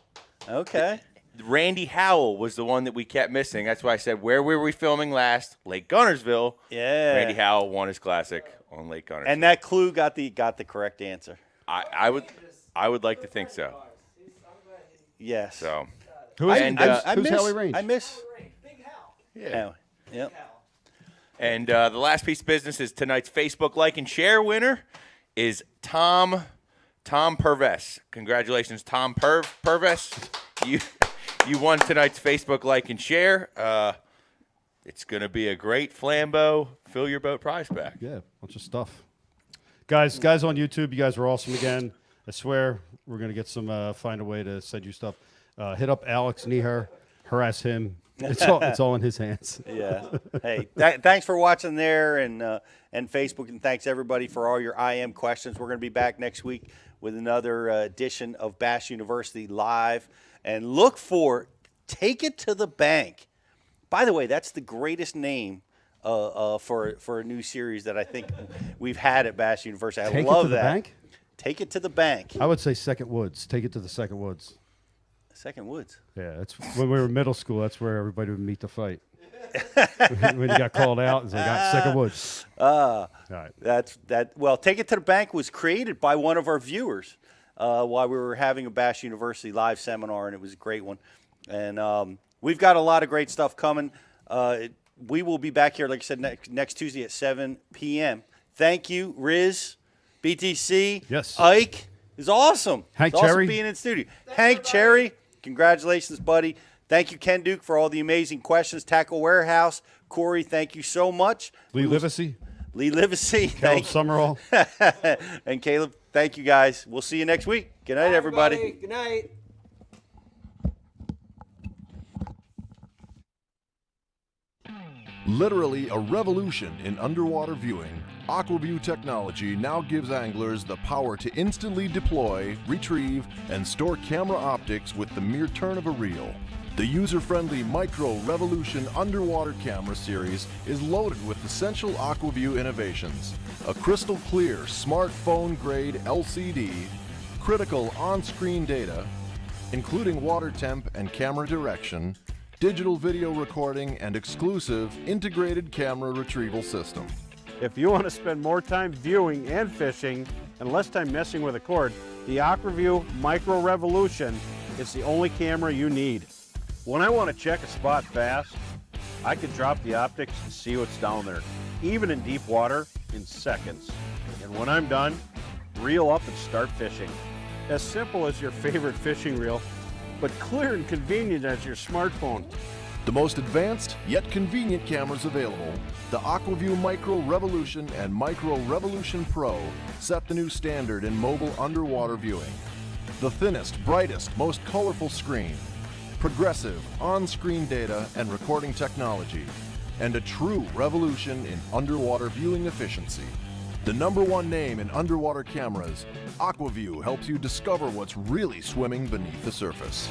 Speaker 2: Okay.
Speaker 4: Randy Howell was the one that we kept missing. That's why I said, where were we filming last? Lake Gunnersville.
Speaker 2: Yeah.
Speaker 4: Randy Howell won his classic on Lake Gunnersville.
Speaker 2: And that clue got the correct answer.
Speaker 4: I would like to think so.
Speaker 2: Yes.
Speaker 4: So
Speaker 3: Who's
Speaker 2: who's
Speaker 3: Howie Range?
Speaker 2: I miss.
Speaker 4: Big Hal.
Speaker 2: Yeah. Yep.
Speaker 4: And the last piece of business is tonight's Facebook like and share winner is Tom Purves. Congratulations, Tom Purves. You won tonight's Facebook like and share. It's going to be a great Flambeau Fill Your Boat prize pack.
Speaker 3: Yeah, bunch of stuff. Guys on YouTube, you guys were awesome again. I swear we're going to get some, find a way to send you stuff. Hit up Alex Neher, harass him. It's all in his hands.
Speaker 2: Yeah. Hey, thanks for watching there and Facebook, and thanks everybody for all your IM questions. We're going to be back next week with another edition of Bass University Live. And look for Take It to the Bank. By the way, that's the greatest name for a new series that I think we've had at Bass University. I love that.
Speaker 3: Bank?
Speaker 2: Take It to the Bank.
Speaker 3: I would say Second Woods. Take it to the Second Woods.
Speaker 2: Second Woods.
Speaker 3: Yeah, that's when we were in middle school. That's where everybody would meet to fight. When you got called out, and got Second Woods. All right.
Speaker 2: That's that. Well, Take It to the Bank was created by one of our viewers while we were having a Bass University Live seminar, and it was a great one. And we've got a lot of great stuff coming. We will be back here, like I said, next Tuesday at 7 p.m. Thank you, Riz, BTC.
Speaker 3: Yes.
Speaker 2: Ike is awesome.
Speaker 3: Hank
Speaker 2: it's awesome
Speaker 3: Cherry.
Speaker 2: being in studio. Hank Cherry, congratulations, buddy. Thank you, Ken Duke, for all the amazing questions. Tackle Warehouse. Corey, thank you so much.
Speaker 3: Lee Livesey.
Speaker 2: Thank you.
Speaker 3: Summerall.
Speaker 2: And Caleb, thank you, guys. We'll see you next week. Good night, everybody.
Speaker 21: Good night.
Speaker 5: Literally a revolution in underwater viewing, AquaView technology now gives anglers the power to instantly deploy, retrieve, and store camera optics with the mere turn of a reel. The user-friendly Micro Revolution underwater camera series is loaded with essential AquaView innovations: a crystal clear smartphone-grade LCD, critical on-screen data, including water temp and camera direction, digital video recording, and exclusive integrated camera retrieval system.
Speaker 6: If you want to spend more time viewing and fishing and less time messing with a cord, the AquaView Micro Revolution is the only camera you need. When I want to check a spot fast, I can drop the optics and see what's down there, even in deep water, in seconds. And when I'm done, reel up and start fishing. As simple as your favorite fishing reel, but clear and convenient as your smartphone.
Speaker 5: The most advanced yet convenient cameras available, the AquaView Micro Revolution and Micro Revolution Pro set the new standard in mobile underwater viewing. The thinnest, brightest, most colorful screen, progressive on-screen data and recording technology, and a true revolution in underwater viewing efficiency. The #1 name in underwater cameras, AquaView helps you discover what's really swimming beneath the surface.